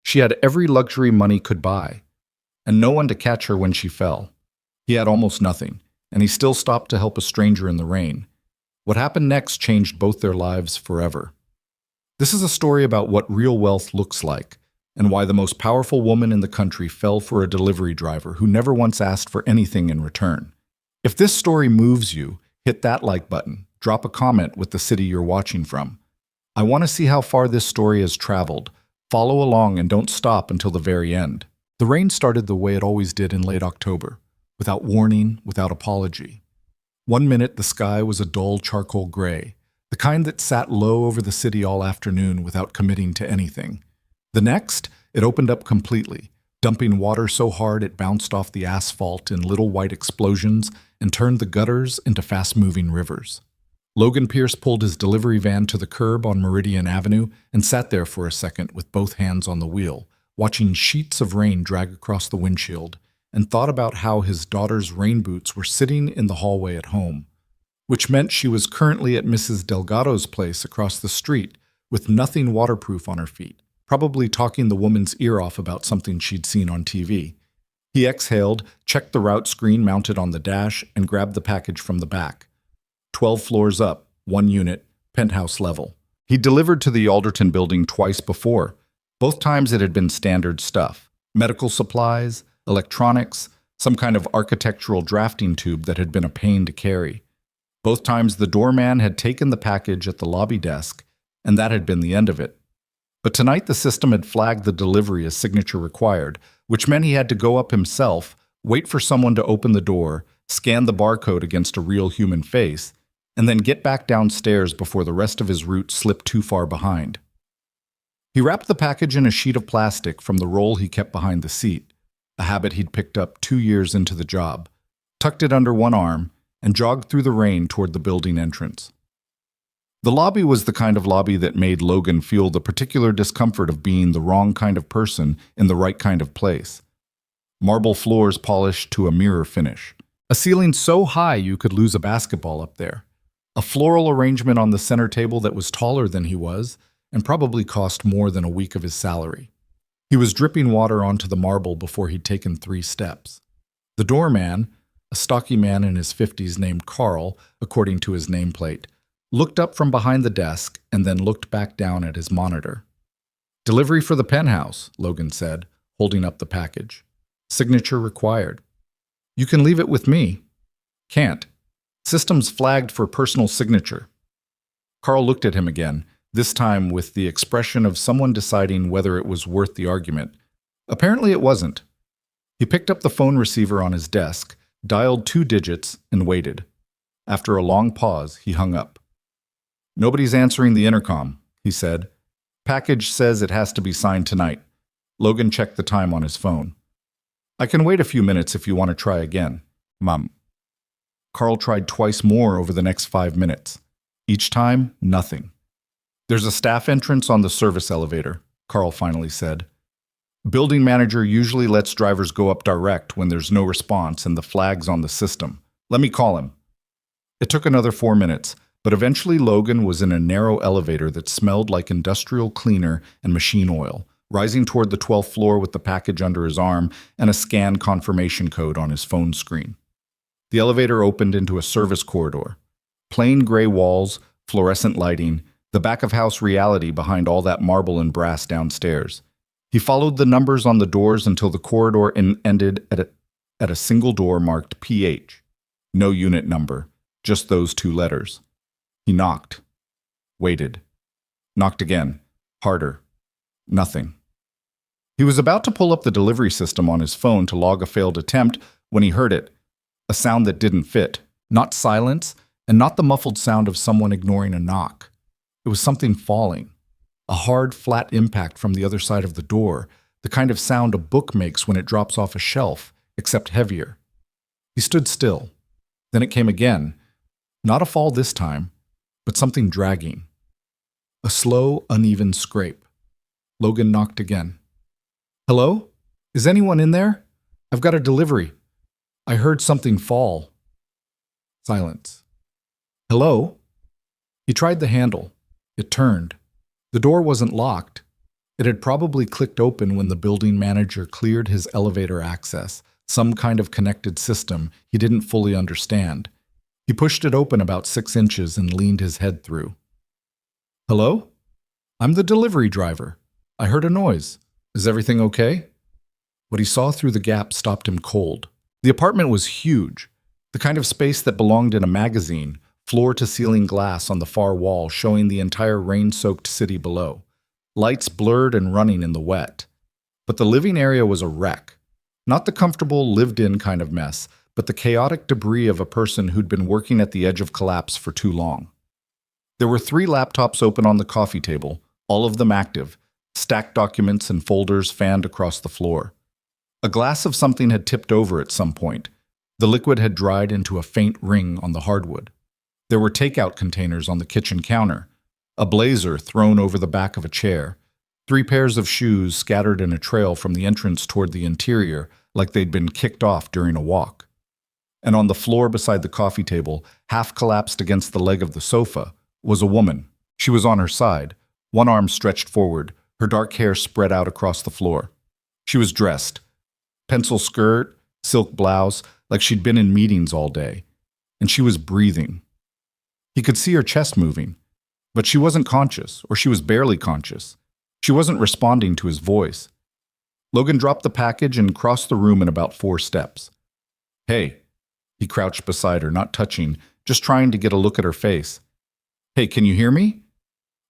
She had every luxury money could buy, and no one to catch her when she fell. He had almost nothing, and he still stopped to help a stranger in the rain. What happened next changed both their lives forever. This is a story about what real wealth looks like, and why the most powerful woman in the country fell for a delivery driver who never once asked for anything in return. If this story moves you, hit that like button. Drop a comment with the city you're watching from. I want to see how far this story has traveled. Follow along and don't stop until the very end. The rain started the way it always did in late October, without warning, without apology. One minute the sky was a dull charcoal gray, the kind that sat low over the city all afternoon without committing to anything. The next, it opened up completely, dumping water so hard it bounced off the asphalt in little white explosions and turned the gutters into fast-moving rivers. Logan Pierce pulled his delivery van to the curb on Meridian Avenue and sat there for a second with both hands on the wheel, watching sheets of rain drag across the windshield, and thought about how his daughter's rain boots were sitting in the hallway at home, which meant she was currently at Mrs. Delgado's place across the street with nothing waterproof on her feet, probably talking the woman's ear off about something she'd seen on TV. He exhaled, checked the route screen mounted on the dash, and grabbed the package from the back. 12 floors up, 1 unit, penthouse level. He'd delivered to the Alderton building twice before. Both times it had been standard stuff. Medical supplies, electronics, some kind of architectural drafting tube that had been a pain to carry. Both times the doorman had taken the package at the lobby desk, and that had been the end of it. But tonight the system had flagged the delivery as signature required, which meant he had to go up himself, wait for someone to open the door, scan the barcode against a real human face, and then get back downstairs before the rest of his route slipped too far behind. He wrapped the package in a sheet of plastic from the roll he kept behind the seat, a habit he'd picked up 2 years into the job, tucked it under one arm, and jogged through the rain toward the building entrance. The lobby was the kind of lobby that made Logan feel the particular discomfort of being the wrong kind of person in the right kind of place. Marble floors polished to a mirror finish, a ceiling so high you could lose a basketball up there, a floral arrangement on the center table that was taller than he was and probably cost more than a week of his salary. He was dripping water onto the marble before he'd taken 3 steps. The doorman, a stocky man in his 50s named Carl, according to his nameplate, looked up from behind the desk and then looked back down at his monitor. "Delivery for the penthouse," Logan said, holding up the package. "Signature required." "You can leave it with me." "Can't. System's flagged for personal signature." Carl looked at him again, this time with the expression of someone deciding whether it was worth the argument. Apparently it wasn't. He picked up the phone receiver on his desk, dialed 2 digits, and waited. After a long pause, he hung up. "Nobody's answering the intercom," he said. "Package says it has to be signed tonight." Logan checked the time on his phone. "I can wait a few minutes if you want to try again." "Mom." Carl tried twice more over the next 5 minutes. Each time, nothing. "There's a staff entrance on the service elevator," Carl finally said. "Building manager usually lets drivers go up direct when there's no response and the flag's on the system. Let me call him." It took another 4 minutes, but eventually Logan was in a narrow elevator that smelled like industrial cleaner and machine oil, rising toward the 12th floor with the package under his arm and a scanned confirmation code on his phone screen. The elevator opened into a service corridor. Plain gray walls, fluorescent lighting, the back-of-house reality behind all that marble and brass downstairs. He followed the numbers on the doors until the corridor ended at a single door marked PH. No unit number, just those 2 letters. He knocked. Waited. Knocked again. Harder. Nothing. He was about to pull up the delivery system on his phone to log a failed attempt when he heard it. A sound that didn't fit. Not silence, and not the muffled sound of someone ignoring a knock. It was something falling. A hard, flat impact from the other side of the door, the kind of sound a book makes when it drops off a shelf, except heavier. He stood still. Then it came again. Not a fall this time, but something dragging. A slow, uneven scrape. Logan knocked again. "Hello? Is anyone in there? I've got a delivery. I heard something fall." Silence. "Hello?" He tried the handle. It turned. The door wasn't locked. It had probably clicked open when the building manager cleared his elevator access, some kind of connected system he didn't fully understand. He pushed it open about 6 inches and leaned his head through. "Hello? I'm the delivery driver. I heard a noise. Is everything okay?" What he saw through the gap stopped him cold. The apartment was huge, the kind of space that belonged in a magazine, floor-to-ceiling glass on the far wall showing the entire rain-soaked city below. Lights blurred and running in the wet. But the living area was a wreck. Not the comfortable, lived-in kind of mess, but the chaotic debris of a person who'd been working at the edge of collapse for too long. There were 3 laptops open on the coffee table, all of them active, stacked documents and folders fanned across the floor. A glass of something had tipped over at some point. The liquid had dried into a faint ring on the hardwood. There were takeout containers on the kitchen counter, a blazer thrown over the back of a chair, 3 pairs of shoes scattered in a trail from the entrance toward the interior like they'd been kicked off during a walk. And on the floor beside the coffee table, half collapsed against the leg of the sofa, was a woman. She was on her side, one arm stretched forward, her dark hair spread out across the floor. She was dressed. Pencil skirt, silk blouse, like she'd been in meetings all day. And she was breathing. He could see her chest moving, but she wasn't conscious, or she was barely conscious. She wasn't responding to his voice. Logan dropped the package and crossed the room in about 4 steps. "Hey." He crouched beside her, not touching, just trying to get a look at her face. "Hey, can you hear me?"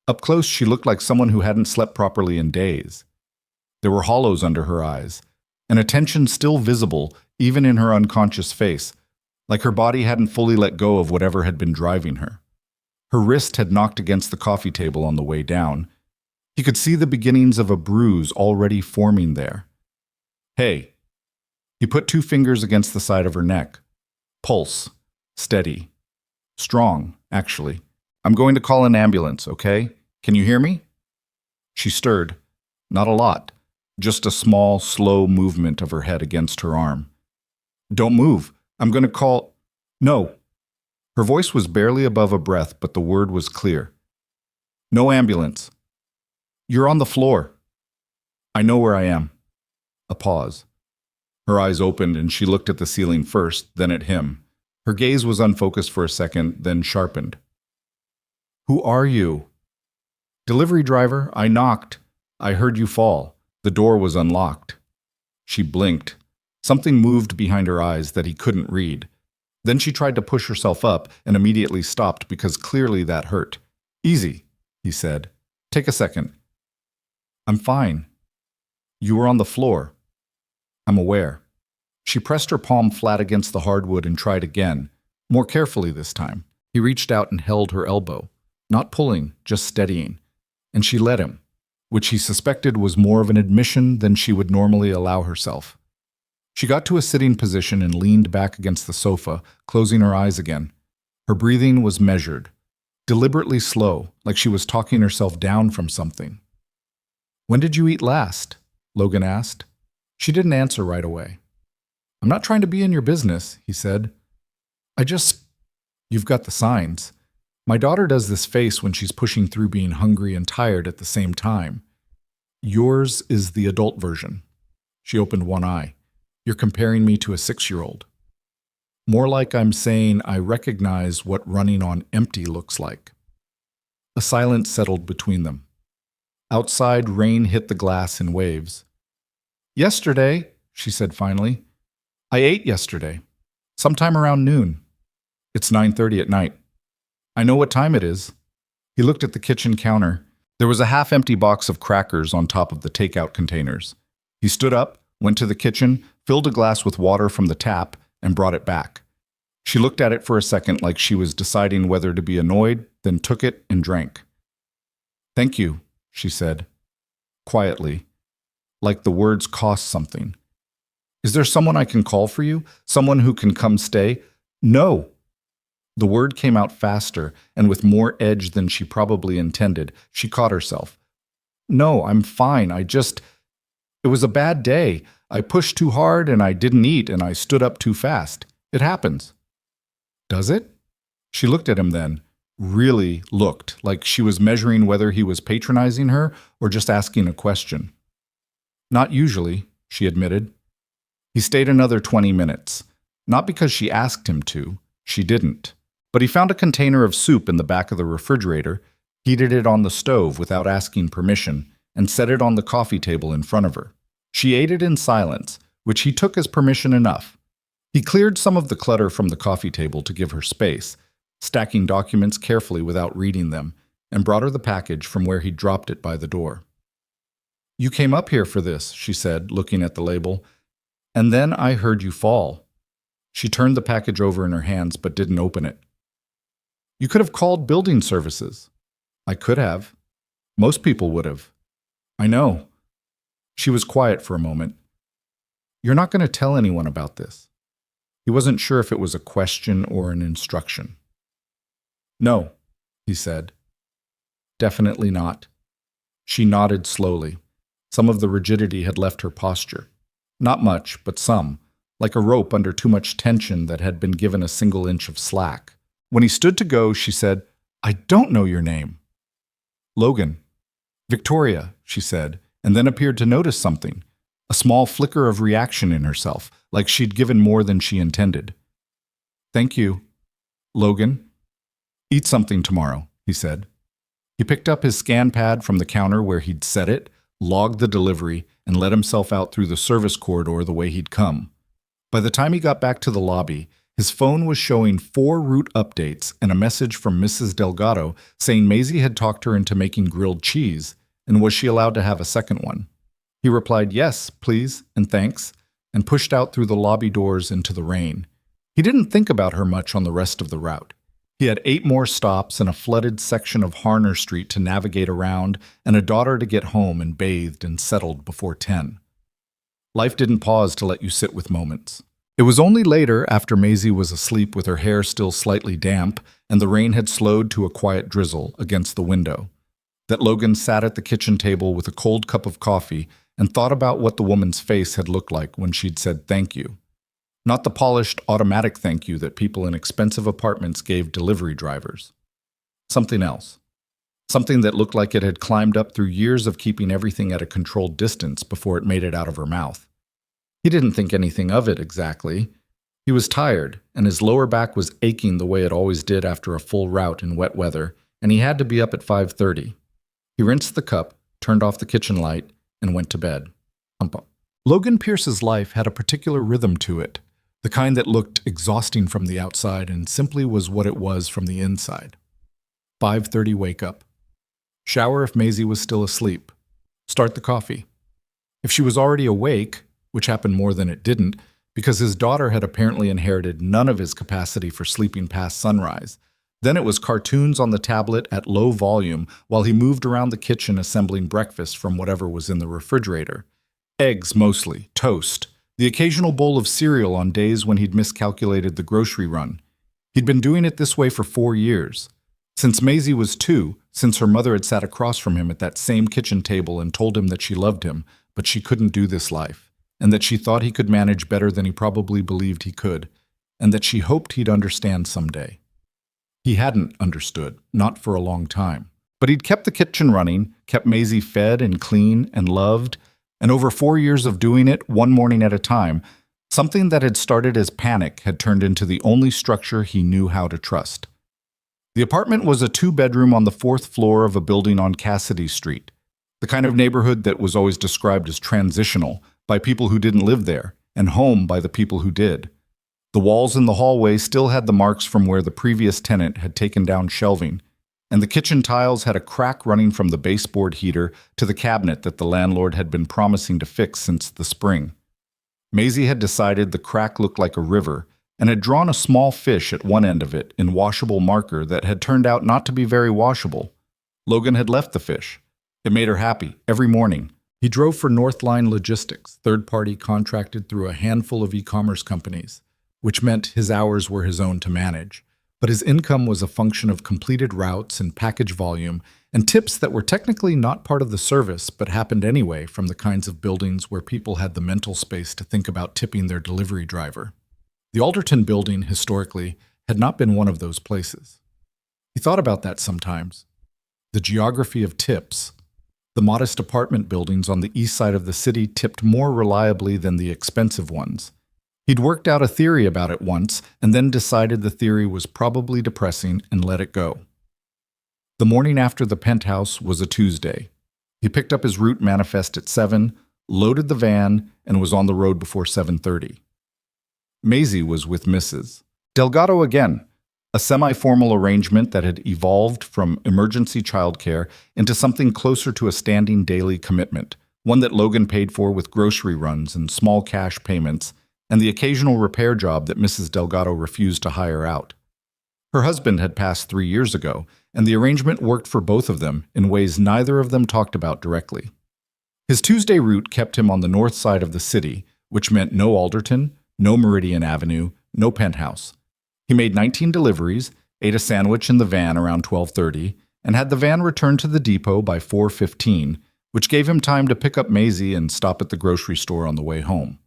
Up close, she looked like someone who hadn't slept properly in days. There were hollows under her eyes, and a tension still visible, even in her unconscious face, like her body hadn't fully let go of whatever had been driving her. Her wrist had knocked against the coffee table on the way down. He could see the beginnings of a bruise already forming there. "Hey." He put 2 fingers against the side of her neck. Pulse. Steady. Strong, actually. "I'm going to call an ambulance, okay? Can you hear me?" She stirred. Not a lot. Just a small, slow movement of her head against her arm. "Don't move. I'm going to call—" "No." Her voice was barely above a breath, but the word was clear. "No ambulance. You're on the floor." "I know where I am." A pause. Her eyes opened and she looked at the ceiling first, then at him. Her gaze was unfocused for a second, then sharpened. "Who are you?" "Delivery driver. I knocked. I heard you fall. The door was unlocked." She blinked. Something moved behind her eyes that he couldn't read. Then she tried to push herself up and immediately stopped because clearly that hurt. "Easy," he said. "Take a second." "I'm fine." "You were on the floor." "I'm aware." She pressed her palm flat against the hardwood and tried again, more carefully this time. He reached out and held her elbow, not pulling, just steadying. And she let him, which he suspected was more of an admission than she would normally allow herself. She got to a sitting position and leaned back against the sofa, closing her eyes again. Her breathing was measured, deliberately slow, like she was talking herself down from something. "When did you eat last?" Logan asked. She didn't answer right away. "I'm not trying to be in your business," he said. You've got the signs. My daughter does this face when she's pushing through being hungry and tired at the same time. Yours is the adult version." She opened one eye. "You're comparing me to a 6-year-old. More like I'm saying I recognize what running on empty looks like." A silence settled between them. Outside, rain hit the glass in waves. "Yesterday," she said finally. "I ate yesterday. Sometime around noon. It's 9:30 at night. I know what time it is." He looked at the kitchen counter. There was a half-empty box of crackers on top of the takeout containers. He stood up, went to the kitchen, filled a glass with water from the tap, and brought it back. She looked at it for a second like she was deciding whether to be annoyed, then took it and drank. "Thank you," she said, quietly, like the words cost something. "Is there someone I can call for you? Someone who can come stay?" "No." The word came out faster and with more edge than she probably intended. She caught herself. "No, I'm fine. It was a bad day. I pushed too hard and I didn't eat and I stood up too fast. It happens." "Does it?" She looked at him then, really looked like she was measuring whether he was patronizing her or just asking a question. Not usually, she admitted. He stayed another 20 minutes. Not because she asked him to, she didn't. But he found a container of soup in the back of the refrigerator, heated it on the stove without asking permission, and set it on the coffee table in front of her. She ate it in silence, which he took as permission enough. He cleared some of the clutter from the coffee table to give her space, stacking documents carefully without reading them, and brought her the package from where he'd dropped it by the door. "You came up here for this," she said, looking at the label. "And then I heard you fall." She turned the package over in her hands but didn't open it. "You could have called building services." "I could have. Most people would have." "I know." She was quiet for a moment. "You're not going to tell anyone about this?" He wasn't sure if it was a question or an instruction. "No," he said. "Definitely not." She nodded slowly. Some of the rigidity had left her posture. Not much, but some, like a rope under too much tension that had been given a single inch of slack. When he stood to go, she said, "I don't know your name." "Logan." "Victoria," she said, and then appeared to notice something, a small flicker of reaction in herself, like she'd given more than she intended. "Thank you." "Logan." "Eat something tomorrow," he said. He picked up his scan pad from the counter where he'd set it, logged the delivery, and let himself out through the service corridor the way he'd come. By the time he got back to the lobby, his phone was showing 4 route updates and a message from Mrs. Delgado saying Maisie had talked her into making grilled cheese, and was she allowed to have a second one. He replied yes, please, and thanks, and pushed out through the lobby doors into the rain. He didn't think about her much on the rest of the route. He had 8 more stops and a flooded section of Harner Street to navigate around, and a daughter to get home and bathed and settled before 10. Life didn't pause to let you sit with moments. It was only later, after Maisie was asleep with her hair still slightly damp and the rain had slowed to a quiet drizzle against the window, that Logan sat at the kitchen table with a cold cup of coffee and thought about what the woman's face had looked like when she'd said thank you. Not the polished, automatic thank you that people in expensive apartments gave delivery drivers. Something else. Something that looked like it had climbed up through years of keeping everything at a controlled distance before it made it out of her mouth. He didn't think anything of it exactly. He was tired, and his lower back was aching the way it always did after a full route in wet weather, and he had to be up at 5:30. He rinsed the cup, turned off the kitchen light, and went to bed. Logan Pierce's life had a particular rhythm to it, the kind that looked exhausting from the outside and simply was what it was from the inside. 5:30 wake up. Shower if Maisie was still asleep. Start the coffee. If she was already awake, which happened more than it didn't, because his daughter had apparently inherited none of his capacity for sleeping past sunrise, then it was cartoons on the tablet at low volume while he moved around the kitchen assembling breakfast from whatever was in the refrigerator. Eggs mostly, toast, the occasional bowl of cereal on days when he'd miscalculated the grocery run. He'd been doing it this way for 4 years. Since Maisie was 2, since her mother had sat across from him at that same kitchen table and told him that she loved him, but she couldn't do this life, and that she thought he could manage better than he probably believed he could, and that she hoped he'd understand someday. He hadn't understood, not for a long time. But he'd kept the kitchen running, kept Maisie fed and clean and loved, and over 4 years of doing it, one morning at a time, something that had started as panic had turned into the only structure he knew how to trust. The apartment was a 2-bedroom on the 4th floor of a building on Cassidy Street, the kind of neighborhood that was always described as transitional by people who didn't live there, and home by the people who did. The walls in the hallway still had the marks from where the previous tenant had taken down shelving, and the kitchen tiles had a crack running from the baseboard heater to the cabinet that the landlord had been promising to fix since the spring. Maisie had decided the crack looked like a river, and had drawn a small fish at one end of it in washable marker that had turned out not to be very washable. Logan had left the fish. It made her happy, every morning. He drove for Northline Logistics, third-party contracted through a handful of e-commerce companies, which meant his hours were his own to manage. But his income was a function of completed routes and package volume, and tips that were technically not part of the service but happened anyway from the kinds of buildings where people had the mental space to think about tipping their delivery driver. The Alderton building, historically, had not been one of those places. He He thought about that sometimes. The geography of tips. The modest apartment buildings on the east side of the city tipped more reliably than the expensive ones. He'd worked out a theory about it once and then decided the theory was probably depressing and let it go. The morning after the penthouse was a Tuesday. He picked up his route manifest at 7, loaded the van, and was on the road before 7:30. Maisie was with Mrs. Delgado again, a semi-formal arrangement that had evolved from emergency childcare into something closer to a standing daily commitment, one that Logan paid for with grocery runs and small cash payments, and the occasional repair job that Mrs. Delgado refused to hire out. Her husband had passed 3 years ago, and the arrangement worked for both of them in ways neither of them talked about directly. His Tuesday route kept him on the north side of the city, which meant no Alderton, no Meridian Avenue, no penthouse. He made 19 deliveries, ate a sandwich in the van around 12:30, and had the van returned to the depot by 4:15, which gave him time to pick up Maisie and stop at the grocery store on the way home.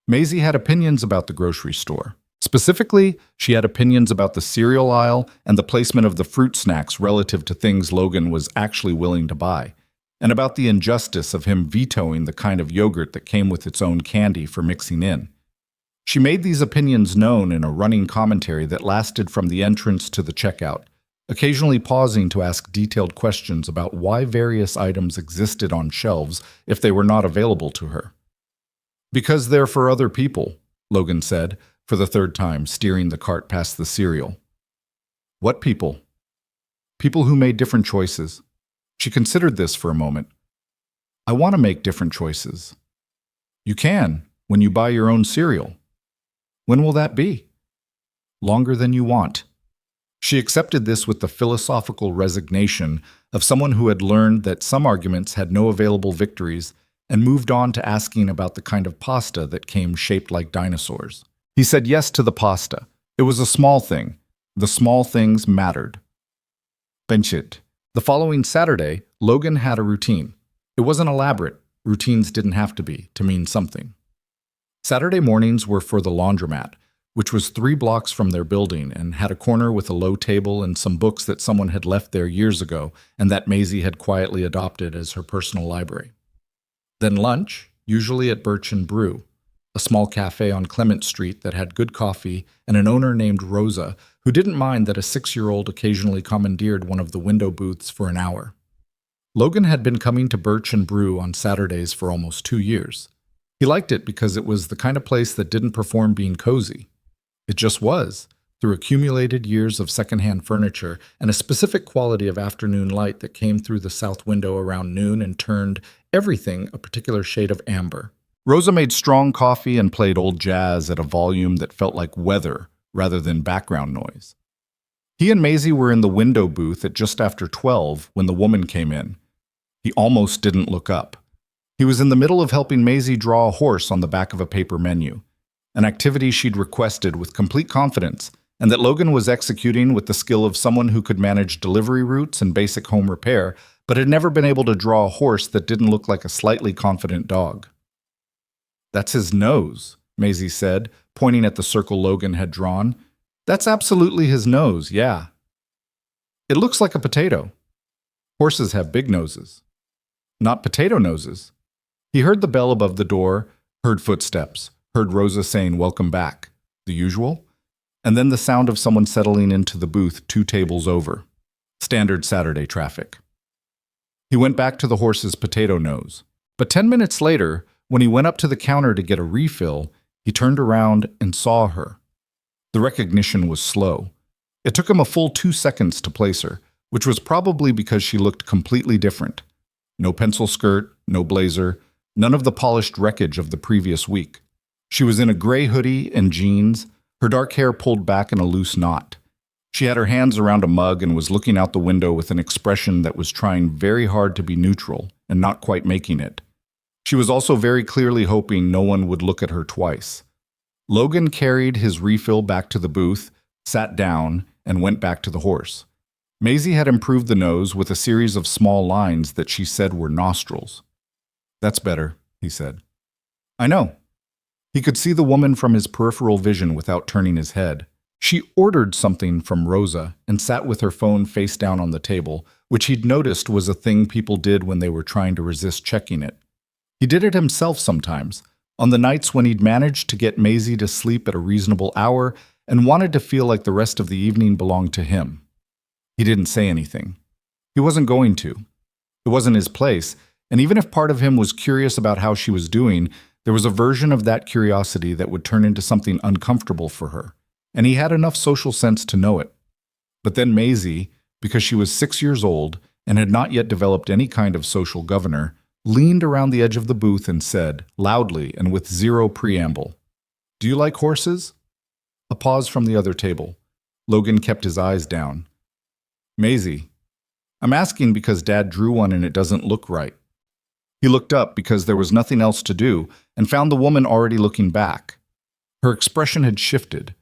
Maisie had opinions about the grocery store. Specifically, she had opinions about the cereal aisle and the placement of the fruit snacks relative to things Logan was actually willing to buy, and about the injustice of him vetoing the kind of yogurt that came with its own candy for mixing in. She made these opinions known in a running commentary that lasted from the entrance to the checkout, occasionally pausing to ask detailed questions about why various items existed on shelves if they were not available to her. "Because they're for other people," Logan said, for the third time, steering the cart past the cereal. "What people?" "People who made different choices." She considered this for a moment. "I want to make different choices." "You can, when you buy your own cereal." "When will that be?" "Longer than you want." She accepted this with the philosophical resignation of someone who had learned that some arguments had no available victories and moved on to asking about the kind of pasta that came shaped like dinosaurs. He said yes to the pasta. It was a small thing. The small things mattered. Bench it. The following Saturday, Logan had a routine. It wasn't elaborate. Routines didn't have to be, to mean something. Saturday mornings were for the laundromat, which was 3 blocks from their building and had a corner with a low table and some books that someone had left there years ago and that Maisie had quietly adopted as her personal library. Then lunch, usually at Birch and Brew, a small cafe on Clement Street that had good coffee and an owner named Rosa who didn't mind that a 6-year-old occasionally commandeered one of the window booths for an hour. Logan had been coming to Birch and Brew on Saturdays for almost 2 years. He liked it because it was the kind of place that didn't perform being cozy. It just was, through accumulated years of secondhand furniture and a specific quality of afternoon light that came through the south window around noon and turned everything a particular shade of amber. Rosa made strong coffee and played old jazz at a volume that felt like weather rather than background noise. He and Maisie were in the window booth at just after 12 when the woman came in. He almost didn't look up. He was in the middle of helping Maisie draw a horse on the back of a paper menu, an activity she'd requested with complete confidence, and that Logan was executing with the skill of someone who could manage delivery routes and basic home repair, but had never been able to draw a horse that didn't look like a slightly confident dog. "That's his nose," Maisie said, pointing at the circle Logan had drawn. "That's absolutely his nose, yeah. It looks like a potato. Horses have big noses. Not potato noses." He heard the bell above the door, heard footsteps, heard Rosa saying welcome back, the usual, and then the sound of someone settling into the booth 2 tables over. Standard Saturday traffic. He went back to the horse's potato nose. But 10 minutes later, when he went up to the counter to get a refill, he turned around and saw her. The recognition was slow. It took him a full 2 seconds to place her, which was probably because she looked completely different. No pencil skirt, no blazer, none of the polished wreckage of the previous week. She was in a gray hoodie and jeans, her dark hair pulled back in a loose knot. She had her hands around a mug and was looking out the window with an expression that was trying very hard to be neutral and not quite making it. She was also very clearly hoping no one would look at her twice. Logan carried his refill back to the booth, sat down, and went back to the horse. Maisie had improved the nose with a series of small lines that she said were nostrils. "That's better," he said. "I know." He could see the woman from his peripheral vision without turning his head. She ordered something from Rosa and sat with her phone face down on the table, which he'd noticed was a thing people did when they were trying to resist checking it. He did it himself sometimes, on the nights when he'd managed to get Maisie to sleep at a reasonable hour and wanted to feel like the rest of the evening belonged to him. He didn't say anything. He wasn't going to. It wasn't his place, and even if part of him was curious about how she was doing, there was a version of that curiosity that would turn into something uncomfortable for her, and he had enough social sense to know it. But then Maisie, because she was 6 years old and had not yet developed any kind of social governor, leaned around the edge of the booth and said, loudly and with zero preamble, "Do you like horses?" A pause from the other table. Logan kept his eyes down. "Maisie, I'm asking because Dad drew one and it doesn't look right." He looked up because there was nothing else to do and found the woman already looking back. Her expression had shifted.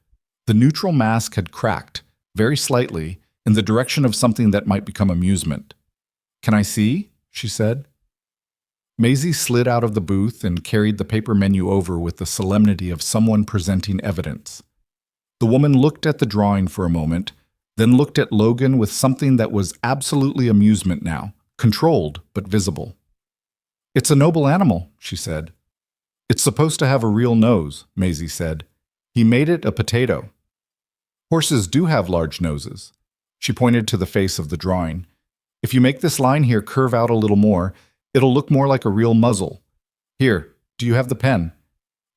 The neutral mask had cracked, very slightly, in the direction of something that might become amusement. "Can I see?" she said. Maisie slid out of the booth and carried the paper menu over with the solemnity of someone presenting evidence. The woman looked at the drawing for a moment, then looked at Logan with something that was absolutely amusement now, controlled but visible. "It's a noble animal," she said. "It's supposed to have a real nose," Maisie said. "He made it a potato." "Horses do have large noses." She pointed to the face of the drawing. "If you make this line here curve out a little more, it'll look more like a real muzzle. Here, do you have the pen?"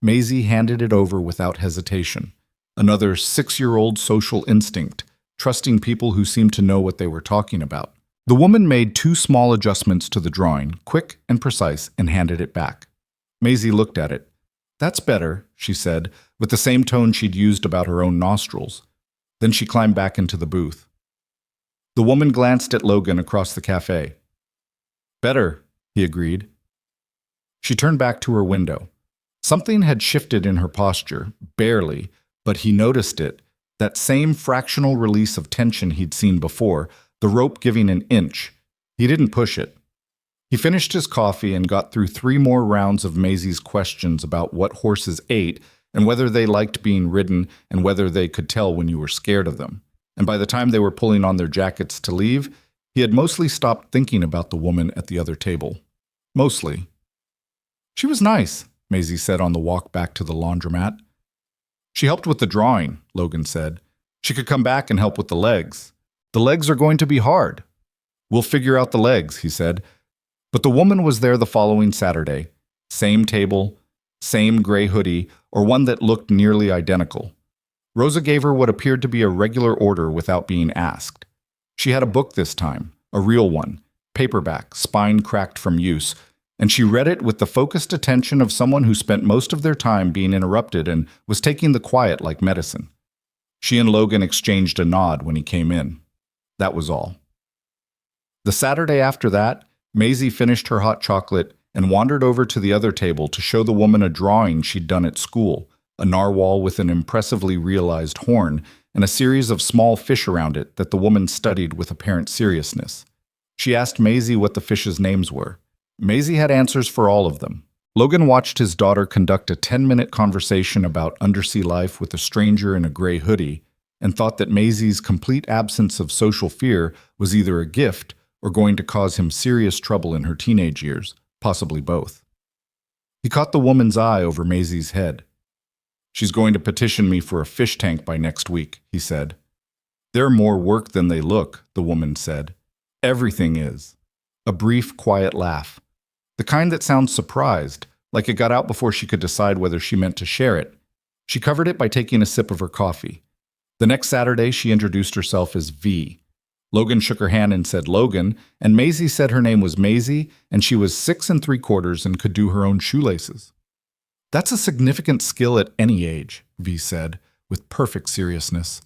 Maisie handed it over without hesitation. Another 6-year-old social instinct, trusting people who seemed to know what they were talking about. The woman made 2 small adjustments to the drawing, quick and precise, and handed it back. Maisie looked at it. "That's better," she said, with the same tone she'd used about her own nostrils. Then she climbed back into the booth. The woman glanced at Logan across the cafe. "Better," he agreed. She turned back to her window. Something had shifted in her posture, barely, but he noticed it, that same fractional release of tension he'd seen before, the rope giving an inch. He didn't push it. He finished his coffee and got through 3 more rounds of Maisie's questions about what horses ate and whether they liked being ridden and whether they could tell when you were scared of them. And by the time they were pulling on their jackets to leave, he had mostly stopped thinking about the woman at the other table. Mostly. "She was nice," Maisie said on the walk back to the laundromat. "She helped with the drawing," Logan said. "She could come back and help with the legs. The legs are going to be hard." "We'll figure out the legs," he said. But the woman was there the following Saturday. Same table, same gray hoodie, or one that looked nearly identical. Rosa gave her what appeared to be a regular order without being asked. She had a book this time, a real one, paperback, spine cracked from use, and she read it with the focused attention of someone who spent most of their time being interrupted and was taking the quiet like medicine. She and Logan exchanged a nod when he came in. That was all. The Saturday after that, Maisie finished her hot chocolate and wandered over to the other table to show the woman a drawing she'd done at school, a narwhal with an impressively realized horn and a series of small fish around it that the woman studied with apparent seriousness. She asked Maisie what the fish's names were. Maisie had answers for all of them. Logan watched his daughter conduct a 10-minute conversation about undersea life with a stranger in a gray hoodie and thought that Maisie's complete absence of social fear was either a gift or going to cause him serious trouble in her teenage years, possibly both. He caught the woman's eye over Maisie's head. "She's going to petition me for a fish tank by next week," he said. "They're more work than they look," the woman said. "Everything is." A brief, quiet laugh. The kind that sounds surprised, like it got out before she could decide whether she meant to share it. She covered it by taking a sip of her coffee. The next Saturday, she introduced herself as V. Logan shook her hand and said Logan, and Maisie said her name was Maisie, and she was 6 3/4 and could do her own shoelaces. "That's a significant skill at any age," V said, with perfect seriousness.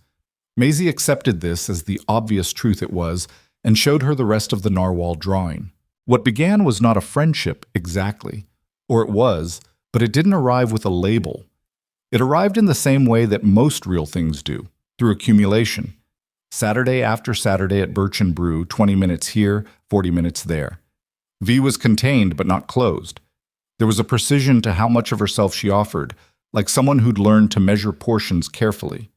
Maisie accepted this as the obvious truth it was, and showed her the rest of the narwhal drawing. What began was not a friendship exactly, or it was, but it didn't arrive with a label. It arrived in the same way that most real things do, through accumulation. Saturday after Saturday at Birch and Brew, 20 minutes here, 40 minutes there. V was contained but not closed. There was a precision to how much of herself she offered, like someone who'd learned to measure portions carefully.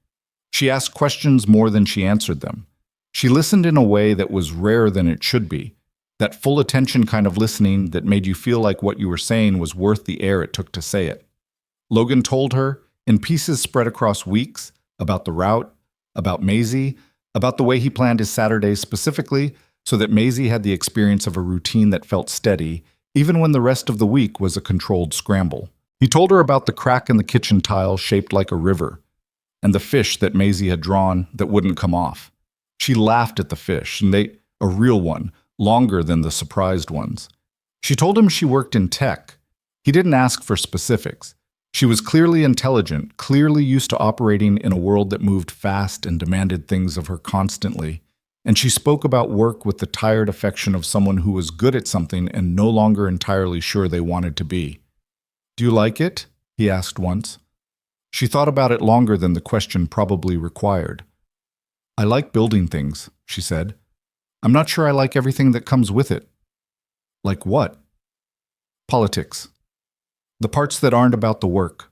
She asked questions more than she answered them. She listened in a way that was rarer than it should be, that full attention kind of listening that made you feel like what you were saying was worth the air it took to say it. Logan told her, in pieces spread across weeks, about the route, about Maisie, about the way he planned his Saturdays specifically, so that Maisie had the experience of a routine that felt steady, even when the rest of the week was a controlled scramble. He told her about the crack in the kitchen tile shaped like a river, and the fish that Maisie had drawn that wouldn't come off. She laughed at the fish, and a real one, longer than the surprised ones. She told him she worked in tech. He didn't ask for specifics. She was clearly intelligent, clearly used to operating in a world that moved fast and demanded things of her constantly. And she spoke about work with the tired affection of someone who was good at something and no longer entirely sure they wanted to be. "Do you like it?" he asked once. She thought about it longer than the question probably required. "I like building things," she said. "I'm not sure I like everything that comes with it." "Like what?" "Politics. The parts that aren't about the work."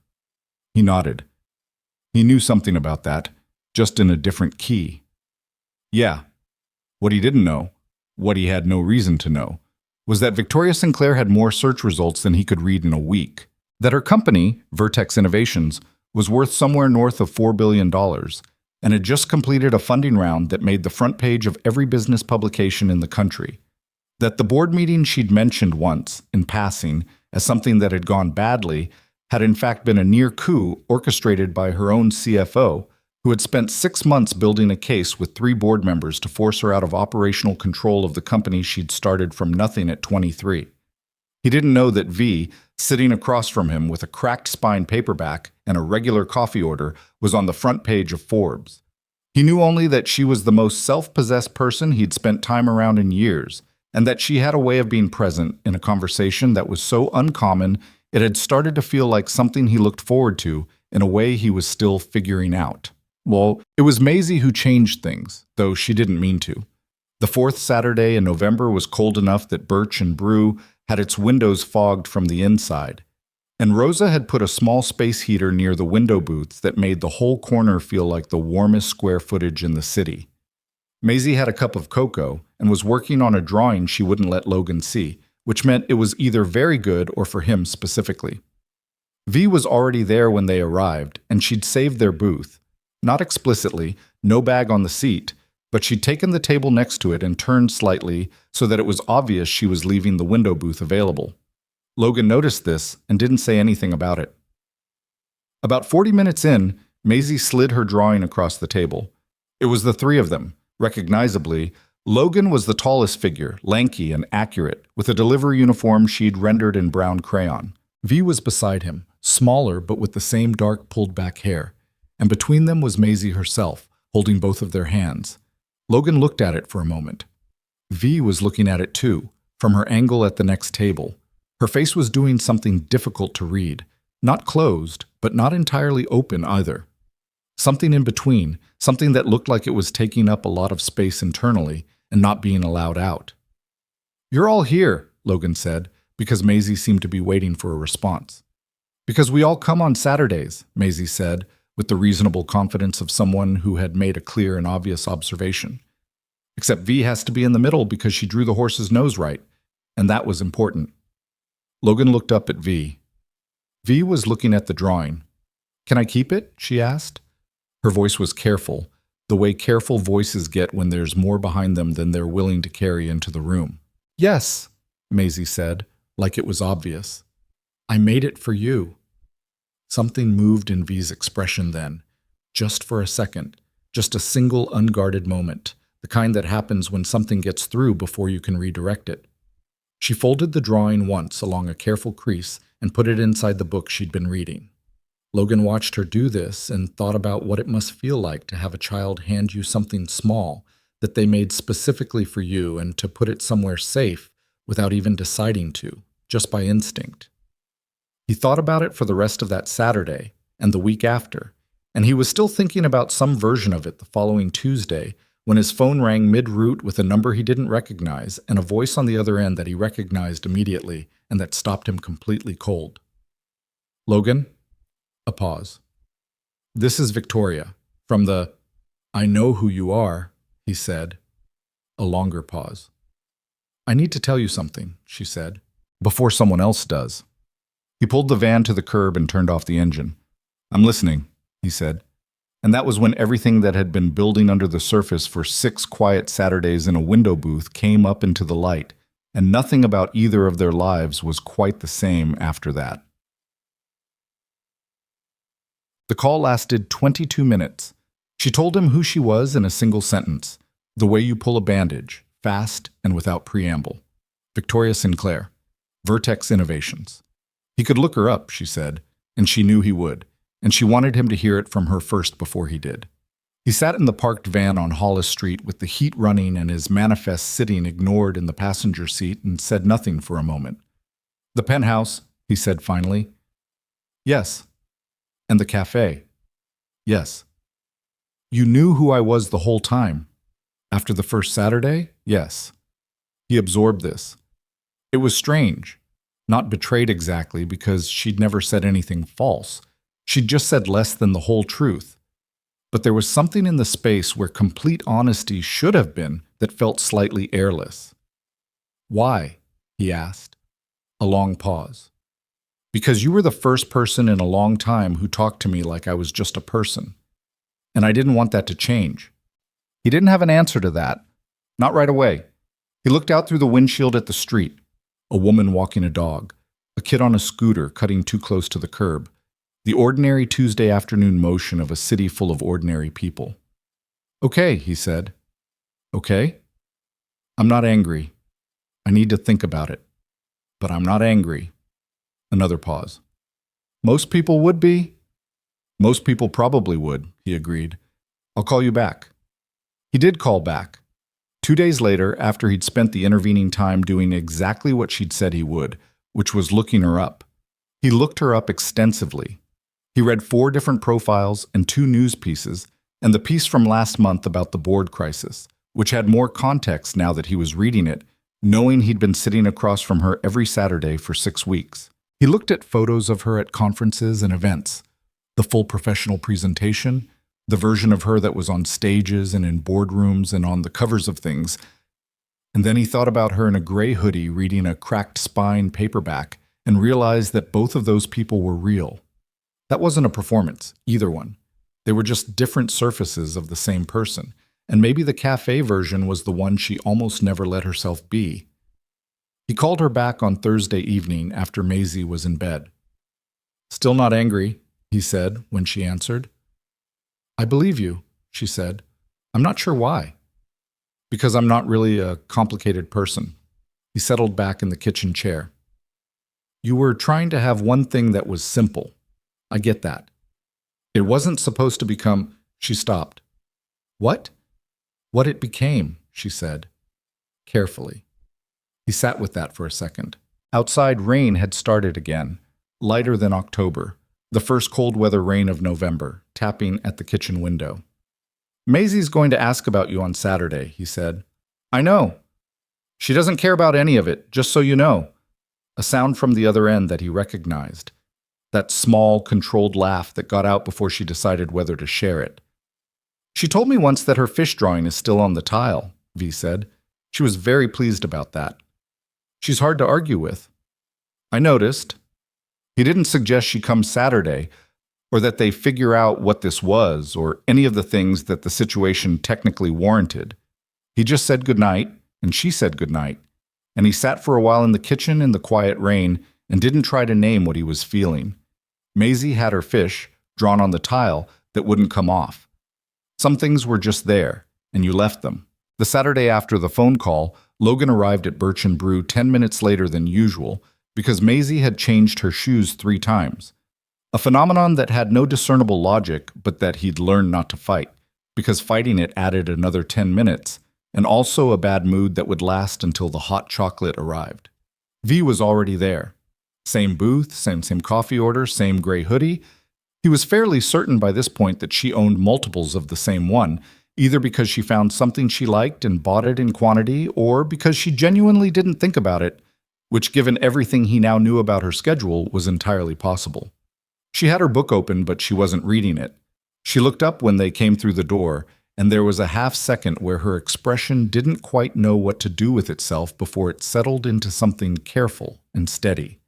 He nodded. He knew something about that, just in a different key. Yeah. What he didn't know, what he had no reason to know, was that Victoria Sinclair had more search results than he could read in a week. That her company, Vertex Innovations, was worth somewhere north of $4 billion, and had just completed a funding round that made the front page of every business publication in the country. That the board meeting she'd mentioned once, in passing, as something that had gone badly, had in fact been a near coup orchestrated by her own CFO, who had spent 6 months building a case with 3 board members to force her out of operational control of the company she'd started from nothing at 23. He didn't know that V, sitting across from him with a cracked spine paperback and a regular coffee order, was on the front page of Forbes. He knew only that she was the most self-possessed person he'd spent time around in years, and that she had a way of being present in a conversation that was so uncommon it had started to feel like something he looked forward to in a way he was still figuring out. Well, it was Maisie who changed things, though she didn't mean to. The 4th Saturday in November was cold enough that Birch and Brew had its windows fogged from the inside, and Rosa had put a small space heater near the window booths that made the whole corner feel like the warmest square footage in the city. Maisie had a cup of cocoa and was working on a drawing she wouldn't let Logan see, which meant it was either very good or for him specifically. V was already there when they arrived, and she'd saved their booth. Not explicitly, no bag on the seat, but she'd taken the table next to it and turned slightly so that it was obvious she was leaving the window booth available. Logan noticed this and didn't say anything about it. About 40 minutes in, Maisie slid her drawing across the table. It was the 3 of them. Recognizably, Logan was the tallest figure, lanky and accurate, with a delivery uniform she'd rendered in brown crayon. V was beside him, smaller but with the same dark pulled-back hair, and between them was Maisie herself, holding both of their hands. Logan looked at it for a moment. V was looking at it too, from her angle at the next table. Her face was doing something difficult to read, not closed, but not entirely open either. Something in between, something that looked like it was taking up a lot of space internally and not being allowed out. "You're all here," Logan said, because Maisie seemed to be waiting for a response. "Because we all come on Saturdays," Maisie said, with the reasonable confidence of someone who had made a clear and obvious observation. Except V has to be in the middle because she drew the horse's nose right, and that was important. Logan looked up at V. V was looking at the drawing. "Can I keep it?" she asked. Her voice was careful, the way careful voices get when there's more behind them than they're willing to carry into the room. "Yes," Maisie said, like it was obvious. "I made it for you." Something moved in V's expression then, just for a second, just a single unguarded moment, the kind that happens when something gets through before you can redirect it. She folded the drawing once along a careful crease and put it inside the book she'd been reading. Logan watched her do this and thought about what it must feel like to have a child hand you something small that they made specifically for you and to put it somewhere safe without even deciding to, just by instinct. He thought about it for the rest of that Saturday and the week after, and he was still thinking about some version of it the following Tuesday when his phone rang mid-route with a number he didn't recognize and a voice on the other end that he recognized immediately and that stopped him completely cold. "Logan?" A pause. "This is Victoria, From the, "I know who you are," he said. A longer pause. "I need to tell you something," she said, "before someone else does." He pulled the van to the curb and turned off the engine. "I'm listening," he said. And that was when everything that had been building under the surface for 6 quiet Saturdays in a window booth came up into the light, and nothing about either of their lives was quite the same after that. The call lasted 22 minutes. She told him who she was in a single sentence. The way you pull a bandage, fast and without preamble. Victoria Sinclair, Vertex Innovations. He could look her up, she said, and she knew he would, and she wanted him to hear it from her first before he did. He sat in the parked van on Hollis Street with the heat running and his manifest sitting ignored in the passenger seat and said nothing for a moment. "The penthouse," he said finally. "Yes." "And the cafe." "Yes." "You knew who I was the whole time." "After the first Saturday, yes." He absorbed this. It was strange, not betrayed exactly because she'd never said anything false. She'd just said less than the whole truth. But there was something in the space where complete honesty should have been that felt slightly airless. "Why?" he asked. A long pause. "Because you were the first person in a long time who talked to me like I was just a person. And I didn't want that to change." He didn't have an answer to that. Not right away. He looked out through the windshield at the street. A woman walking a dog. A kid on a scooter cutting too close to the curb. The ordinary Tuesday afternoon motion of a city full of ordinary people. "Okay," he said. "Okay? I'm not angry. I need to think about it. But I'm not angry." Another pause. "Most people would be." "Most people probably would," he agreed. "I'll call you back." He did call back. 2 days later, after he'd spent the intervening time doing exactly what she'd said he would, which was looking her up. He looked her up extensively. He read 4 different profiles and 2 news pieces, and the piece from last month about the board crisis, which had more context now that he was reading it, knowing he'd been sitting across from her every Saturday for 6 weeks. He looked at photos of her at conferences and events, the full professional presentation, the version of her that was on stages and in boardrooms and on the covers of things. And then he thought about her in a gray hoodie reading a cracked spine paperback and realized that both of those people were real. That wasn't a performance, either one. They were just different surfaces of the same person, and maybe the cafe version was the one she almost never let herself be. He called her back on Thursday evening after Maisie was in bed. "Still not angry," he said when she answered. "I believe you," she said. "I'm not sure why." "Because I'm not really a complicated person." He settled back in the kitchen chair. "You were trying to have one thing that was simple. I get that. It wasn't supposed to become—" She stopped. "What?" "What it became," she said, carefully. He sat with that for a second. Outside, rain had started again, lighter than October, the first cold weather rain of November, tapping at the kitchen window. "Maisie's going to ask about you on Saturday," he said. "I know. She doesn't care about any of it, just so you know." A sound from the other end that he recognized. That small, controlled laugh that got out before she decided whether to share it. "She told me once that her fish drawing is still on the tile," V said. She was very pleased about that. "She's hard to argue with." "I noticed." He didn't suggest she come Saturday, or that they figure out what this was, or any of the things that the situation technically warranted. He just said goodnight, and she said goodnight, and he sat for a while in the kitchen in the quiet rain and didn't try to name what he was feeling. Maisie had her fish, drawn on the tile, that wouldn't come off. Some things were just there, and you left them. The Saturday after the phone call, Logan arrived at Birch and Brew 10 minutes later than usual because Maisie had changed her shoes 3 times. A phenomenon that had no discernible logic, but that he'd learned not to fight, because fighting it added another 10 minutes, and also a bad mood that would last until the hot chocolate arrived. V was already there. Same booth, same coffee order, same gray hoodie. He was fairly certain by this point that she owned multiples of the same one, either because she found something she liked and bought it in quantity, or because she genuinely didn't think about it, which, given everything he now knew about her schedule, was entirely possible. She had her book open, but she wasn't reading it. She looked up when they came through the door, and there was a half second where her expression didn't quite know what to do with itself before it settled into something careful and steady.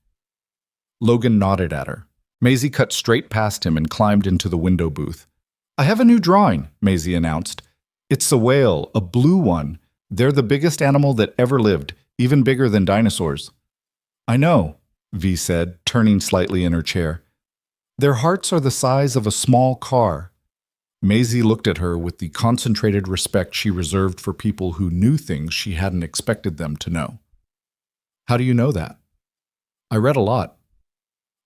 Logan nodded at her. Maisie cut straight past him and climbed into the window booth. "I have a new drawing," Maisie announced. "It's a whale, a blue one. They're the biggest animal that ever lived, even bigger than dinosaurs." "I know," V said, turning slightly in her chair. "Their hearts are the size of a small car." Maisie looked at her with the concentrated respect she reserved for people who knew things she hadn't expected them to know. "How do you know that?" "I read a lot.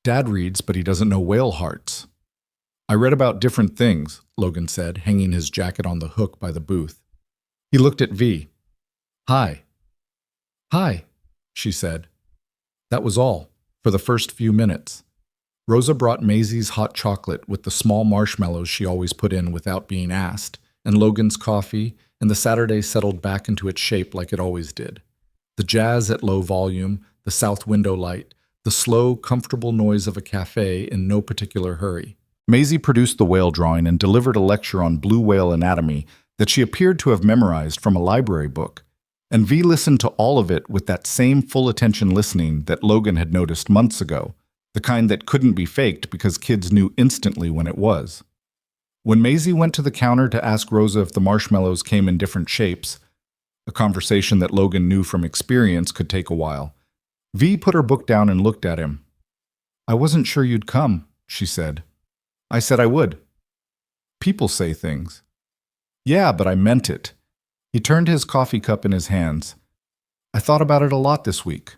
Dad reads, but he doesn't know whale hearts." "I read about different things," Logan said, hanging his jacket on the hook by the booth. He looked at V. "Hi." "Hi," she said. That was all, for the first few minutes. Rosa brought Maisie's hot chocolate with the small marshmallows she always put in without being asked, and Logan's coffee, and the Saturday settled back into its shape like it always did. The jazz at low volume, the south window light, the slow, comfortable noise of a cafe in no particular hurry. Maisie produced the whale drawing and delivered a lecture on blue whale anatomy that she appeared to have memorized from a library book, and V listened to all of it with that same full attention listening that Logan had noticed months ago, the kind that couldn't be faked because kids knew instantly when it was. When Maisie went to the counter to ask Rosa if the marshmallows came in different shapes, a conversation that Logan knew from experience could take a while, V put her book down and looked at him. "I wasn't sure you'd come," she said. "I said I would." "People say things." "Yeah, but I meant it." He turned his coffee cup in his hands. "I thought about it a lot this week.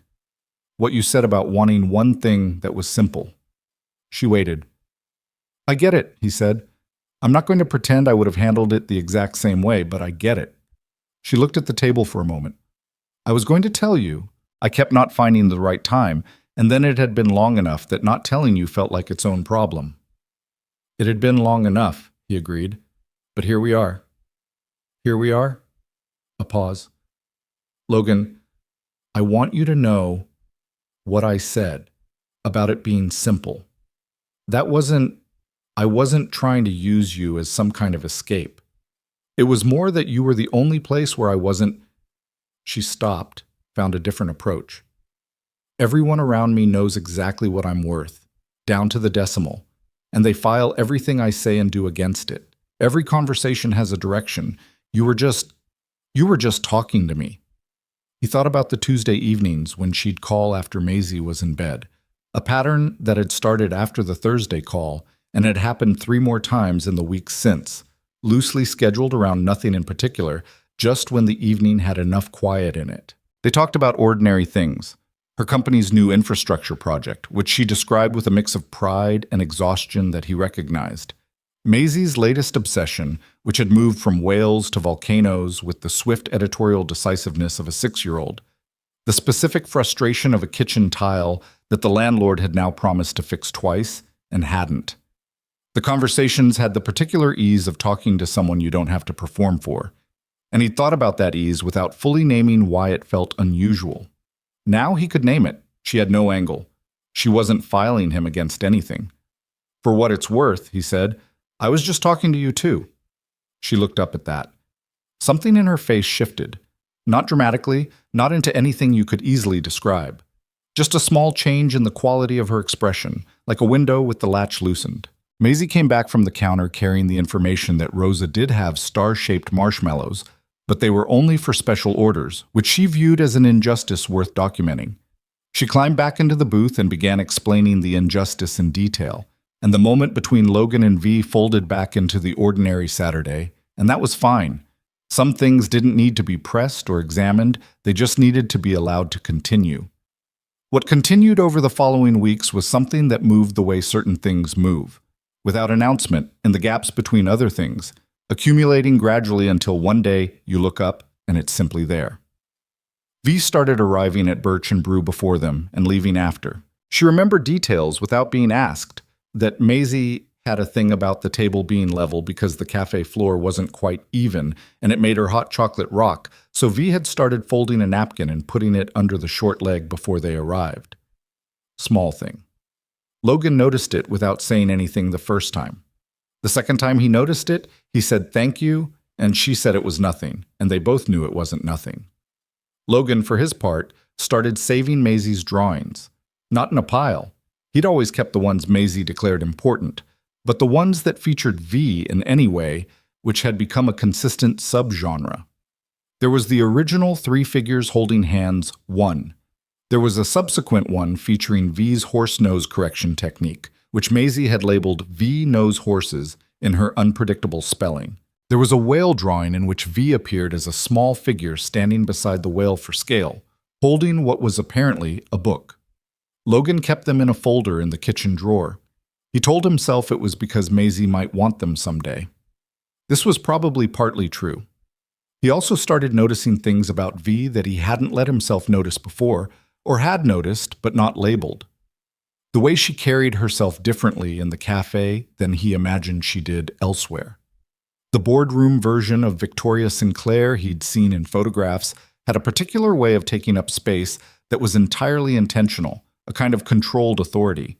What you said about wanting one thing that was simple." She waited. "I get it," he said. "I'm not going to pretend I would have handled it the exact same way, but I get it." She looked at the table for a moment. "I was going to tell you. I kept not finding the right time, and then it had been long enough that not telling you felt like its own problem." "It had been long enough," he agreed. "But here we are." "Here we are?" A pause. "Logan, I want you to know what I said about it being simple. I wasn't trying to use you as some kind of escape. It was more that you were the only place where I wasn't." She stopped, found a different approach. "Everyone around me knows exactly what I'm worth, down to the decimal, and they file everything I say and do against it. Every conversation has a direction. You were just talking to me." He thought about the Tuesday evenings when she'd call after Maisie was in bed, a pattern that had started after the Thursday call and had happened 3 more times in the weeks since, loosely scheduled around nothing in particular, just when the evening had enough quiet in it. They talked about ordinary things, her company's new infrastructure project, which she described with a mix of pride and exhaustion that he recognized. Maisie's latest obsession, which had moved from whales to volcanoes with the swift editorial decisiveness of a 6-year-old, the specific frustration of a kitchen tile that the landlord had now promised to fix twice and hadn't. The conversations had the particular ease of talking to someone you don't have to perform for, and he'd thought about that ease without fully naming why it felt unusual. Now he could name it. She had no angle. She wasn't filing him against anything. "For what it's worth," he said, "I was just talking to you too." She looked up at that. Something in her face shifted. Not dramatically, not into anything you could easily describe. Just a small change in the quality of her expression, like a window with the latch loosened. Maisie came back from the counter carrying the information that Rosa did have star-shaped marshmallows, but they were only for special orders, which she viewed as an injustice worth documenting. She climbed back into the booth and began explaining the injustice in detail, and the moment between Logan and V folded back into the ordinary Saturday, and that was fine. Some things didn't need to be pressed or examined, they just needed to be allowed to continue. What continued over the following weeks was something that moved the way certain things move, without announcement, in the gaps between other things, accumulating gradually until one day you look up and it's simply there. V started arriving at Birch and Brew before them and leaving after. She remembered details without being asked, that Maisie had a thing about the table being level because the cafe floor wasn't quite even and it made her hot chocolate rock, so V had started folding a napkin and putting it under the short leg before they arrived. Small thing. Logan noticed it without saying anything the first time. The second time he noticed it, he said thank you, and she said it was nothing, and they both knew it wasn't nothing. Logan, for his part, started saving Maisie's drawings. Not in a pile. He'd always kept the ones Maisie declared important, but the ones that featured V in any way, which had become a consistent subgenre. There was the original three figures holding hands 1. There was a subsequent one featuring V's horse nose correction technique, which Maisie had labeled V nose horses in her unpredictable spelling. There was a whale drawing in which V appeared as a small figure standing beside the whale for scale, holding what was apparently a book. Logan kept them in a folder in the kitchen drawer. He told himself it was because Maisie might want them someday. This was probably partly true. He also started noticing things about V that he hadn't let himself notice before, or had noticed but not labeled. The way she carried herself differently in the cafe than he imagined she did elsewhere. The boardroom version of Victoria Sinclair he'd seen in photographs had a particular way of taking up space that was entirely intentional, a kind of controlled authority.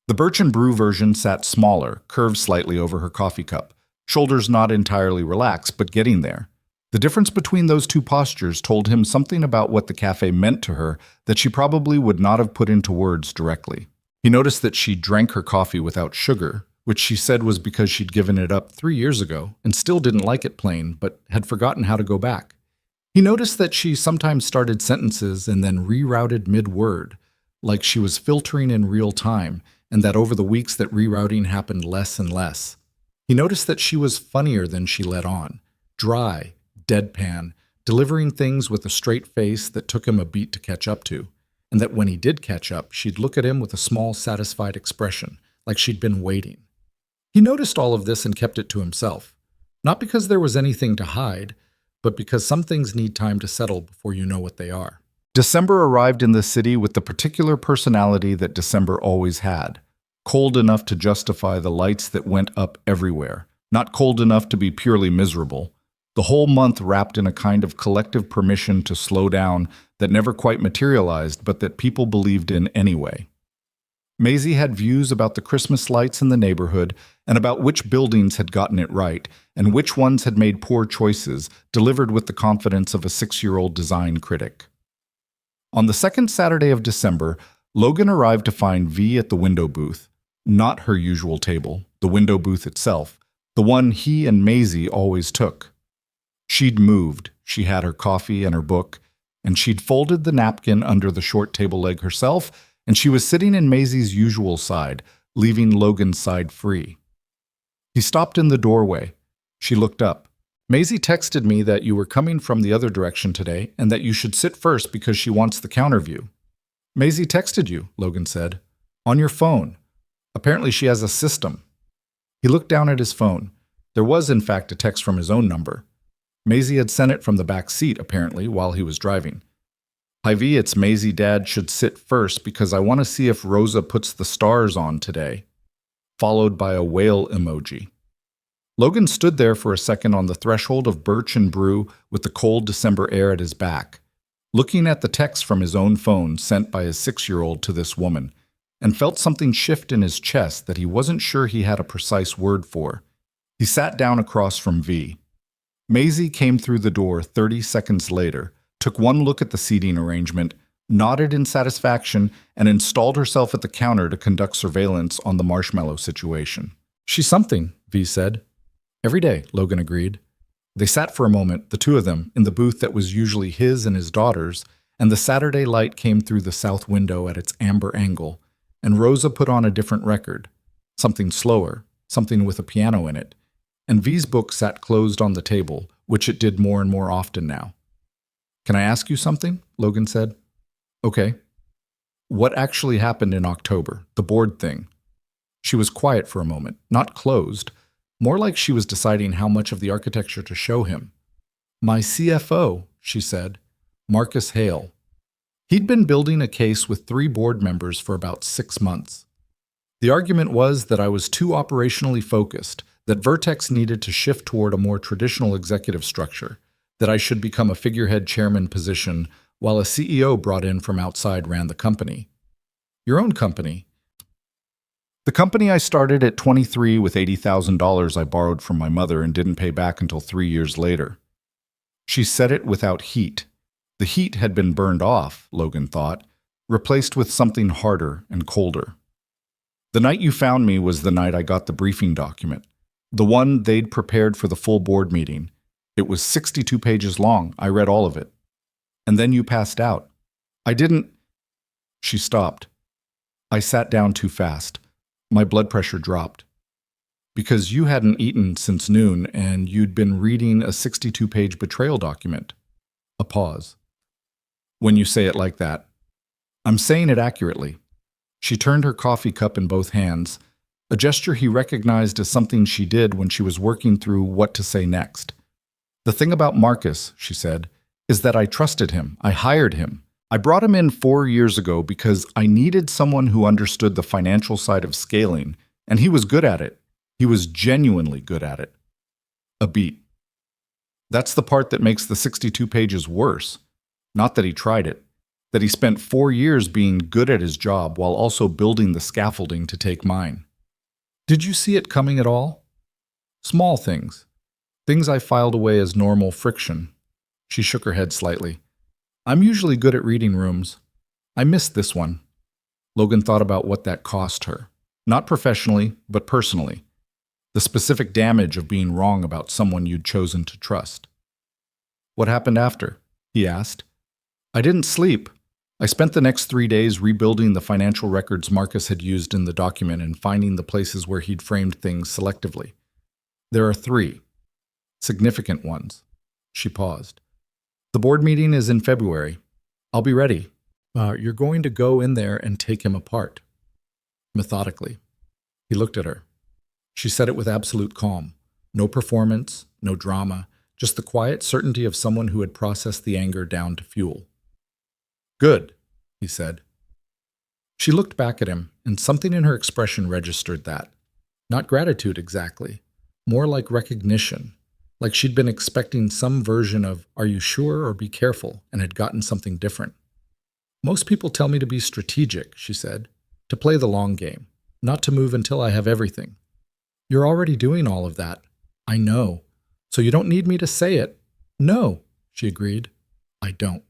The Birch and Brew version sat smaller, curved slightly over her coffee cup, shoulders not entirely relaxed, but getting there. The difference between those two postures told him something about what the cafe meant to her that she probably would not have put into words directly. He noticed that she drank her coffee without sugar, which she said was because she'd given it up 3 years ago and still didn't like it plain, but had forgotten how to go back. He noticed that she sometimes started sentences and then rerouted mid-word, like she was filtering in real time, and that over the weeks that rerouting happened less and less. He noticed that she was funnier than she let on, dry, deadpan, delivering things with a straight face that took him a beat to catch up to, and that when he did catch up, she'd look at him with a small, satisfied expression, like she'd been waiting. He noticed all of this and kept it to himself, not because there was anything to hide, but because some things need time to settle before you know what they are. December arrived in the city with the particular personality that December always had, cold enough to justify the lights that went up everywhere, not cold enough to be purely miserable. The whole month wrapped in a kind of collective permission to slow down that never quite materialized, but that people believed in anyway. Maisie had views about the Christmas lights in the neighborhood and about which buildings had gotten it right and which ones had made poor choices, delivered with the confidence of a 6-year-old design critic. On the second Saturday of December, Logan arrived to find V at the window booth, not her usual table, the window booth itself, the one he and Maisie always took. She'd moved, she had her coffee and her book, and she'd folded the napkin under the short table leg herself, and she was sitting in Maisie's usual side, leaving Logan's side free. He stopped in the doorway. She looked up. Maisie texted me that you were coming from the other direction today and that you should sit first because she wants the counter view. Maisie texted you, Logan said. On your phone. Apparently she has a system. He looked down at his phone. There was, in fact, a text from his own number. Maisie had sent it from the back seat, apparently, while he was driving. Hi V, it's Maisie. Dad should sit first because I want to see if Rosa puts the stars on today. Followed by a whale emoji. Logan stood there for a second on the threshold of Birch and Brew with the cold December air at his back, looking at the text from his own phone sent by his 6-year-old to this woman, and felt something shift in his chest that he wasn't sure he had a precise word for. He sat down across from V. Maisie came through the door 30 seconds later, took one look at the seating arrangement, nodded in satisfaction, and installed herself at the counter to conduct surveillance on the marshmallow situation. She's something, V said. Every day, Logan agreed. They sat for a moment, the two of them, in the booth that was usually his and his daughter's, and the Saturday light came through the south window at its amber angle, and Rosa put on a different record, something slower, something with a piano in it, and V's book sat closed on the table, which it did more and more often now. Can I ask you something? Logan said. Okay. What actually happened in October, the board thing? She was quiet for a moment, not closed, more like she was deciding how much of the architecture to show him. My CFO, she said, Marcus Hale. He'd been building a case with 3 board members for about 6 months. The argument was that I was too operationally focused, that Vertex needed to shift toward a more traditional executive structure, that I should become a figurehead chairman position while a CEO brought in from outside ran the company. Your own company. The company I started at 23 with $80,000 I borrowed from my mother and didn't pay back until 3 years later. She said it without heat. The heat had been burned off, Logan thought, replaced with something harder and colder. The night you found me was the night I got the briefing document, the one they'd prepared for the full board meeting. It was 62 pages long. I read all of it. And then you passed out. I didn't. She stopped. I sat down too fast. My blood pressure dropped. Because you hadn't eaten since noon and you'd been reading a 62-page betrayal document. A pause. When you say it like that, I'm saying it accurately. She turned her coffee cup in both hands, a gesture he recognized as something she did when she was working through what to say next. The thing about Marcus, she said, is that I trusted him. I hired him. I brought him in 4 years ago because I needed someone who understood the financial side of scaling, and he was good at it. He was genuinely good at it. A beat. That's the part that makes the 62 pages worse. Not that he tried it, that he spent 4 years being good at his job while also building the scaffolding to take mine. Did you see it coming at all? Small things. Things I filed away as normal friction. She shook her head slightly. I'm usually good at reading rooms. I missed this one. Logan thought about what that cost her. Not professionally, but personally. The specific damage of being wrong about someone you'd chosen to trust. What happened after? He asked. I didn't sleep. I spent the next 3 days rebuilding the financial records Marcus had used in the document and finding the places where he'd framed things selectively. There are 3. Significant ones. She paused. The board meeting is in February. I'll be ready. You're going to go in there and take him apart. Methodically. He looked at her. She said it with absolute calm. No performance, no drama, just the quiet certainty of someone who had processed the anger down to fuel. Good, he said. She looked back at him, and something in her expression registered that. Not gratitude exactly, more like recognition. Like she'd been expecting some version of, are you sure or be careful, and had gotten something different. Most people tell me to be strategic, she said, to play the long game, not to move until I have everything. You're already doing all of that. I know. So you don't need me to say it. No, she agreed. I don't.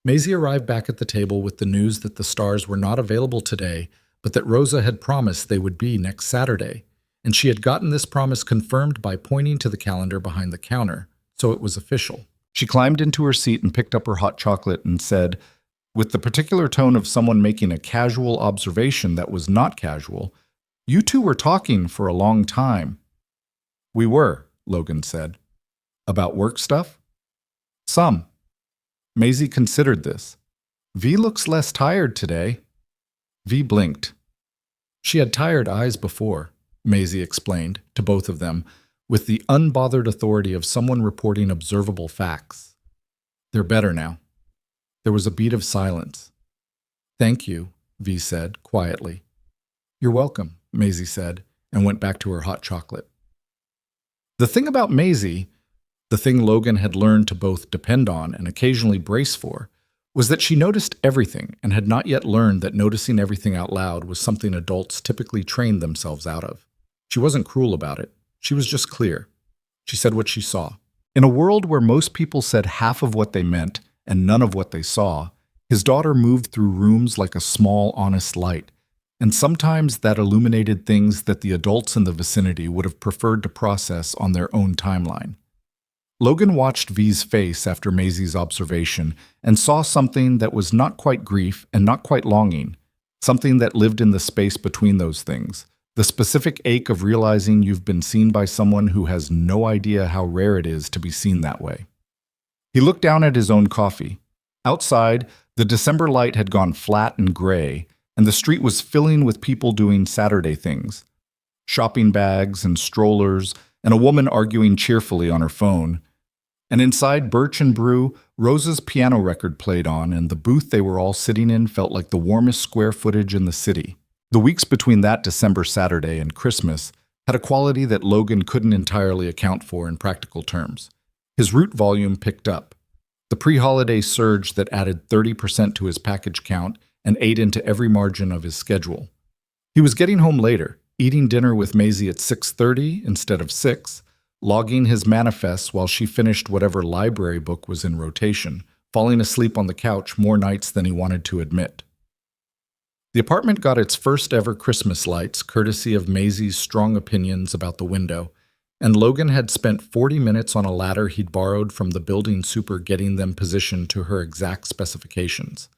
Maisie arrived back at the table with the news that the stars were not available today, but that Rosa had promised they would be next Saturday. And she had gotten this promise confirmed by pointing to the calendar behind the counter, so it was official. She climbed into her seat and picked up her hot chocolate and said, with the particular tone of someone making a casual observation that was not casual, you two were talking for a long time. We were, Logan said. About work stuff? Some. Maisie considered this. V looks less tired today. V blinked. She had tired eyes before. Maisie explained, to both of them, with the unbothered authority of someone reporting observable facts. They're better now. There was a beat of silence. Thank you, V said, quietly. You're welcome, Maisie said, and went back to her hot chocolate. The thing about Maisie, the thing Logan had learned to both depend on and occasionally brace for, was that she noticed everything and had not yet learned that noticing everything out loud was something adults typically trained themselves out of. She wasn't cruel about it. She was just clear. She said what she saw. In a world where most people said half of what they meant and none of what they saw, his daughter moved through rooms like a small, honest light, and sometimes that illuminated things that the adults in the vicinity would have preferred to process on their own timeline. Logan watched V's face after Maisie's observation and saw something that was not quite grief and not quite longing, something that lived in the space between those things. The specific ache of realizing you've been seen by someone who has no idea how rare it is to be seen that way. He looked down at his own coffee. Outside, the December light had gone flat and gray, and the street was filling with people doing Saturday things. Shopping bags and strollers, and a woman arguing cheerfully on her phone. And inside Birch and Brew, Rosa's piano record played on, and the booth they were all sitting in felt like the warmest square footage in the city. The weeks between that December Saturday and Christmas had a quality that Logan couldn't entirely account for in practical terms. His route volume picked up. The pre-holiday surge that added 30% to his package count and ate into every margin of his schedule. He was getting home later, eating dinner with Maisie at 6:30 instead of 6, logging his manifests while she finished whatever library book was in rotation, falling asleep on the couch more nights than he wanted to admit. The apartment got its first ever Christmas lights, courtesy of Maisie's strong opinions about the window, and Logan had spent 40 minutes on a ladder he'd borrowed from the building super getting them positioned to her exact specifications.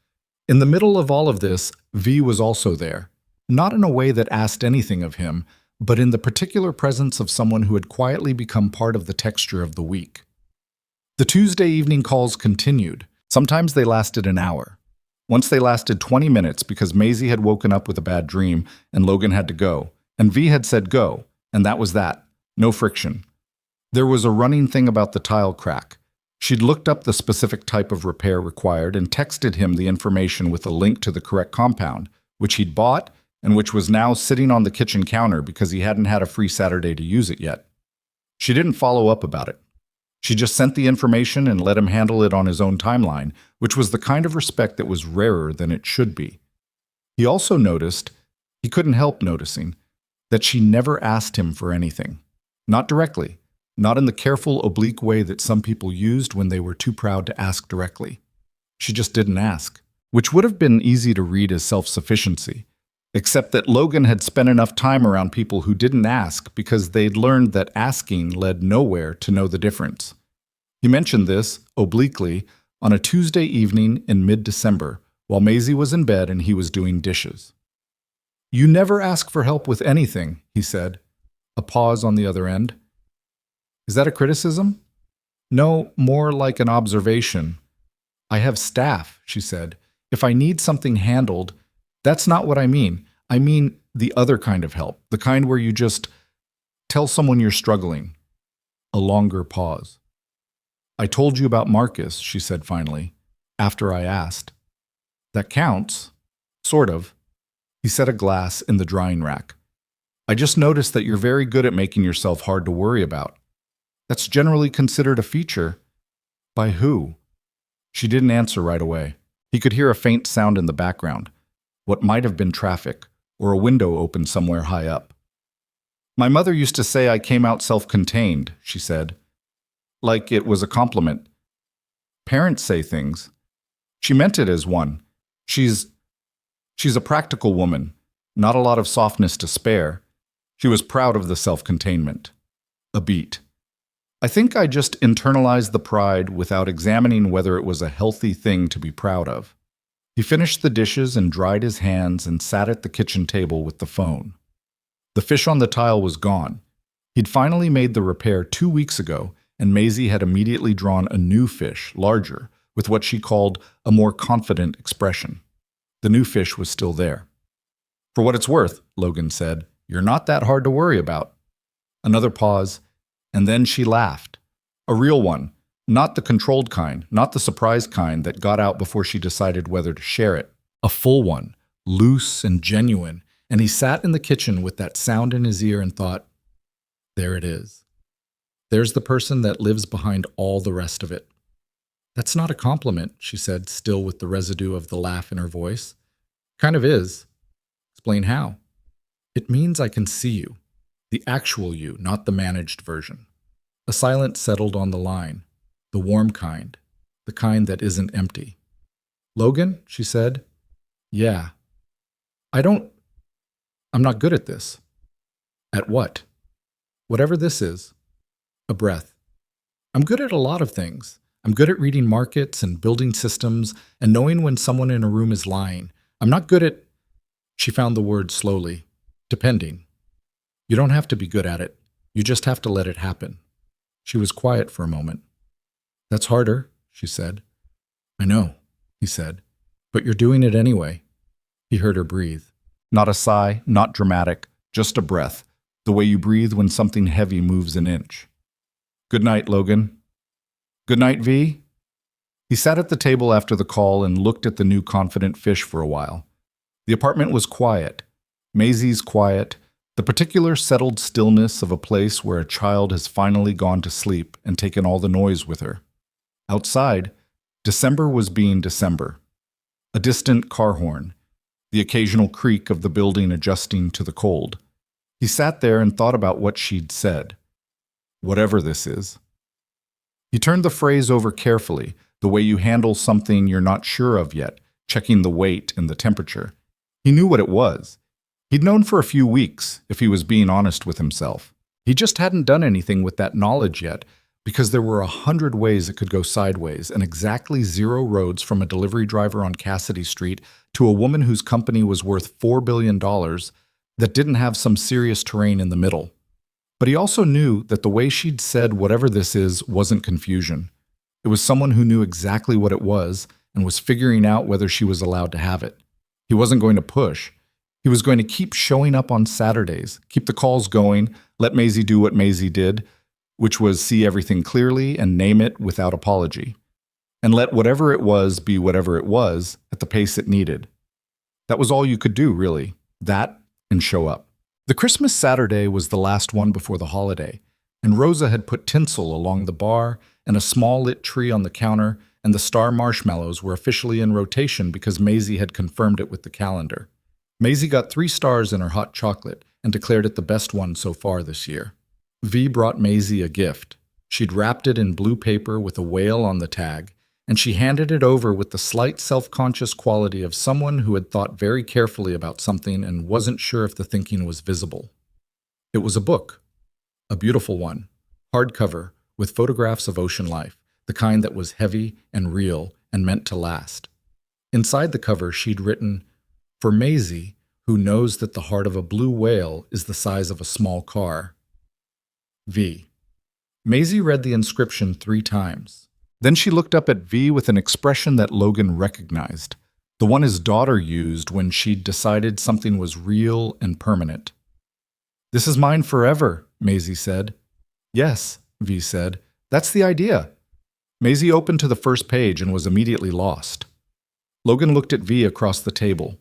In the middle of all of this, V was also there, not in a way that asked anything of him, but in the particular presence of someone who had quietly become part of the texture of the week. The Tuesday evening calls continued. Sometimes they lasted an hour. Once they lasted 20 minutes because Maisie had woken up with a bad dream and Logan had to go, and V had said go, and that was that. No friction. There was a running thing about the tile crack. She'd looked up the specific type of repair required and texted him the information with a link to the correct compound, which he'd bought and which was now sitting on the kitchen counter because he hadn't had a free Saturday to use it yet. She didn't follow up about it. She just sent the information and let him handle it on his own timeline, which was the kind of respect that was rarer than it should be. He also noticed, he couldn't help noticing, that she never asked him for anything. Not directly, not in the careful, oblique way that some people used when they were too proud to ask directly. She just didn't ask, which would have been easy to read as self-sufficiency, except that Logan had spent enough time around people who didn't ask because they'd learned that asking led nowhere to know the difference. He mentioned this, obliquely, on a Tuesday evening in mid-December, while Maisie was in bed and he was doing dishes. "You never ask for help with anything," he said. A pause on the other end. "Is that a criticism?" "No, more like an observation." "I have staff," she said. "If I need something handled, that's not what I mean. I mean the other kind of help, the kind where you just tell someone you're struggling." A longer pause. "I told you about Marcus," she said finally, after I asked. "That counts. Sort of." He set a glass in the drying rack. "I just noticed that you're very good at making yourself hard to worry about. That's generally considered a feature." "By who?" She didn't answer right away. He could hear a faint sound in the background, what might have been traffic, or a window open somewhere high up. "My mother used to say I came out self-contained," she said. Like it was a compliment. "Parents say things." She meant it as one. She's a practical woman, not a lot of softness to spare. She was proud of the self-containment. A beat. "I think I just internalized the pride without examining whether it was a healthy thing to be proud of." He finished the dishes and dried his hands and sat at the kitchen table with the phone. The fish on the tile was gone. He'd finally made the repair 2 weeks ago, and Maisie had immediately drawn a new fish, larger, with what she called a more confident expression. The new fish was still there. "For what it's worth," Logan said, "you're not that hard to worry about." Another pause, and then she laughed. A real one. Not the controlled kind, not the surprised kind that got out before she decided whether to share it. A full one, loose and genuine, and he sat in the kitchen with that sound in his ear and thought, there it is. There's the person that lives behind all the rest of it. "That's not a compliment," she said, still with the residue of the laugh in her voice. "Kind of is." "Explain how." "It means I can see you. The actual you, not the managed version." A silence settled on the line. The warm kind. The kind that isn't empty. "Logan," she said. "Yeah. I'm not good at this." "At what?" "Whatever this is." A breath. "I'm good at a lot of things. I'm good at reading markets and building systems and knowing when someone in a room is lying. I'm not good at..." She found the word slowly. "Depending." "You don't have to be good at it. You just have to let it happen." She was quiet for a moment. "That's harder," she said. "I know," he said. "But you're doing it anyway." He heard her breathe. Not a sigh, not dramatic, just a breath, the way you breathe when something heavy moves an inch. "Good night, Logan." "Good night, V." He sat at the table after the call and looked at the new confident fish for a while. The apartment was quiet. Maisie's quiet, the particular settled stillness of a place where a child has finally gone to sleep and taken all the noise with her. Outside, December was being December. A distant car horn. the occasional creak of the building adjusting to the cold. He sat there and thought about what she'd said. Whatever this is. He turned the phrase over carefully, the way you handle something you're not sure of yet, checking the weight and the temperature. He knew what it was. He'd known for a few weeks, if he was being honest with himself. He just hadn't done anything with that knowledge yet, because there were 100 ways it could go sideways and exactly 0 roads from a delivery driver on Cassidy Street to a woman whose company was worth $4 billion that didn't have some serious terrain in the middle. But he also knew that the way she'd said whatever this is wasn't confusion. It was someone who knew exactly what it was and was figuring out whether she was allowed to have it. He wasn't going to push. He was going to keep showing up on Saturdays, keep the calls going, let Maisie do what Maisie did, which was see everything clearly and name it without apology, and let whatever it was be whatever it was at the pace it needed. That was all you could do, really. That and show up. The Christmas Saturday was the last one before the holiday, and Rosa had put tinsel along the bar and a small lit tree on the counter, and the star marshmallows were officially in rotation because Maisie had confirmed it with the calendar. Maisie got 3 stars in her hot chocolate and declared it the best one so far this year. V brought Maisie a gift. She'd wrapped it in blue paper with a whale on the tag, and she handed it over with the slight self-conscious quality of someone who had thought very carefully about something and wasn't sure if the thinking was visible. It was a book, a beautiful one, hardcover, with photographs of ocean life, the kind that was heavy and real and meant to last. Inside the cover, she'd written, "For Maisie, who knows that the heart of a blue whale is the size of a small car. V." Maisie read the inscription 3 times. Then she looked up at V with an expression that Logan recognized, the one his daughter used when she'd decided something was real and permanent. "This is mine forever," Maisie said. "Yes," V said. "That's the idea." Maisie opened to the first page and was immediately lost. Logan looked at V across the table.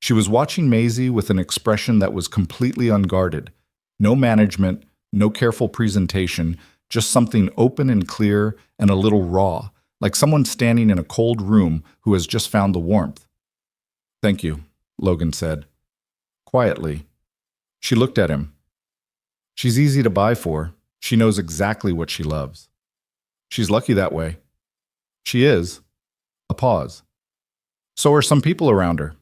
She was watching Maisie with an expression that was completely unguarded. No management, no careful presentation, just something open and clear and a little raw, like someone standing in a cold room who has just found the warmth. "Thank you," Logan said. Quietly. She looked at him. "She's easy to buy for. She knows exactly what she loves. She's lucky that way." "She is." A pause. "So are some people around her."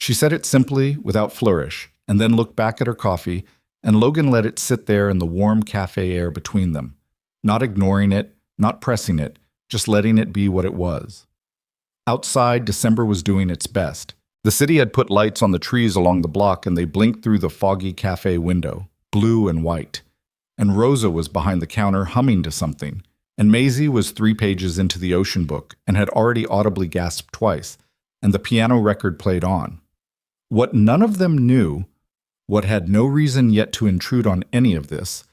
She said it simply, without flourish, and then looked back at her coffee, and Logan let it sit there in the warm cafe air between them, not ignoring it, not pressing it, just letting it be what it was. Outside, December was doing its best. The city had put lights on the trees along the block, and they blinked through the foggy cafe window, blue and white. And Rosa was behind the counter humming to something, and Maisie was 3 pages into the ocean book and had already audibly gasped twice, and the piano record played on. What none of them knew, what had no reason yet to intrude on any of this,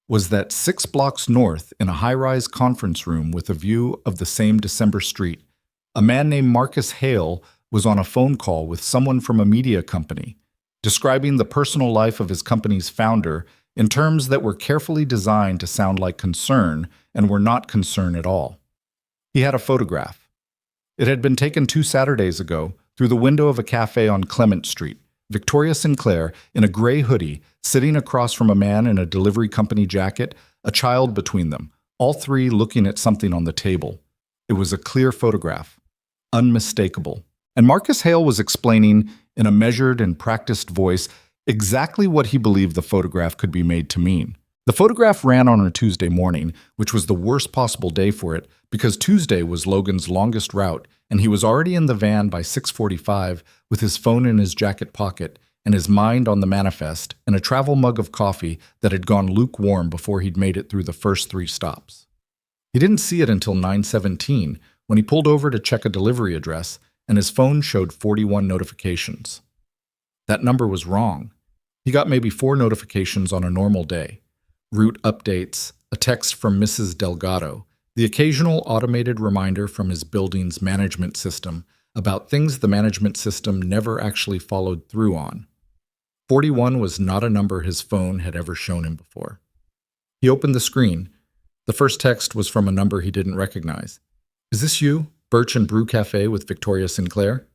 was that 6 blocks north, in a high-rise conference room with a view of the same December street, a man named Marcus Hale was on a phone call with someone from a media company, describing the personal life of his company's founder in terms that were carefully designed to sound like concern and were not concern at all. He had a photograph. It had been taken 2 Saturdays ago through the window of a cafe on Clement Street. Victoria Sinclair, in a gray hoodie, sitting across from a man in a delivery company jacket, a child between them, all 3 looking at something on the table. It was a clear photograph, unmistakable. And Marcus Hale was explaining, in a measured and practiced voice, exactly what he believed the photograph could be made to mean. The photograph ran on a Tuesday morning, which was the worst possible day for it, because Tuesday was Logan's longest route, and he was already in the van by 6:45 with his phone in his jacket pocket and his mind on the manifest and a travel mug of coffee that had gone lukewarm before he'd made it through the first 3 stops. He didn't see it until 9:17 when he pulled over to check a delivery address, and his phone showed 41 notifications. That number was wrong. He got maybe 4 notifications on a normal day. Route updates, a text from Mrs. Delgado, the occasional automated reminder from his building's management system about things the management system never actually followed through on. 41 was not a number his phone had ever shown him before. He opened the screen. The first text was from a number he didn't recognize. "Is this you? Birch and Brew Cafe with Victoria Sinclair?"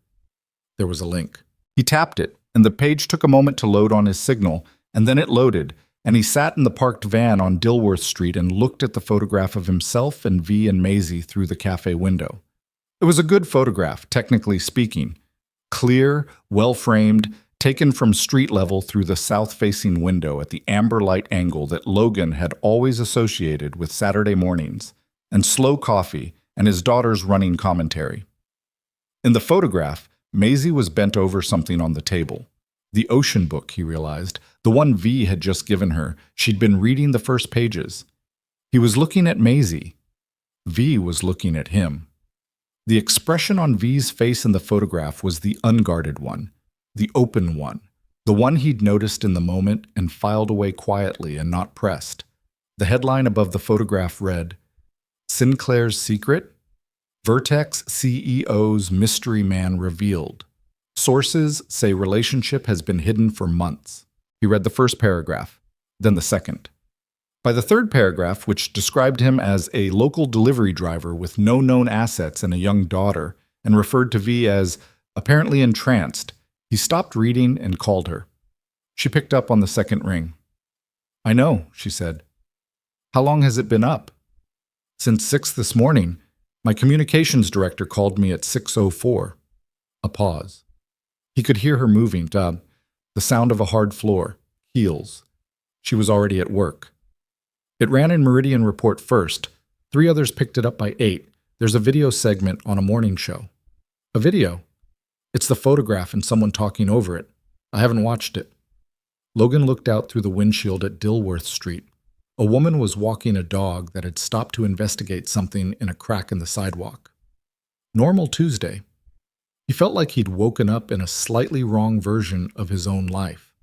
There was a link. He tapped it, and the page took a moment to load on his signal, and then it loaded, and he sat in the parked van on Dilworth Street and looked at the photograph of himself and V and Maisie through the cafe window. It was a good photograph, technically speaking. Clear, well-framed, taken from street level through the south-facing window at the amber light angle that Logan had always associated with Saturday mornings, and slow coffee, and his daughter's running commentary. In the photograph, Maisie was bent over something on the table. The ocean book, he realized, the one V had just given her. She'd been reading the first pages. He was looking at Maisie. V was looking at him. The expression on V's face in the photograph was the unguarded one, the open one, the one he'd noticed in the moment and filed away quietly and not pressed. The headline above the photograph read, "Sinclair's Secret? Vertex CEO's Mystery Man Revealed. Sources say relationship has been hidden for months." He read the first paragraph, then the second. By the third paragraph, which described him as a local delivery driver with no known assets and a young daughter, and referred to V as apparently entranced, he stopped reading and called her. She picked up on the second ring. "I know," she said. "How long has it been up?" "Since 6 this morning. My communications director called me at 6:04. A pause. He could hear her moving, the sound of a hard floor, heels. She was already at work. It ran in Meridian Report first. 3 others picked it up by 8. There's a video segment on a morning show. A video? It's the photograph and someone talking over it. I haven't watched it. Logan looked out through the windshield at Dilworth Street. A woman was walking a dog that had stopped to investigate something in a crack in the sidewalk. Normal Tuesday. He felt like he'd woken up in a slightly wrong version of his own life.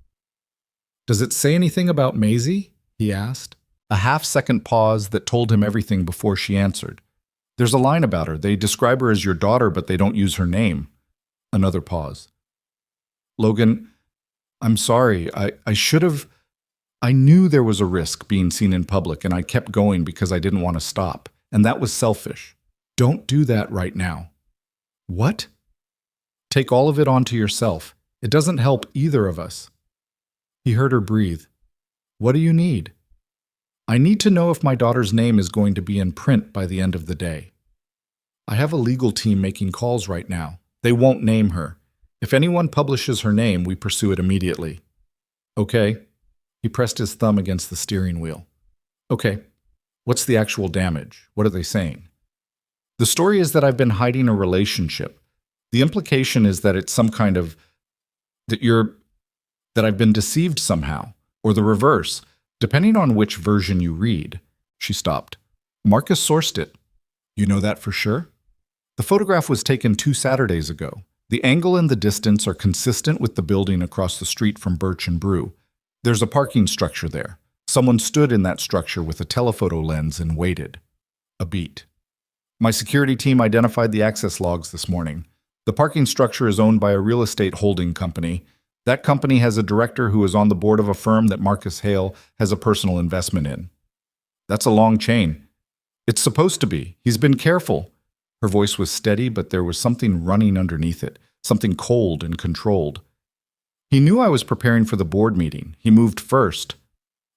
"Does it say anything about Maisie?" he asked. A half-second pause that told him everything before she answered. "There's a line about her. They describe her as your daughter, but they don't use her name." Another pause. "Logan, I'm sorry. I should have... I knew there was a risk being seen in public, and I kept going because I didn't want to stop. And that was selfish. Don't do that right now." "What?" "Take all of it onto yourself. It doesn't help either of us." He heard her breathe. "What do you need?" "I need to know if my daughter's name is going to be in print by the end of the day. I have a legal team making calls right now. They won't name her. If anyone publishes her name, we pursue it immediately." "Okay." He pressed his thumb against the steering wheel. "Okay. What's the actual damage? What are they saying?" "The story is that I've been hiding a relationship. The implication is that it's some kind of... that I've been deceived somehow, or the reverse, depending on which version you read." She stopped. "Marcus sourced it." "You know that for sure?" "The photograph was taken 2 Saturdays ago. The angle and the distance are consistent with the building across the street from Birch and Brew. There's a parking structure there. Someone stood in that structure with a telephoto lens and waited." A beat. "My security team identified the access logs this morning. The parking structure is owned by a real estate holding company. That company has a director who is on the board of a firm that Marcus Hale has a personal investment in." "That's a long chain." "It's supposed to be. He's been careful." Her voice was steady, but there was something running underneath it, something cold and controlled. "He knew I was preparing for the board meeting. He moved first."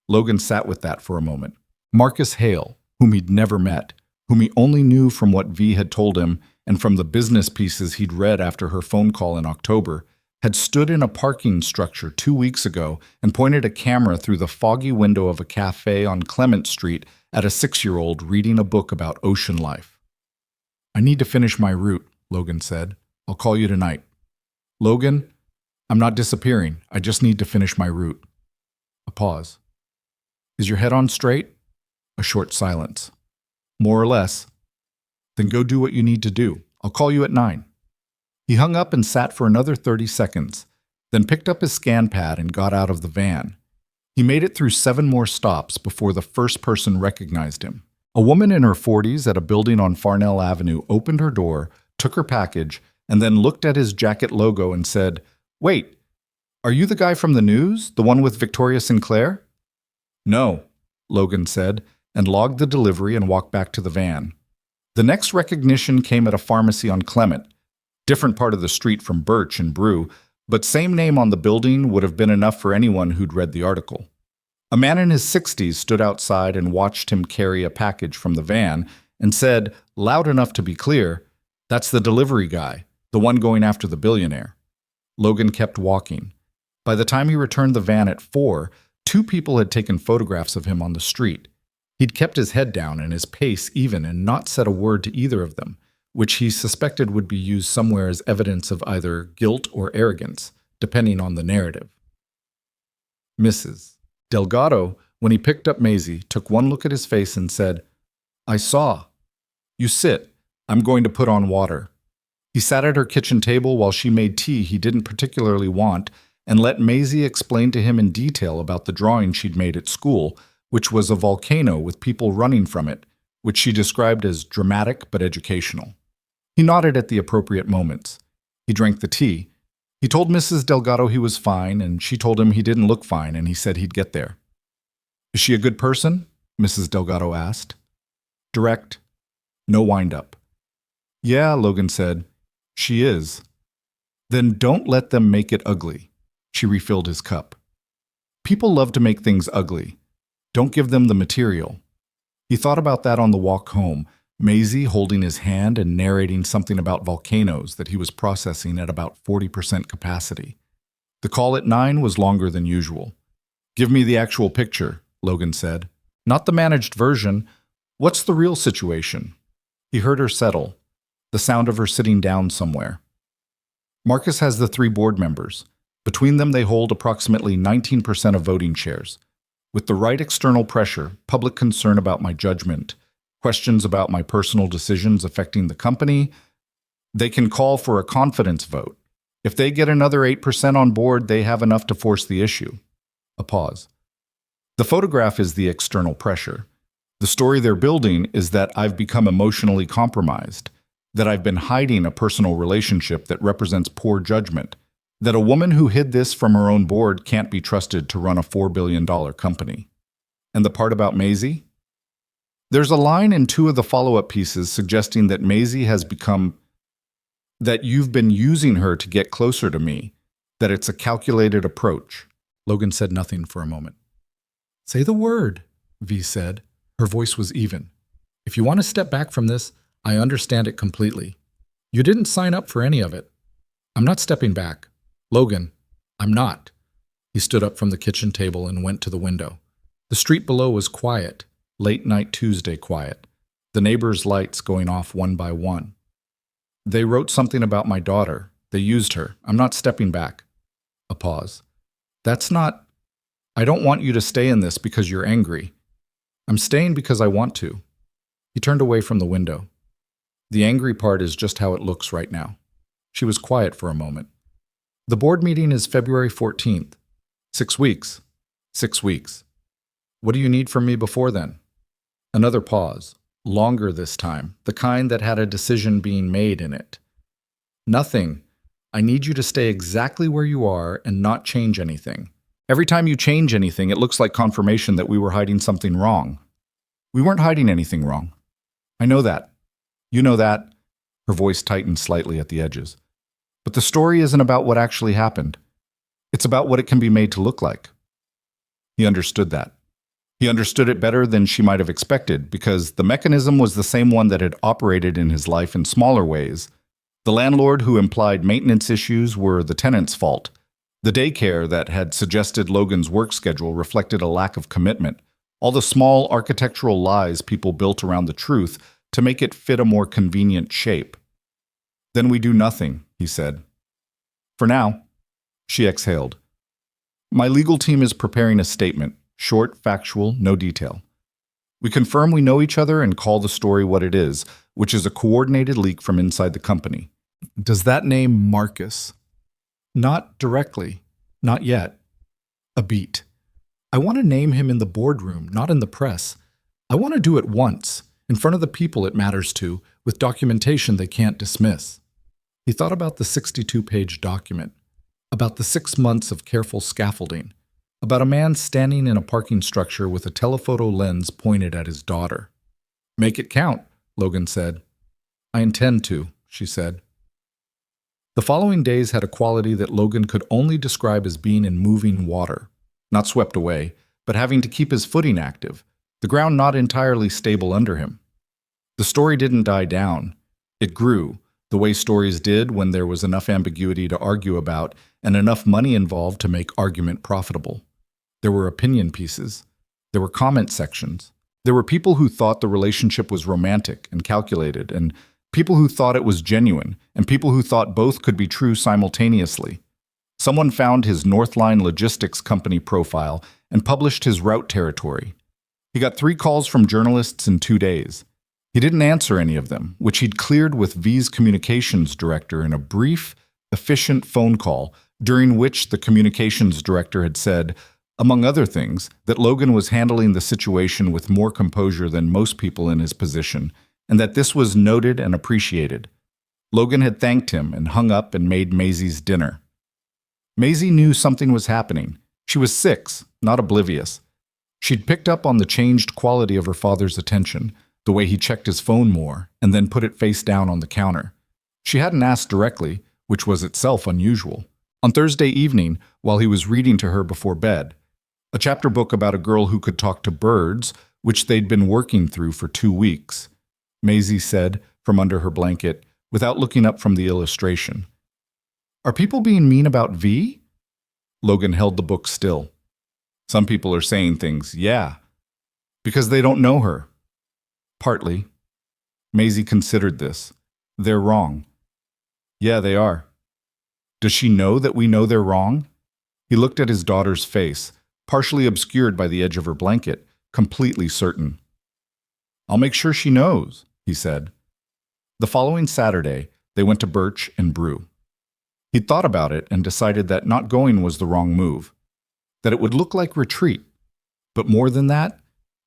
Logan sat with that for a moment. Marcus Hale, whom he'd never met, whom he only knew from what V had told him and from the business pieces he'd read after her phone call in October, had stood in a parking structure 2 weeks ago and pointed a camera through the foggy window of a cafe on Clement Street at a 6-year-old reading a book about ocean life. "I need to finish my route," Logan said. "I'll call you tonight." "Logan, I'm not disappearing. I just need to finish my route." A pause. "Is your head on straight?" A short silence. "More or less." "Then go do what you need to do. I'll call you at 9. He hung up and sat for another 30 seconds, then picked up his scan pad and got out of the van. He made it through 7 more stops before the first person recognized him. A woman in her 40s at a building on Farnell Avenue opened her door, took her package, and then looked at his jacket logo and said, "Wait, are you the guy from the news, the one with Victoria Sinclair?" "No," Logan said, and logged the delivery and walked back to the van. The next recognition came at a pharmacy on Clement, different part of the street from Birch and Brew, But same name on the building would have been enough for anyone who'd read the article. A man in his 60s stood outside and watched him carry a package from the van and said, loud enough to be clear, "That's the delivery guy, the one going after the billionaire." Logan kept walking. By the time he returned the van at 4, 2 people had taken photographs of him on the street. He'd kept his head down and his pace even and not said a word to either of them, which he suspected would be used somewhere as evidence of either guilt or arrogance, depending on the narrative. Mrs. Delgado, when he picked up Maisie, took one look at his face and said, "I saw. You sit. I'm going to put on water." He sat at her kitchen table while she made tea he didn't particularly want and let Maisie explain to him in detail about the drawing she'd made at school, which was a volcano with people running from it, which she described as dramatic but educational. He nodded at the appropriate moments. He drank the tea. He told Mrs. Delgado he was fine, and she told him he didn't look fine, and he said he'd get there. "Is she a good person?" Mrs. Delgado asked. Direct. No wind-up. "Yeah," Logan said. "She is." "Then don't let them make it ugly." She refilled his cup. "People love to make things ugly. Don't give them the material." He thought about that on the walk home, Maisie holding his hand and narrating something about volcanoes that he was processing at about 40% capacity. The call at 9 was longer than usual. "Give me the actual picture," Logan said. "Not the managed version. What's the real situation?" He heard her settle, the sound of her sitting down somewhere. "Marcus has the 3 board members. Between them they hold approximately 19% of voting shares. With the right external pressure, public concern about my judgment, questions about my personal decisions affecting the company, they can call for a confidence vote. If they get another 8% on board, they have enough to force the issue." A pause. "The photograph is the external pressure. The story they're building is that I've become emotionally compromised, that I've been hiding a personal relationship that represents poor judgment, that a woman who hid this from her own board can't be trusted to run a $4 billion company. And the part about Maisie? There's a line in 2 of the follow-up pieces suggesting that Maisie has become, that you've been using her to get closer to me, that it's a calculated approach." Logan said nothing for a moment. "Say the word," V said. Her voice was even. "If you want to step back from this, I understand it completely. You didn't sign up for any of it." "I'm not stepping back. Logan, I'm not." He stood up from the kitchen table and went to the window. The street below was quiet, late-night Tuesday quiet, the neighbors' lights going off one by one. "They wrote something about my daughter. They used her. I'm not stepping back." A pause. "That's not... I don't want you to stay in this because you're angry. I'm staying because I want to." He turned away from the window. "The angry part is just how it looks right now." She was quiet for a moment. "The board meeting is February 14th. 6 weeks. 6 weeks. What do you need from me before then?" Another pause. Longer this time, the kind that had a decision being made in it. "Nothing. I need you to stay exactly where you are and not change anything. Every time you change anything, it looks like confirmation that we were hiding something wrong. We weren't hiding anything wrong. I know that. You know that." Her voice tightened slightly at the edges. "But the story isn't about what actually happened. It's about what it can be made to look like." He understood that. He understood it better than she might have expected, because the mechanism was the same one that had operated in his life in smaller ways. The landlord who implied maintenance issues were the tenant's fault. The daycare that had suggested Logan's work schedule reflected a lack of commitment. All the small architectural lies people built around the truth to make it fit a more convenient shape. "Then we do nothing," he said. "For now." She exhaled. "My legal team is preparing a statement. Short, factual, no detail. We confirm we know each other and call the story what it is, which is a coordinated leak from inside the company." "Does that name Marcus?" "Not directly. Not yet." A beat. "I want to name him in the boardroom, not in the press. I want to do it once, in front of the people it matters to, with documentation they can't dismiss." He thought about the 62-page document, about the 6 months of careful scaffolding, about a man standing in a parking structure with a telephoto lens pointed at his daughter. "Make it count," Logan said. "I intend to," she said. The following days had a quality that Logan could only describe as being in moving water, not swept away, but having to keep his footing active, the ground not entirely stable under him. The story didn't die down. It grew, the way stories did when there was enough ambiguity to argue about and enough money involved to make argument profitable. There were opinion pieces. There were comment sections. There were people who thought the relationship was romantic and calculated, and people who thought it was genuine, and people who thought both could be true simultaneously. Someone found his Northline Logistics Company profile and published his route territory. He got 3 calls from journalists in 2 days. He didn't answer any of them, which he'd cleared with V's communications director in a brief, efficient phone call during which the communications director had said, among other things, that Logan was handling the situation with more composure than most people in his position, and that this was noted and appreciated. Logan had thanked him and hung up and made Maisie's dinner. Maisie knew something was happening. She was 6, not oblivious. She'd picked up on the changed quality of her father's attention, the way he checked his phone more and then put it face down on the counter. She hadn't asked directly, which was itself unusual. On Thursday evening, while he was reading to her before bed, a chapter book about a girl who could talk to birds, which they'd been working through for 2 weeks, Maisie said from under her blanket, without looking up from the illustration. "Are people being mean about V?" Logan held the book still. "Some people are saying things, yeah, because they don't know her." "Partly." Maisie considered this. "They're wrong." "Yeah, they are." "Does she know that we know they're wrong?" He looked at his daughter's face, partially obscured by the edge of her blanket, completely certain. "I'll make sure she knows," he said. The following Saturday, they went to Birch and Brew. He'd thought about it and decided that not going was the wrong move, that it would look like retreat. But more than that,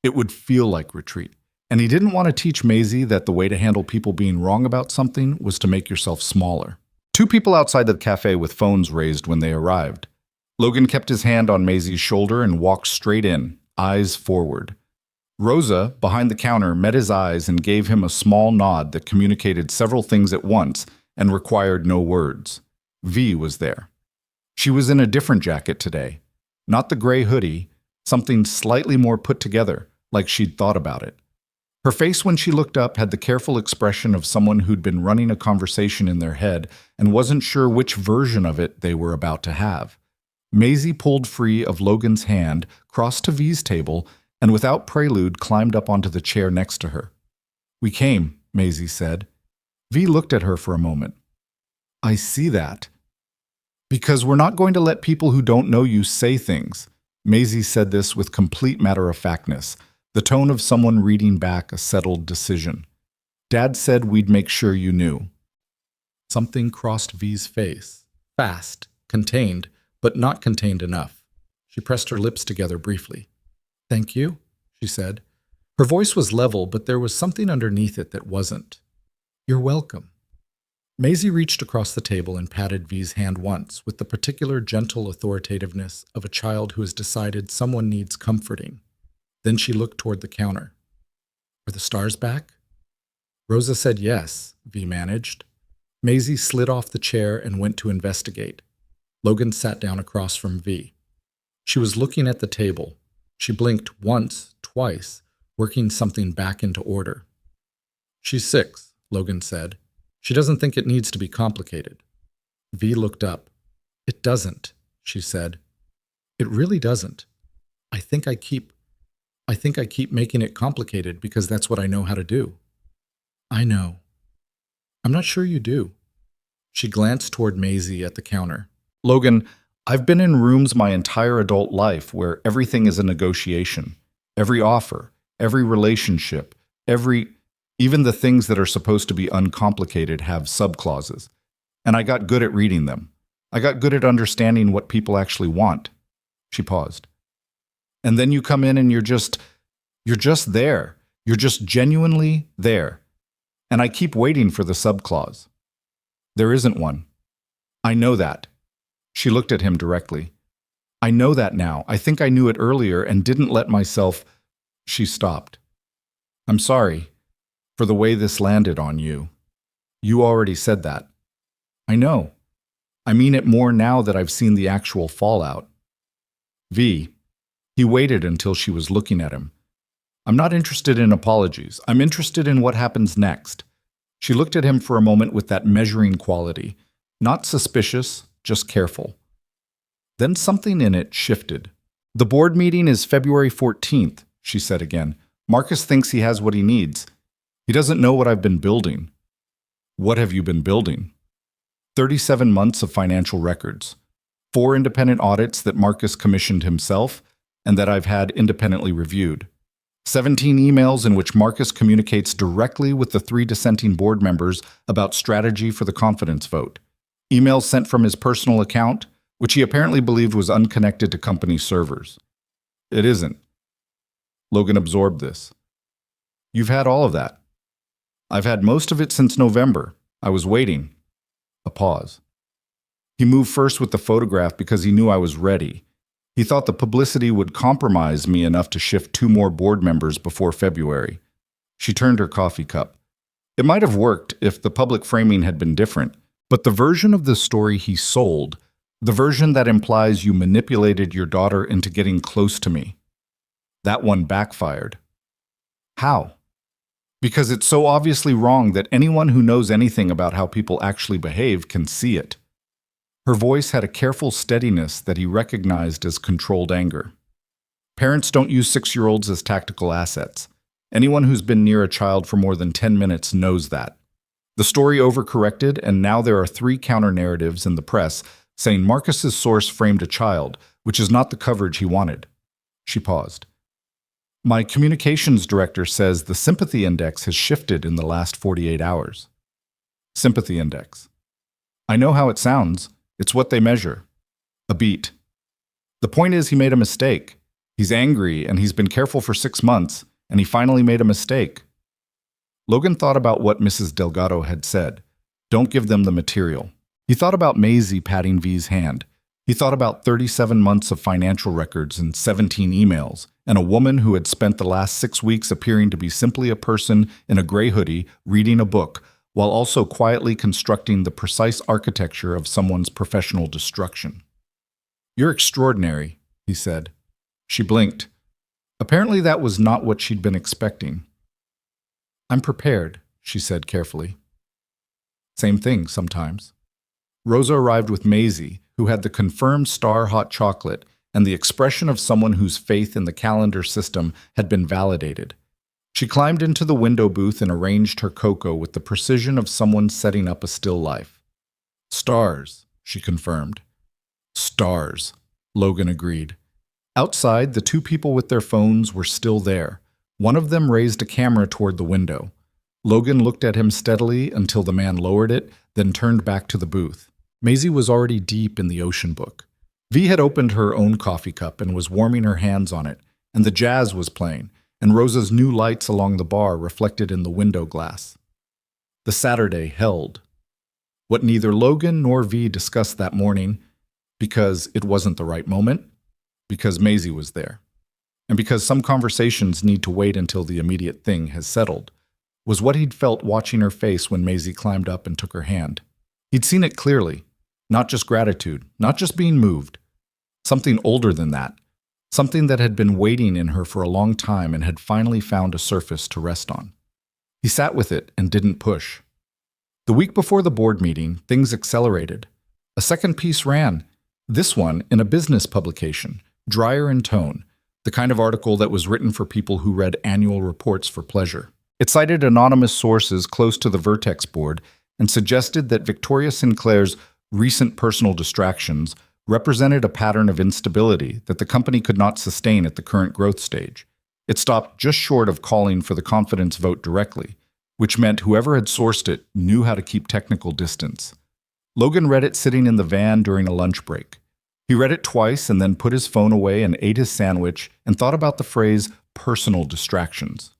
it would feel like retreat. And he didn't want to teach Maisie that the way to handle people being wrong about something was to make yourself smaller. 2 people outside the cafe with phones raised when they arrived. Logan kept his hand on Maisie's shoulder and walked straight in, eyes forward. Rosa, behind the counter, met his eyes and gave him a small nod that communicated several things at once and required no words. V was there. She was in a different jacket today. Not the gray hoodie, something slightly more put together, like she'd thought about it. Her face when she looked up had the careful expression of someone who'd been running a conversation in their head and wasn't sure which version of it they were about to have. Maisie pulled free of Logan's hand, crossed to V's table, and without prelude climbed up onto the chair next to her. "We came," Maisie said. V looked at her for a moment. "I see that." "Because we're not going to let people who don't know you say things." Maisie said this with complete matter-of-factness, the tone of someone reading back a settled decision. "Dad said we'd make sure you knew." Something crossed V's face. Fast, contained, but not contained enough. She pressed her lips together briefly. "Thank you," she said. Her voice was level, but there was something underneath it that wasn't. "You're welcome." Maisie reached across the table and patted V's hand once, with the particular gentle authoritativeness of a child who has decided someone needs comforting. Then she looked toward the counter. "Are the stars back?" Rosa said yes, V managed. Maisie slid off the chair and went to investigate. Logan sat down across from V. She was looking at the table. She blinked once, twice, working something back into order. "She's 6, Logan said. "She doesn't think it needs to be complicated." V looked up. "It doesn't," she said. "It really doesn't. I think I keep making it complicated because that's what I know how to do." "I know." "I'm not sure you do." She glanced toward Maisie at the counter. "Logan, I've been in rooms my entire adult life where everything is a negotiation. Every offer, every relationship, even the things that are supposed to be uncomplicated have subclauses. And I got good at reading them. I got good at understanding what people actually want." She paused. "And then you come in and you're just there. You're just genuinely there. And I keep waiting for the subclause. There isn't one. I know that." She looked at him directly. "I know that now. I think I knew it earlier and didn't let myself—" She stopped. "I'm sorry for the way this landed on you. You already said that." "I know," I mean it more now that I've seen the actual fallout. V. He waited until she was looking at him. I'm not interested in apologies. I'm interested in what happens next. She looked at him for a moment with that measuring quality. Not suspicious, just careful. Then something in it shifted. The board meeting is February 14th, she said again. Marcus thinks he has what he needs. He doesn't know what I've been building. What have you been building? 37 months of financial records, 4 independent audits that Marcus commissioned himself and that I've had independently reviewed, 17 emails in which Marcus communicates directly with the 3 dissenting board members about strategy for the confidence vote, emails sent from his personal account, which he apparently believed was unconnected to company servers. It isn't. Logan absorbed this. You've had all of that. I've had most of it since November. I was waiting. A pause. He moved first with the photograph because he knew I was ready. He thought the publicity would compromise me enough to shift 2 more board members before February. She turned her coffee cup. It might have worked if the public framing had been different, but the version of the story he sold, the version that implies you manipulated your daughter into getting close to me, that one backfired. How? Because it's so obviously wrong that anyone who knows anything about how people actually behave can see it. Her voice had a careful steadiness that he recognized as controlled anger. Parents don't use 6-year-olds as tactical assets. Anyone who's been near a child for more than 10 minutes knows that. The story overcorrected, and now there are 3 counter-narratives in the press saying Marcus's source framed a child, which is not the coverage he wanted. She paused. My communications director says the sympathy index has shifted in the last 48 hours. Sympathy index. I know how it sounds. It's what they measure. A beat. The point is he made a mistake. He's angry and he's been careful for 6 months, and he finally made a mistake. Logan thought about what Mrs. Delgado had said. Don't give them the material. He thought about Maisie patting V's hand. He thought about 37 months of financial records and 17 emails, and a woman who had spent the last 6 weeks appearing to be simply a person in a gray hoodie reading a book, while also quietly constructing the precise architecture of someone's professional destruction. You're extraordinary, he said. She blinked. Apparently that was not what she'd been expecting. I'm prepared, she said carefully. Same thing sometimes. Rosa arrived with Maisie, who had the confirmed star hot chocolate and the expression of someone whose faith in the calendar system had been validated. She climbed into the window booth and arranged her cocoa with the precision of someone setting up a still life. Stars, she confirmed. Stars, Logan agreed. Outside, the 2 people with their phones were still there. One of them raised a camera toward the window. Logan looked at him steadily until the man lowered it, then turned back to the booth. Maisie was already deep in the ocean book. V had opened her own coffee cup and was warming her hands on it, and the jazz was playing, and Rosa's new lights along the bar reflected in the window glass. The Saturday held. What neither Logan nor V discussed that morning, because it wasn't the right moment, because Maisie was there, and because some conversations need to wait until the immediate thing has settled, was what he'd felt watching her face when Maisie climbed up and took her hand. He'd seen it clearly, not just gratitude, not just being moved. Something older than that, something that had been waiting in her for a long time and had finally found a surface to rest on. He sat with it and didn't push. The week before the board meeting, things accelerated. A second piece ran, this one in a business publication, drier in tone, the kind of article that was written for people who read annual reports for pleasure. It cited anonymous sources close to the Vertex board and suggested that Victoria Sinclair's recent personal distractions represented a pattern of instability that the company could not sustain at the current growth stage. It stopped just short of calling for the confidence vote directly, which meant whoever had sourced it knew how to keep technical distance. Logan read it sitting in the van during a lunch break. He read it twice and then put his phone away and ate his sandwich and thought about the phrase personal distractions.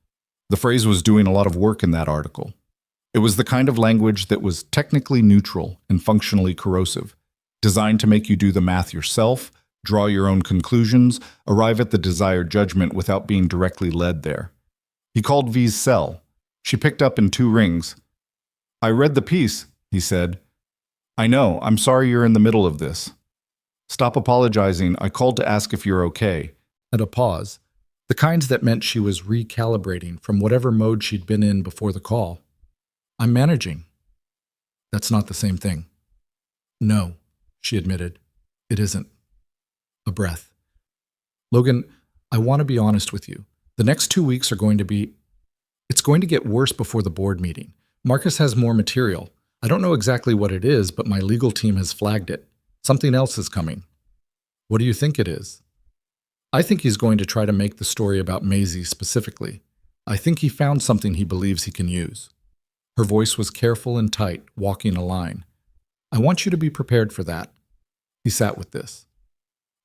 The phrase was doing a lot of work in that article. It was the kind of language that was technically neutral and functionally corrosive, designed to make you do the math yourself, draw your own conclusions, arrive at the desired judgment without being directly led there. He called V's cell. She picked up in 2 rings. I read the piece, he said. I know, I'm sorry you're in the middle of this. Stop apologizing, I called to ask if you're okay. And a pause, the kinds that meant she was recalibrating from whatever mode she'd been in before the call. I'm managing. That's not the same thing. No, she admitted. It isn't. A breath. Logan, I want to be honest with you. The next 2 weeks are going to be... It's going to get worse before the board meeting. Marcus has more material. I don't know exactly what it is, but my legal team has flagged it. Something else is coming. What do you think it is? I think he's going to try to make the story about Maisie specifically. I think he found something he believes he can use. Her voice was careful and tight, walking a line. I want you to be prepared for that. He sat with this.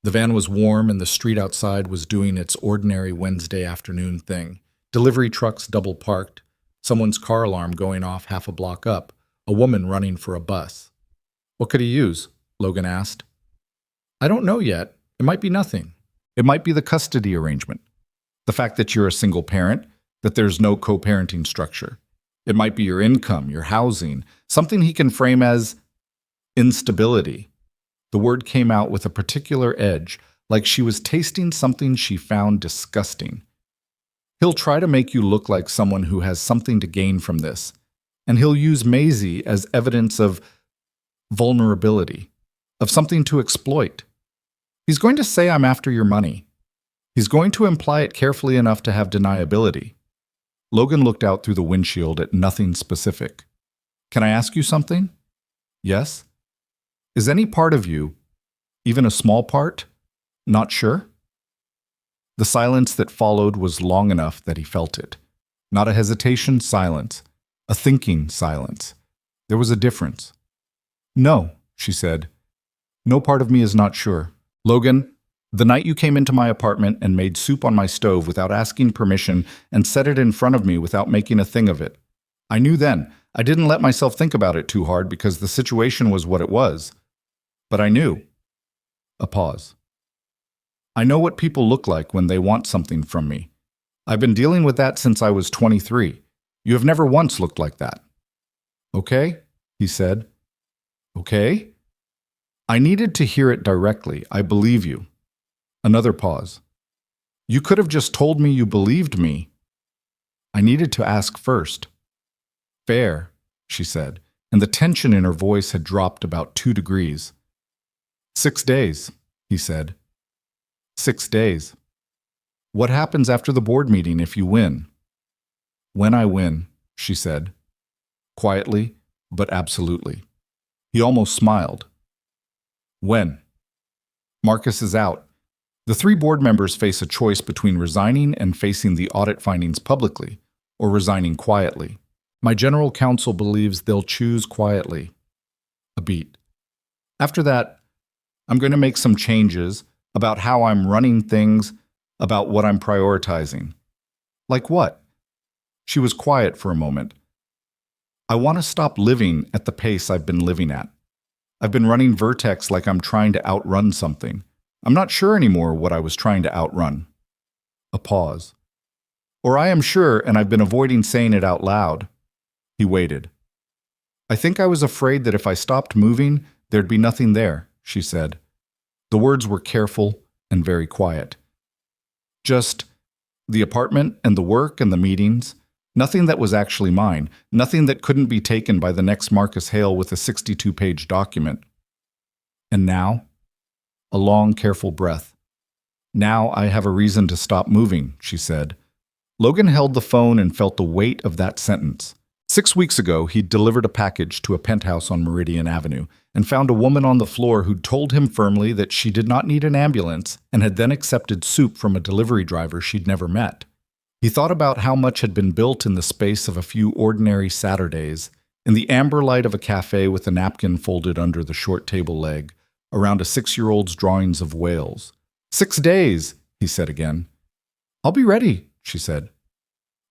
The van was warm and the street outside was doing its ordinary Wednesday afternoon thing. Delivery trucks double parked, someone's car alarm going off half a block up, a woman running for a bus. What could he use? Logan asked. I don't know yet. It might be nothing. It might be the custody arrangement. The fact that you're a single parent, that there's no co-parenting structure. It might be your income, your housing, something he can frame as instability. The word came out with a particular edge, like she was tasting something she found disgusting. He'll try to make you look like someone who has something to gain from this, and he'll use Maisie as evidence of vulnerability, of something to exploit. He's going to say, I'm after your money. He's going to imply it carefully enough to have deniability. Logan looked out through the windshield at nothing specific. Can I ask you something? Yes? Is any part of you, even a small part, not sure? The silence that followed was long enough that he felt it. Not a hesitation silence, a thinking silence. There was a difference. No, she said. No part of me is not sure. Logan, the night you came into my apartment and made soup on my stove without asking permission and set it in front of me without making a thing of it. I knew then. I didn't let myself think about it too hard because the situation was what it was. But I knew. A pause. I know what people look like when they want something from me. I've been dealing with that since I was 23. You have never once looked like that. Okay, he said. Okay? I needed to hear it directly. I believe you. Another pause. You could have just told me you believed me. I needed to ask first. Fair, she said, and the tension in her voice had dropped about 2 degrees. 6 days, he said. 6 days. What happens after the board meeting if you win? When I win, she said. Quietly, but absolutely. He almost smiled. When? Marcus is out. The 3 board members face a choice between resigning and facing the audit findings publicly, or resigning quietly. My general counsel believes they'll choose quietly. A beat. After that, I'm going to make some changes about how I'm running things, about what I'm prioritizing. Like what? She was quiet for a moment. I want to stop living at the pace I've been living at. I've been running Vertex like I'm trying to outrun something. I'm not sure anymore what I was trying to outrun. A pause. Or I am sure, and I've been avoiding saying it out loud. He waited. I think I was afraid that if I stopped moving, there'd be nothing there, she said. The words were careful and very quiet. Just the apartment and the work and the meetings. Nothing that was actually mine. Nothing that couldn't be taken by the next Marcus Hale with a 62-page document. And now? A long, careful breath. Now I have a reason to stop moving, she said. Logan held the phone and felt the weight of that sentence. 6 weeks ago, he'd delivered a package to a penthouse on Meridian Avenue and found a woman on the floor who'd told him firmly that she did not need an ambulance and had then accepted soup from a delivery driver she'd never met. He thought about how much had been built in the space of a few ordinary Saturdays, in the amber light of a cafe with a napkin folded under the short table leg, around a 6-year-old's drawings of whales. 6 days, he said again. I'll be ready, she said.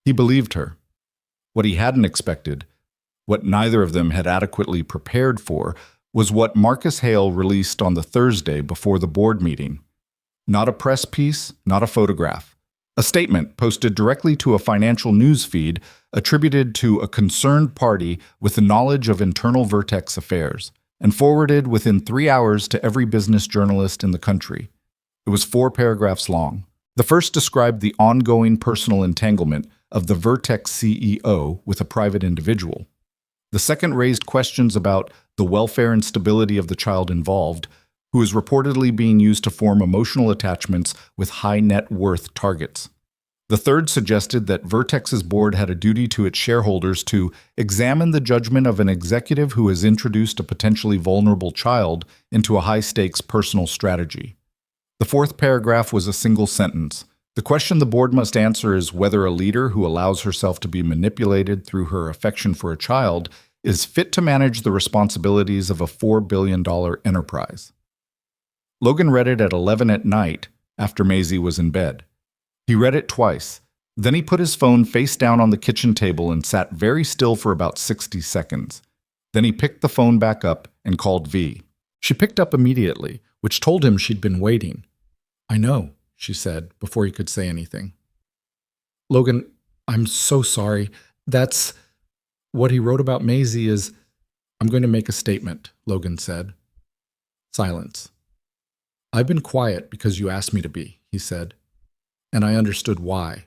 He believed her. What he hadn't expected, what neither of them had adequately prepared for, was what Marcus Hale released on the Thursday before the board meeting. Not a press piece, not a photograph. A statement posted directly to a financial news feed attributed to a concerned party with the knowledge of internal Vertex affairs. and forwarded within 3 hours to every business journalist in the country. It was 4 paragraphs long. The first described the ongoing personal entanglement of the Vertex CEO with a private individual. The second raised questions about the welfare and stability of the child involved, who is reportedly being used to form emotional attachments with high net worth targets. The third suggested that Vertex's board had a duty to its shareholders to examine the judgment of an executive who has introduced a potentially vulnerable child into a high-stakes personal strategy. The fourth paragraph was a single sentence. The question the board must answer is whether a leader who allows herself to be manipulated through her affection for a child is fit to manage the responsibilities of a $4 billion enterprise. Logan read it at 11 at night after Maisie was in bed. He read it twice. Then he put his phone face down on the kitchen table and sat very still for about 60 seconds. Then he picked the phone back up and called V. She picked up immediately, which told him she'd been waiting. "I know," she said, before he could say anything. "Logan, I'm so sorry. That's what he wrote about Maisie is..." "I'm going to make a statement," Logan said. Silence. "I've been quiet because you asked me to be," he said. "And I understood why.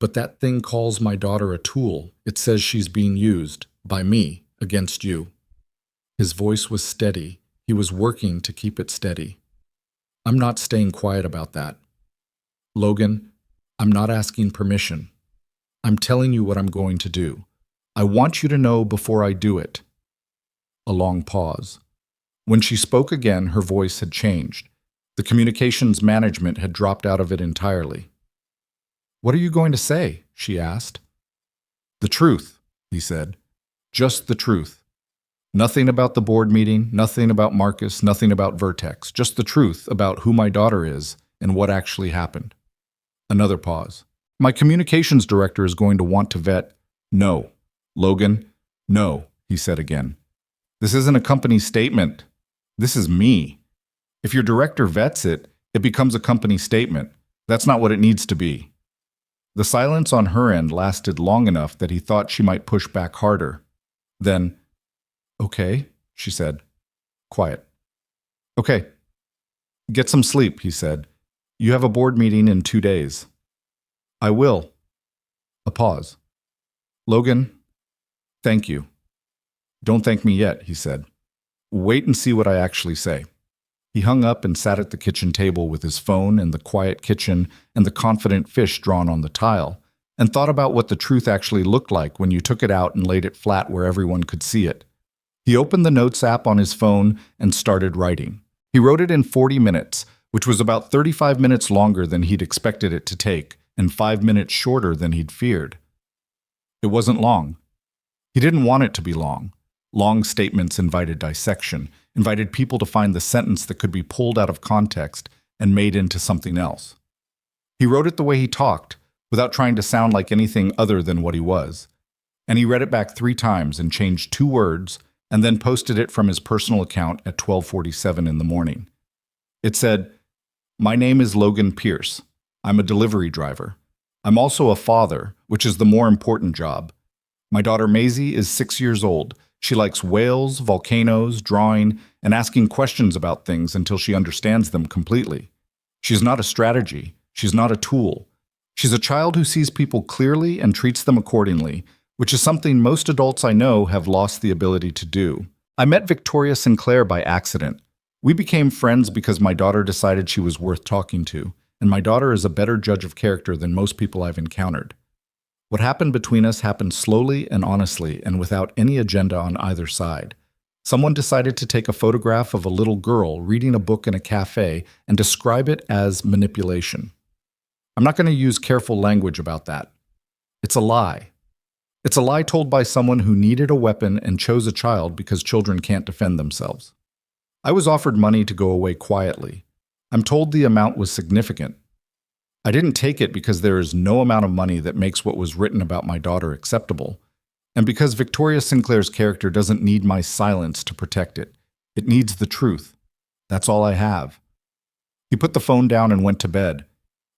But that thing calls my daughter a tool. It says she's being used, by me, against you." His voice was steady. He was working to keep it steady. "I'm not staying quiet about that. Logan, I'm not asking permission. I'm telling you what I'm going to do. I want you to know before I do it." A long pause. When she spoke again, her voice had changed. The communications management had dropped out of it entirely. "What are you going to say?" she asked. "The truth," he said. "Just the truth. Nothing about the board meeting, nothing about Marcus, nothing about Vertex. Just the truth about who my daughter is and what actually happened." Another pause. "My communications director is going to want to vet..." "No. Logan, no," he said again. "This isn't a company statement. This is me. If your director vets it, it becomes a company statement. That's not what it needs to be." The silence on her end lasted long enough that he thought she might push back harder. Then, "Okay," she said. Quiet. "Okay. Get some sleep," he said. "You have a board meeting in 2 days." "I will." A pause. "Logan, thank you." "Don't thank me yet," he said. "Wait and see what I actually say." He hung up and sat at the kitchen table with his phone and the quiet kitchen and the confident fish drawn on the tile, and thought about what the truth actually looked like when you took it out and laid it flat where everyone could see it. He opened the Notes app on his phone and started writing. He wrote it in 40 minutes, which was about 35 minutes longer than he'd expected it to take, and 5 minutes shorter than he'd feared. It wasn't long. He didn't want it to be long. Long statements invited dissection, invited people to find the sentence that could be pulled out of context and made into something else. He wrote it the way he talked, without trying to sound like anything other than what he was. And he read it back 3 times and changed 2 words, and then posted it from his personal account at 12:47 in the morning. It said, "My name is Logan Pierce. I'm a delivery driver. I'm also a father, which is the more important job. My daughter Maisie is 6 years old. She likes whales, volcanoes, drawing, and asking questions about things until she understands them completely. She's not a strategy. She's not a tool. She's a child who sees people clearly and treats them accordingly, which is something most adults I know have lost the ability to do. I met Victoria Sinclair by accident. We became friends because my daughter decided she was worth talking to, and my daughter is a better judge of character than most people I've encountered. What happened between us happened slowly and honestly and without any agenda on either side. Someone decided to take a photograph of a little girl reading a book in a cafe and describe it as manipulation. I'm not going to use careful language about that. It's a lie. It's a lie told by someone who needed a weapon and chose a child because children can't defend themselves. I was offered money to go away quietly. I'm told the amount was significant. I didn't take it because there is no amount of money that makes what was written about my daughter acceptable, and because Victoria Sinclair's character doesn't need my silence to protect it. It needs the truth. That's all I have. He put the phone down and went to bed.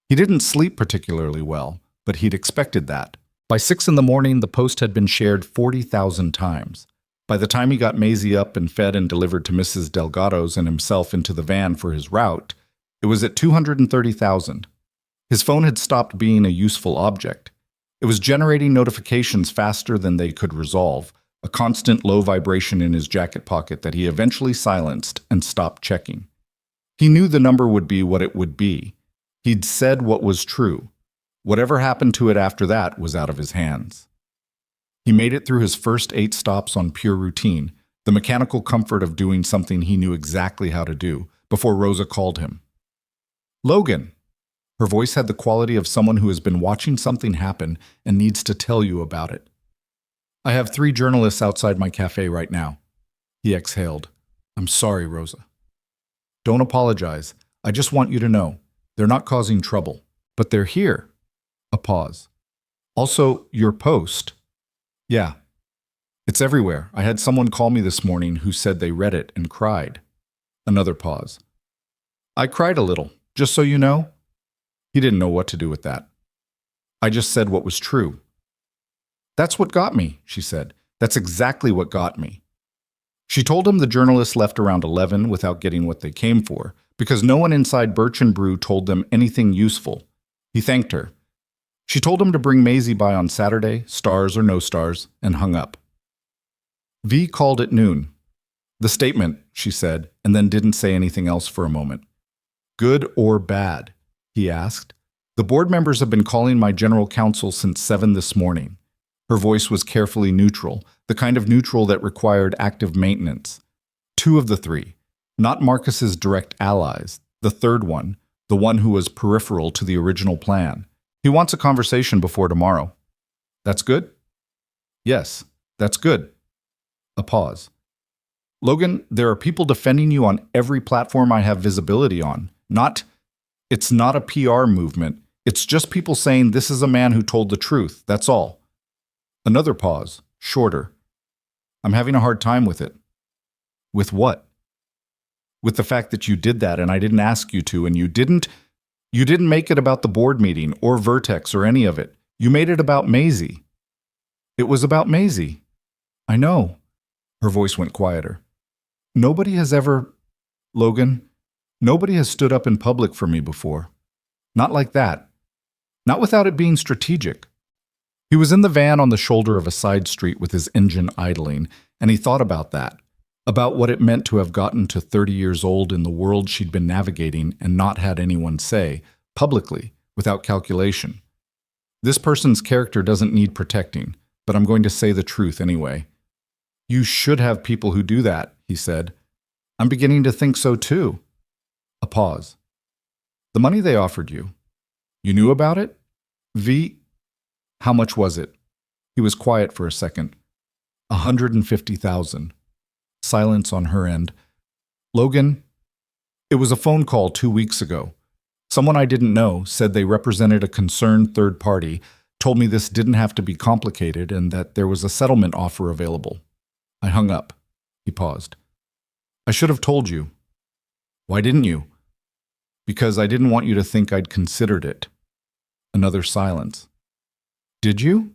He didn't sleep particularly well, but he'd expected that. By 6 in the morning, the post had been shared 40,000 times. By the time he got Maisie up and fed and delivered to Mrs. Delgado's and himself into the van for his route, it was at 230,000. His phone had stopped being a useful object. It was generating notifications faster than they could resolve, a constant low vibration in his jacket pocket that he eventually silenced and stopped checking. He knew the number would be what it would be. He'd said what was true. Whatever happened to it after that was out of his hands. He made it through his first 8 stops on pure routine, the mechanical comfort of doing something he knew exactly how to do, before Rosa called him. "Logan!" Her voice had the quality of someone who has been watching something happen and needs to tell you about it. "I have 3 journalists outside my cafe right now." He exhaled. "I'm sorry, Rosa." "Don't apologize. I just want you to know. They're not causing trouble, but they're here." A pause. "Also, your post." "Yeah. It's everywhere. I had someone call me this morning who said they read it and cried." Another pause. "I cried a little, just so you know." He didn't know what to do with that. "I just said what was true." "That's what got me," she said. "That's exactly what got me." She told him the journalists left around 11 without getting what they came for, because no one inside Birch and Brew told them anything useful. He thanked her. She told him to bring Maisie by on Saturday, stars or no stars, and hung up. V called at noon. "The statement," she said, and then didn't say anything else for a moment. "Good or bad?" he asked. "The board members have been calling my general counsel since 7 this morning." Her voice was carefully neutral, the kind of neutral that required active maintenance. 2 of the 3, not Marcus's direct allies, the third one, the one who was peripheral to the original plan. "He wants a conversation before tomorrow." "That's good?" "Yes, that's good." A pause. "Logan, there are people defending you on every platform I have visibility on. It's not a PR movement. It's just people saying this is a man who told the truth, that's all." Another pause, shorter. "I'm having a hard time with it." "With what?" "With the fact that you did that and I didn't ask you to, and you didn't make it about the board meeting or Vertex or any of it. You made it about Maisie." "It was about Maisie." "I know." Her voice went quieter. "Nobody has ever, Logan, nobody has stood up in public for me before. Not like that. Not without it being strategic." He was in the van on the shoulder of a side street with his engine idling, and he thought about that, about what it meant to have gotten to 30 years old in the world she'd been navigating and not had anyone say, publicly, without calculation. "This person's character doesn't need protecting, but I'm going to say the truth anyway." "You should have people who do that," he said. "I'm beginning to think so too." A pause. "The money they offered you, you knew about it?" V. "How much was it?" He was quiet for a second. 150,000. Silence on her end. "Logan, it was a phone call 2 weeks ago. Someone I didn't know said they represented a concerned third party, told me this didn't have to be complicated and that there was a settlement offer available. I hung up." He paused. "I should have told you." "Why didn't you?" "Because I didn't want you to think I'd considered it." Another silence. "Did you?"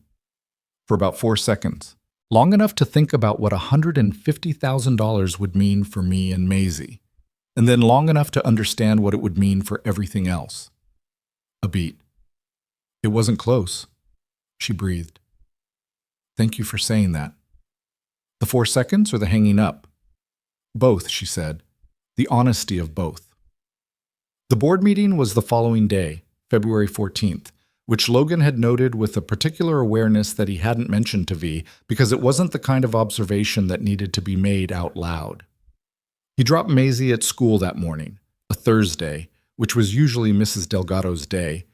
For about 4 seconds. Long enough to think about what $150,000 would mean for me and Maisie, and then long enough to understand what it would mean for everything else. A beat. "It wasn't close," she breathed. "Thank you for saying that." "The 4 seconds or the hanging up?" "Both," she said. "The honesty of both." The board meeting was the following day, February 14th, which Logan had noted with a particular awareness that he hadn't mentioned to V because it wasn't the kind of observation that needed to be made out loud. He dropped Maisie at school that morning, a Thursday, which was usually Mrs. Delgado's day,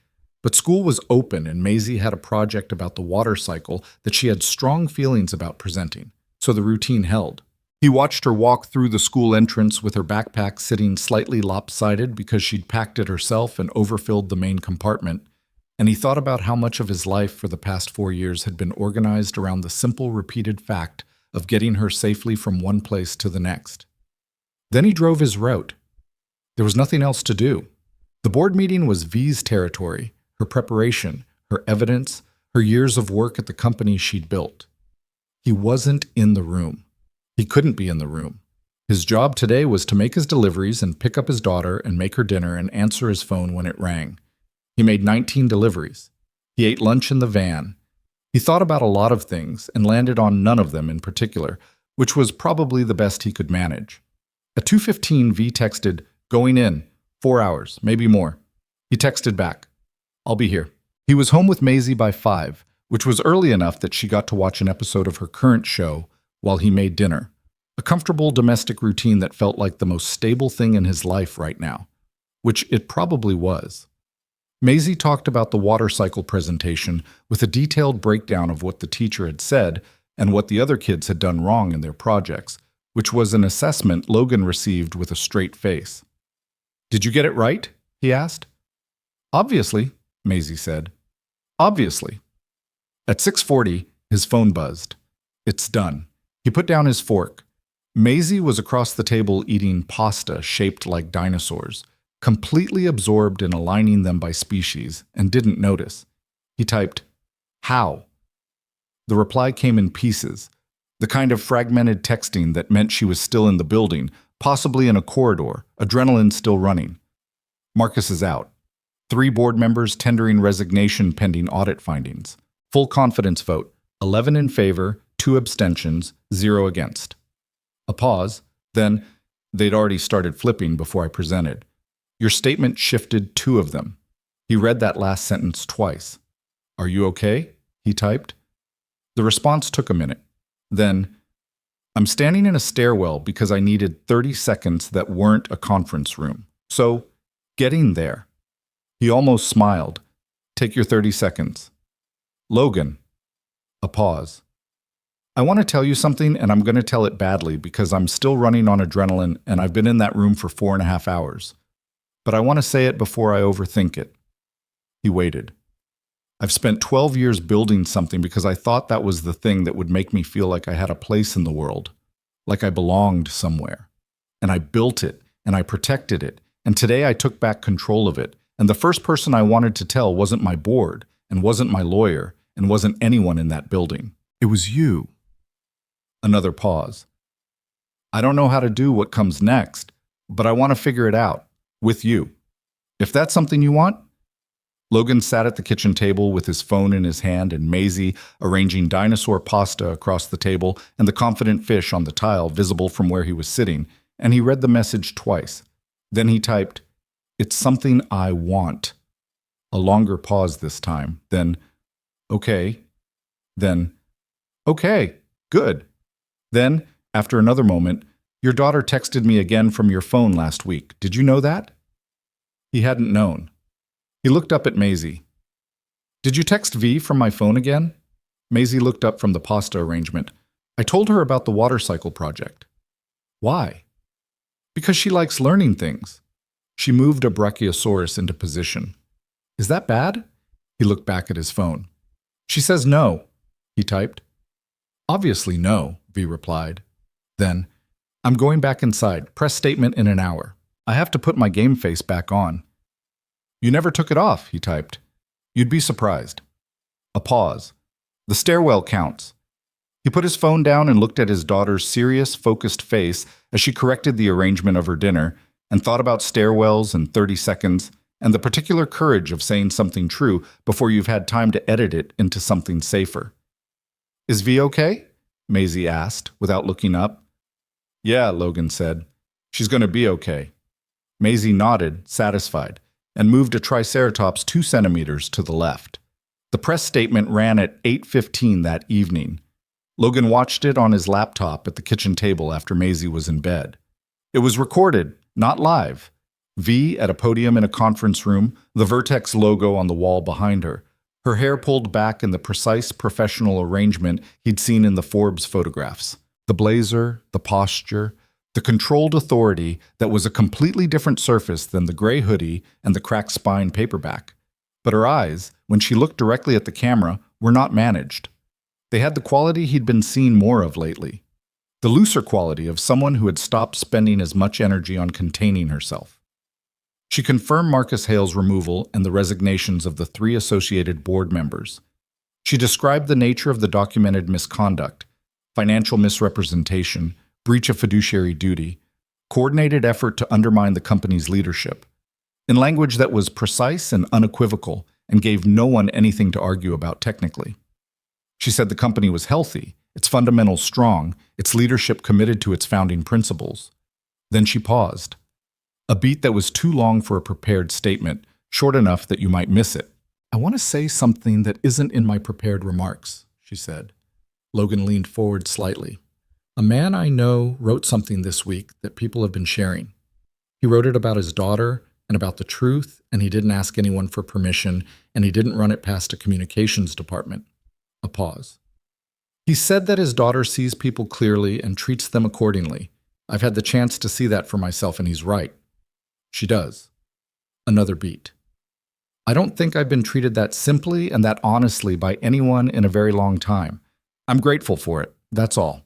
but school was open and Maisie had a project about the water cycle that she had strong feelings about presenting, so the routine held. He watched her walk through the school entrance with her backpack sitting slightly lopsided because she'd packed it herself and overfilled the main compartment, and he thought about how much of his life for the past 4 years had been organized around the simple repeated fact of getting her safely from one place to the next. Then he drove his route. There was nothing else to do. The board meeting was V's territory, her preparation, her evidence, her years of work at the company she'd built. He wasn't in the room. He couldn't be in the room. His job today was to make his deliveries and pick up his daughter and make her dinner and answer his phone when it rang. He made 19 deliveries. He ate lunch in the van. He thought about a lot of things and landed on none of them in particular, which was probably the best he could manage. At 2:15, V texted, "Going in. 4 hours, maybe more." He texted back, "I'll be here." He was home with Maisie by 5, which was early enough that she got to watch an episode of her current show while he made dinner. A comfortable domestic routine that felt like the most stable thing in his life right now, which it probably was. Maisie talked about the water cycle presentation with a detailed breakdown of what the teacher had said and what the other kids had done wrong in their projects, which was an assessment Logan received with a straight face. "Did you get it right?" he asked. "Obviously," Maisie said. "Obviously." At 6:40, his phone buzzed. "It's done." He put down his fork. Maisie was across the table eating pasta shaped like dinosaurs, completely absorbed in aligning them by species, and didn't notice. He typed, "How?" The reply came in pieces, the kind of fragmented texting that meant she was still in the building, possibly in a corridor, adrenaline still running. "Marcus is out. 3 board members tendering resignation pending audit findings. Full confidence vote, 11 in favor, 2 abstentions, 0 against." A pause, then they'd already started flipping before I presented. "Your statement shifted 2 of them." He read that last sentence twice. "Are you okay?" he typed. The response took a minute. Then, "I'm standing in a stairwell because I needed 30 seconds that weren't a conference room. So, getting there." He almost smiled. "Take your 30 seconds. Logan." A pause. "I want to tell you something, and I'm going to tell it badly because I'm still running on adrenaline and I've been in that room for 4.5 hours. But I want to say it before I overthink it." He waited. "I've spent 12 years building something because I thought that was the thing that would make me feel like I had a place in the world, like I belonged somewhere. And I built it, and I protected it, and today I took back control of it. And the first person I wanted to tell wasn't my board, and wasn't my lawyer, and wasn't anyone in that building. It was you." Another pause. "I don't know how to do what comes next, but I want to figure it out, with you. If that's something you want." Logan sat at the kitchen table with his phone in his hand and Maisie arranging dinosaur pasta across the table and the confident fish on the tile visible from where he was sitting, and he read the message twice. Then he typed, "It's something I want." A longer pause this time. Then, "Okay." Then, "Okay, good." Then, after another moment, "Your daughter texted me again from your phone last week. Did you know that?" He hadn't known. He looked up at Maisie. "Did you text V from my phone again?" Maisie looked up from the pasta arrangement. "I told her about the water cycle project." "Why?" "Because she likes learning things." She moved a brachiosaurus into position. "Is that bad?" He looked back at his phone. "She says no," he typed. "Obviously no," V replied. Then, "I'm going back inside. Press statement in an hour. I have to put my game face back on." "You never took it off," he typed. "You'd be surprised." A pause. "The stairwell counts." He put his phone down and looked at his daughter's serious, focused face as she corrected the arrangement of her dinner and thought about stairwells and 30 seconds and the particular courage of saying something true before you've had time to edit it into something safer. "Is V okay?" Maisie asked, without looking up. "Yeah," Logan said. "She's going to be okay." Maisie nodded, satisfied, and moved a triceratops 2 centimeters to the left. The press statement ran at 8:15 that evening. Logan watched it on his laptop at the kitchen table after Maisie was in bed. It was recorded, not live. V at a podium in a conference room, the Vertex logo on the wall behind her. Her hair pulled back in the precise professional arrangement he'd seen in the Forbes photographs. The blazer, the posture, the controlled authority that was a completely different surface than the gray hoodie and the cracked spine paperback. But her eyes, when she looked directly at the camera, were not managed. They had the quality he'd been seeing more of lately. The looser quality of someone who had stopped spending as much energy on containing herself. She confirmed Marcus Hale's removal and the resignations of the 3 associated board members. She described the nature of the documented misconduct, financial misrepresentation, breach of fiduciary duty, coordinated effort to undermine the company's leadership, in language that was precise and unequivocal and gave no one anything to argue about technically. She said the company was healthy, its fundamentals strong, its leadership committed to its founding principles. Then she paused. A beat that was too long for a prepared statement, short enough that you might miss it. "I want to say something that isn't in my prepared remarks," she said. Logan leaned forward slightly. "A man I know wrote something this week that people have been sharing. He wrote it about his daughter and about the truth, and he didn't ask anyone for permission, and he didn't run it past a communications department." A pause. "He said that his daughter sees people clearly and treats them accordingly. I've had the chance to see that for myself, and he's right. She does." Another beat. "I don't think I've been treated that simply and that honestly by anyone in a very long time. I'm grateful for it, that's all."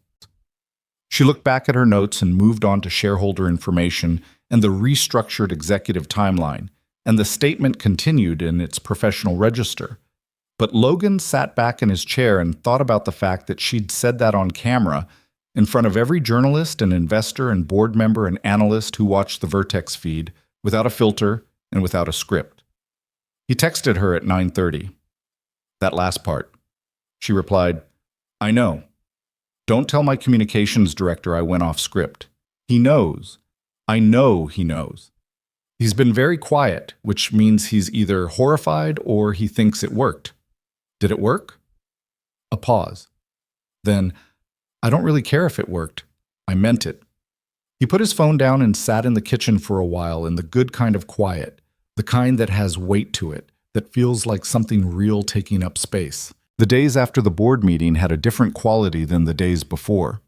She looked back at her notes and moved on to shareholder information and the restructured executive timeline, and the statement continued in its professional register. But Logan sat back in his chair and thought about the fact that she'd said that on camera in front of every journalist and investor and board member and analyst who watched the Vertex feed, without a filter and without a script. He texted her at 9:30. "That last part." She replied, "I know. Don't tell my communications director I went off script. He knows. I know he knows. He's been very quiet, which means he's either horrified or he thinks it worked. Did it work?" A pause. Then, "I don't really care if it worked. I meant it." He put his phone down and sat in the kitchen for a while in the good kind of quiet, the kind that has weight to it, that feels like something real taking up space. The days after the board meeting had a different quality than the days before.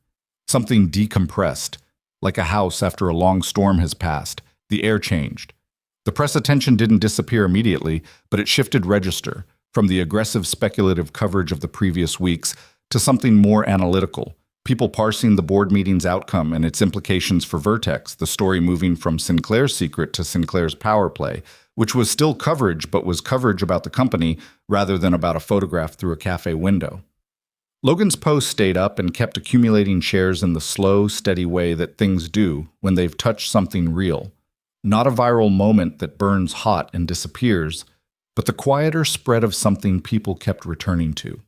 Something decompressed, like a house after a long storm has passed. The air changed. The press attention didn't disappear immediately, but it shifted register, from the aggressive speculative coverage of the previous weeks to something more analytical. People parsing the board meeting's outcome and its implications for Vertex, the story moving from Sinclair's secret to Sinclair's power play, which was still coverage but was coverage about the company rather than about a photograph through a cafe window. Logan's post stayed up and kept accumulating shares in the slow, steady way that things do when they've touched something real. Not a viral moment that burns hot and disappears, but the quieter spread of something people kept returning to.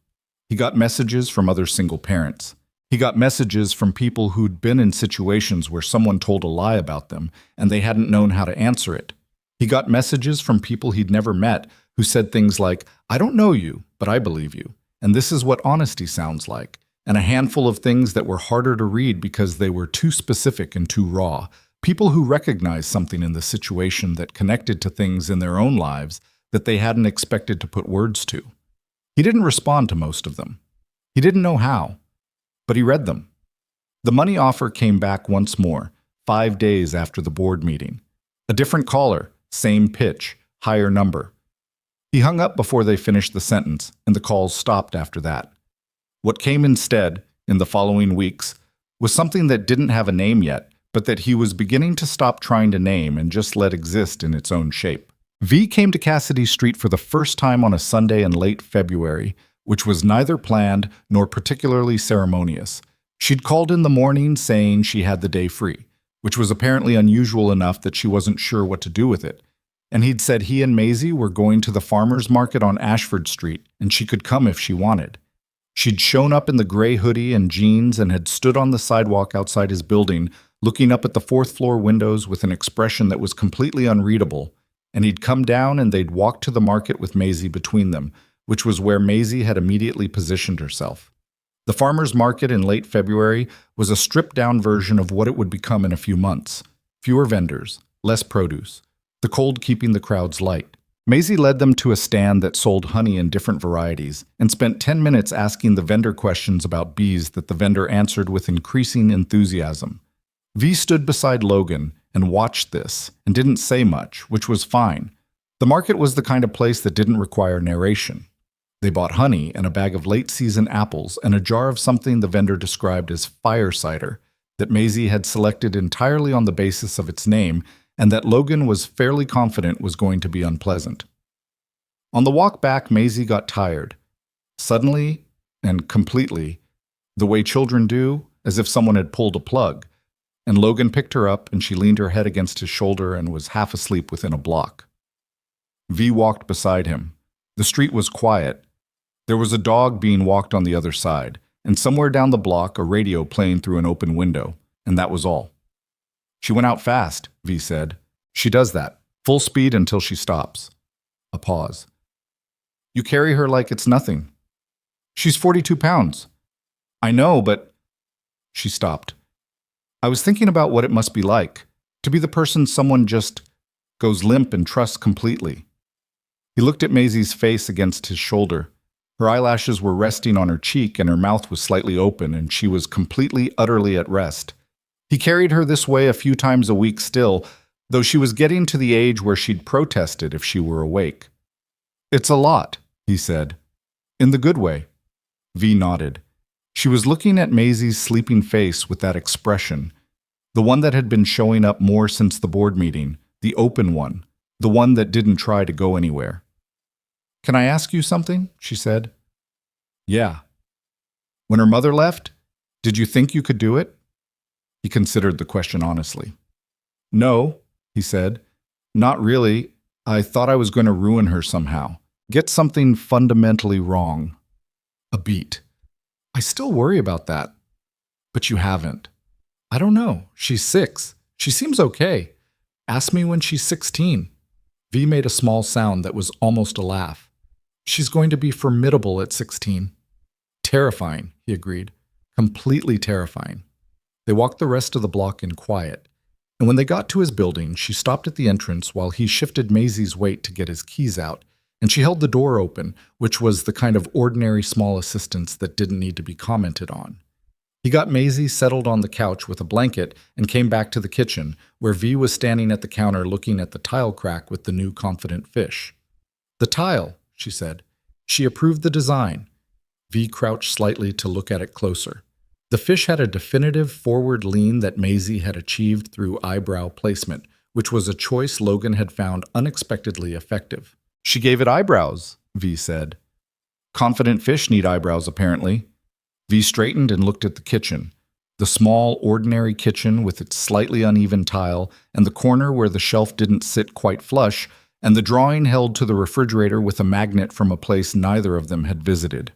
He got messages from other single parents. He got messages from people who'd been in situations where someone told a lie about them and they hadn't known how to answer it. He got messages from people he'd never met who said things like, "I don't know you, but I believe you, and this is what honesty sounds like," and a handful of things that were harder to read because they were too specific and too raw. People who recognized something in the situation that connected to things in their own lives that they hadn't expected to put words to. He didn't respond to most of them. He didn't know how, but he read them. The money offer came back once more, 5 days after the board meeting. A different caller, same pitch, higher number. He hung up before they finished the sentence, and the calls stopped after that. What came instead, in the following weeks, was something that didn't have a name yet, but that he was beginning to stop trying to name and just let exist in its own shape. V came to Cassidy Street for the first time on a Sunday in late February, which was neither planned nor particularly ceremonious. She'd called in the morning saying she had the day free, which was apparently unusual enough that she wasn't sure what to do with it. And he'd said he and Maisie were going to the farmer's market on Ashford Street, and she could come if she wanted. She'd shown up in the gray hoodie and jeans and had stood on the sidewalk outside his building, looking up at the fourth-floor windows with an expression that was completely unreadable. And he'd come down and they'd walk to the market with Maisie between them, which was where Maisie had immediately positioned herself. The farmer's market in late February was a stripped-down version of what it would become in a few months. Fewer vendors, less produce, the cold keeping the crowds light. Maisie led them to a stand that sold honey in different varieties and spent 10 minutes asking the vendor questions about bees that the vendor answered with increasing enthusiasm. V stood beside Logan and watched this and didn't say much, which was fine. The market was the kind of place that didn't require narration. They bought honey and a bag of late-season apples and a jar of something the vendor described as fire cider that Maisie had selected entirely on the basis of its name and that Logan was fairly confident was going to be unpleasant. On the walk back, Maisie got tired. Suddenly and completely, the way children do, as if someone had pulled a plug, and Logan picked her up and she leaned her head against his shoulder and was half asleep within a block. V walked beside him. The street was quiet. There was a dog being walked on the other side, and somewhere down the block a radio playing through an open window, and that was all. She went out fast, V said. She does that, full speed until she stops. A pause. You carry her like it's nothing. She's 42 pounds. I know, but... She stopped. I was thinking about what it must be like, to be the person someone just goes limp and trusts completely. He looked at Maisie's face against his shoulder. Her eyelashes were resting on her cheek and her mouth was slightly open, and she was completely, utterly at rest. He carried her this way a few times a week still, though she was getting to the age where she'd protested if she were awake. It's a lot, he said. In the good way. V nodded. She was looking at Maisie's sleeping face with that expression, the one that had been showing up more since the board meeting, the open one, the one that didn't try to go anywhere. Can I ask you something? She said. Yeah. When her mother left, did you think you could do it? He considered the question honestly. No, he said. Not really. I thought I was going to ruin her somehow. Get something fundamentally wrong. A beat. I still worry about that. But you haven't. I don't know. She's 6. She seems okay. Ask me when she's 16. V made a small sound that was almost a laugh. She's going to be formidable at 16. Terrifying, he agreed. Completely terrifying. They walked the rest of the block in quiet, and when they got to his building, she stopped at the entrance while he shifted Maisie's weight to get his keys out, and she held the door open, which was the kind of ordinary small assistance that didn't need to be commented on. He got Maisie settled on the couch with a blanket and came back to the kitchen, where V was standing at the counter looking at the tile crack with the new confident fish. The tile, she said. She approved the design. V crouched slightly to look at it closer. The fish had a definitive forward lean that Maisie had achieved through eyebrow placement, which was a choice Logan had found unexpectedly effective. She gave it eyebrows, V said. Confident fish need eyebrows, apparently. V straightened and looked at the kitchen. The small, ordinary kitchen with its slightly uneven tile, and the corner where the shelf didn't sit quite flush, and the drawing held to the refrigerator with a magnet from a place neither of them had visited.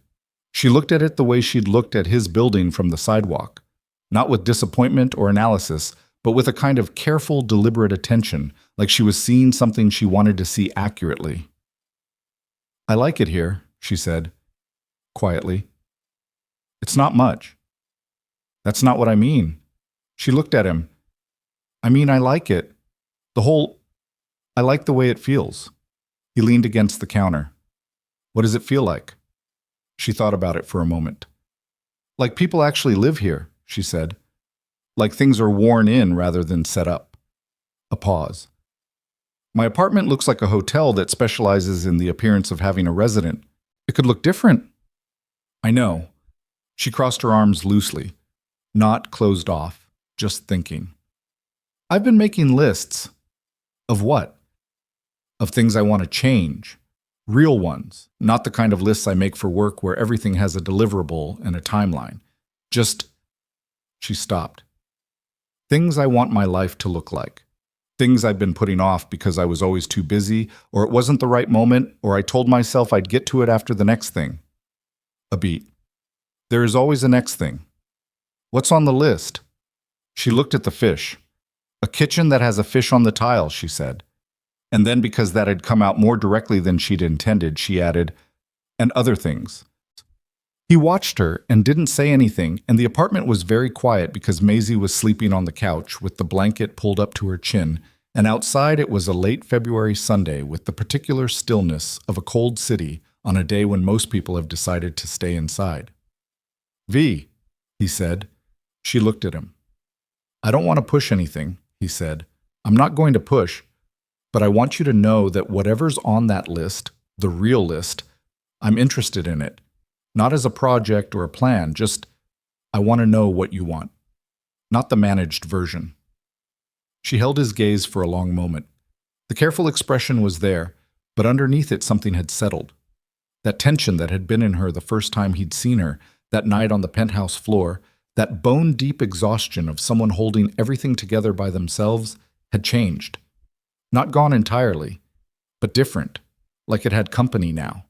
She looked at it the way she'd looked at his building from the sidewalk, not with disappointment or analysis, but with a kind of careful, deliberate attention, like she was seeing something she wanted to see accurately. I like it here, she said, quietly. It's not much. That's not what I mean. She looked at him. I mean, I like it. I like the way it feels. He leaned against the counter. What does it feel like? She thought about it for a moment. Like people actually live here, she said. Like things are worn in rather than set up. A pause. My apartment looks like a hotel that specializes in the appearance of having a resident. It could look different. I know. She crossed her arms loosely, not closed off, just thinking. I've been making lists. Of what? Of things I want to change. Real ones, not the kind of lists I make for work where everything has a deliverable and a timeline. Just, she stopped. Things I want my life to look like. Things I've been putting off because I was always too busy, or it wasn't the right moment, or I told myself I'd get to it after the next thing. A beat. There is always a next thing. What's on the list? She looked at the fish. A kitchen that has a fish on the tile, she said. And then, because that had come out more directly than she'd intended, she added, and other things. He watched her and didn't say anything, and the apartment was very quiet because Maisie was sleeping on the couch with the blanket pulled up to her chin, and outside it was a late February Sunday with the particular stillness of a cold city on a day when most people have decided to stay inside. V, he said. She looked at him. I don't want to push anything, he said. I'm not going to push. But I want you to know that whatever's on that list, the real list, I'm interested in it. Not as a project or a plan, just I want to know what you want. Not the managed version. She held his gaze for a long moment. The careful expression was there, but underneath it something had settled. That tension that had been in her the first time he'd seen her, that night on the penthouse floor, That bone-deep exhaustion of someone holding everything together by themselves had changed. Not gone entirely, but different, like it had company now.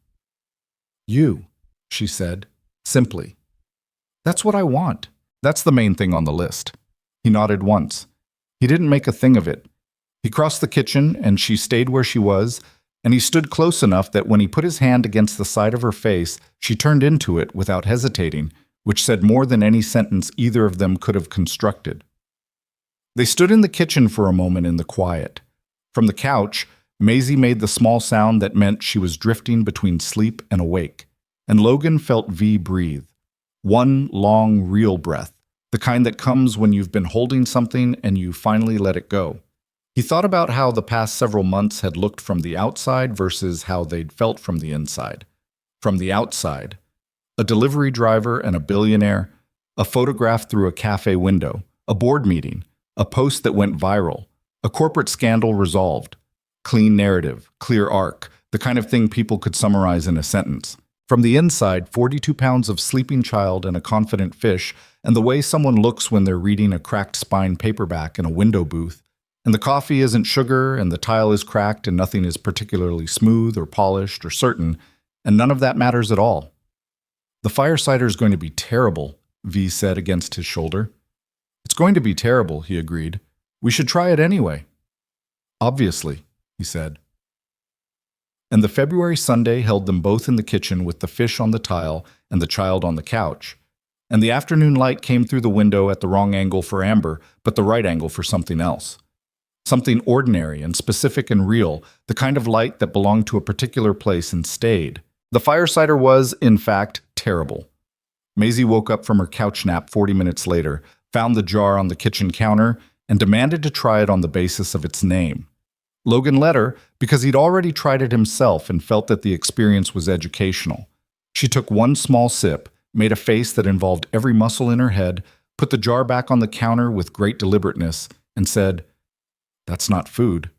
"You," she said, simply. "That's what I want. That's the main thing on the list." He nodded once. He didn't make a thing of it. He crossed the kitchen, and she stayed where she was, and he stood close enough that when he put his hand against the side of her face, she turned into it without hesitating, which said more than any sentence either of them could have constructed. They stood in the kitchen for a moment in the quiet. From the couch, Maisie made the small sound that meant she was drifting between sleep and awake, and Logan felt V breathe. One long, real breath, the kind that comes when you've been holding something and you finally let it go. He thought about how the past several months had looked from the outside versus how they'd felt from the inside. From the outside, a delivery driver and a billionaire, a photograph through a cafe window, a board meeting, a post that went viral, a corporate scandal resolved. Clean narrative, clear arc, the kind of thing people could summarize in a sentence. From the inside, 42 pounds of sleeping child and a confident fish, and the way someone looks when they're reading a cracked spine paperback in a window booth. And the coffee isn't sugar, and the tile is cracked, and nothing is particularly smooth or polished or certain, and none of that matters at all. "The firesider's going to be terrible," V said against his shoulder. "It's going to be terrible," he agreed. "We should try it anyway." "Obviously," he said. And the February Sunday held them both in the kitchen with the fish on the tile and the child on the couch. And the afternoon light came through the window at the wrong angle for Amber, but the right angle for something else. Something ordinary and specific and real, the kind of light that belonged to a particular place and stayed. The firesider was, in fact, terrible. Maisie woke up from her couch nap 40 minutes later, found the jar on the kitchen counter, and demanded to try it on the basis of its name. Logan let her because he'd already tried it himself and felt that the experience was educational. She took one small sip, made a face that involved every muscle in her head, put the jar back on the counter with great deliberateness, and said, "That's not food."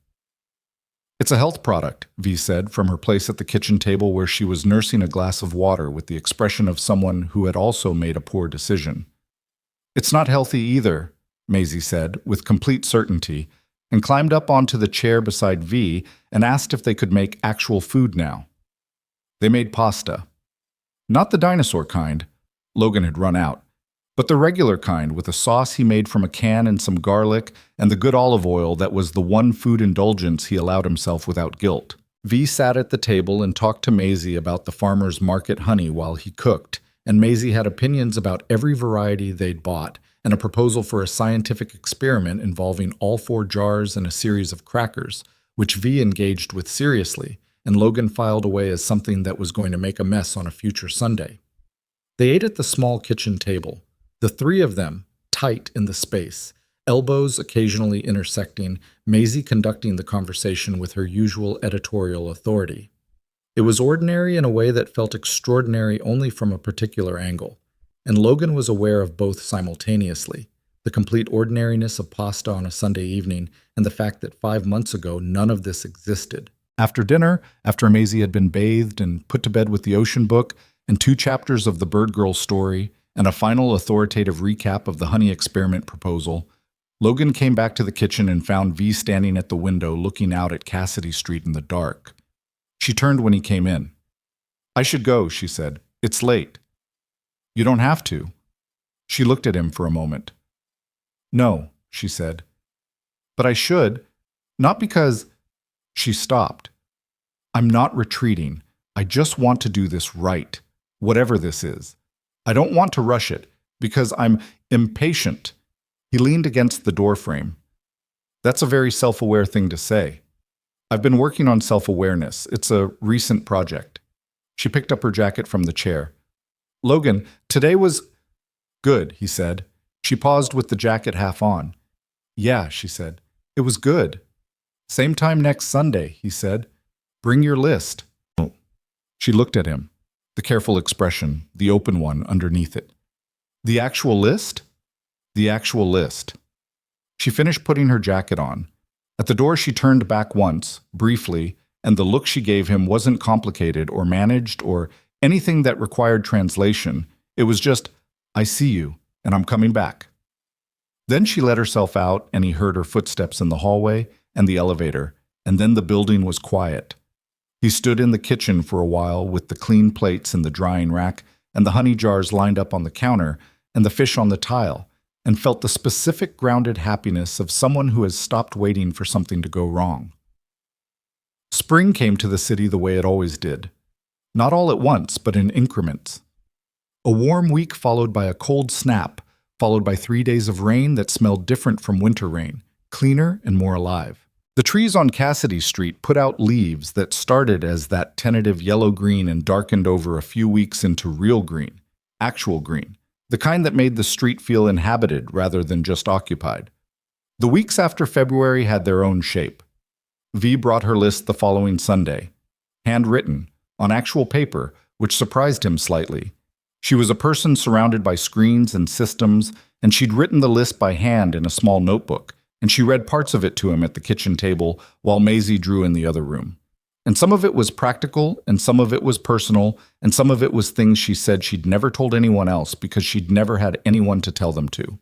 "It's a health product," V said from her place at the kitchen table where she was nursing a glass of water with the expression of someone who had also made a poor decision. "It's not healthy either," Maisie said with complete certainty, and climbed up onto the chair beside V and asked if they could make actual food now. They made pasta. Not the dinosaur kind. Logan had run out. But the regular kind, with a sauce he made from a can and some garlic, and the good olive oil that was the one food indulgence he allowed himself without guilt. V sat at the table and talked to Maisie about the farmer's market honey while he cooked, and Maisie had opinions about every variety they'd bought, and a proposal for a scientific experiment involving all 4 jars and a series of crackers, which V engaged with seriously, and Logan filed away as something that was going to make a mess on a future Sunday. They ate at the small kitchen table. The 3 of them, tight in the space, elbows occasionally intersecting, Maisie conducting the conversation with her usual editorial authority. It was ordinary in a way that felt extraordinary only from a particular angle, and Logan was aware of both simultaneously, the complete ordinariness of pasta on a Sunday evening and the fact that 5 months ago none of this existed. After dinner, after Maisie had been bathed and put to bed with the ocean book and 2 chapters of the Bird Girl story, and a final authoritative recap of the honey experiment proposal, Logan came back to the kitchen and found V standing at the window looking out at Cassidy Street in the dark. She turned when he came in. "I should go," she said. "It's late." "You don't have to." She looked at him for a moment. "No," she said. "But I should. Not because—" She stopped. "I'm not retreating. I just want to do this right, whatever this is. I don't want to rush it, because I'm impatient." He leaned against the doorframe. "That's a very self-aware thing to say. I've been working on self-awareness. It's a recent project." She picked up her jacket from the chair. "Logan, today was—" "Good," he said. She paused with the jacket half on. "Yeah," she said. "It was good." "Same time next Sunday," he said. "Bring your list." Oh. She looked at him. The careful expression, the open one underneath it. "The actual list?" "The actual list." She finished putting her jacket on. At the door she turned back once, briefly, and the look she gave him wasn't complicated or managed or anything that required translation. It was just, "I see you. and I'm coming back." Then she let herself out, and he heard her footsteps in the hallway and the elevator, and then the building was quiet. He stood in the kitchen for a while with the clean plates in the drying rack and the honey jars lined up on the counter and the fish on the tile, and felt the specific grounded happiness of someone who has stopped waiting for something to go wrong. Spring came to the city the way it always did. Not all at once, but in increments. A warm week followed by a cold snap, followed by 3 days of rain that smelled different from winter rain, cleaner and more alive. The trees on Cassidy Street put out leaves that started as that tentative yellow-green and darkened over a few weeks into real green, actual green, the kind that made the street feel inhabited rather than just occupied. The weeks after February had their own shape. V brought her list the following Sunday, handwritten, on actual paper, which surprised him slightly. She was a person surrounded by screens and systems, and she'd written the list by hand in a small notebook, and she read parts of it to him at the kitchen table while Maisie drew in the other room. And some of it was practical, and some of it was personal, and some of it was things she said she'd never told anyone else because she'd never had anyone to tell them to.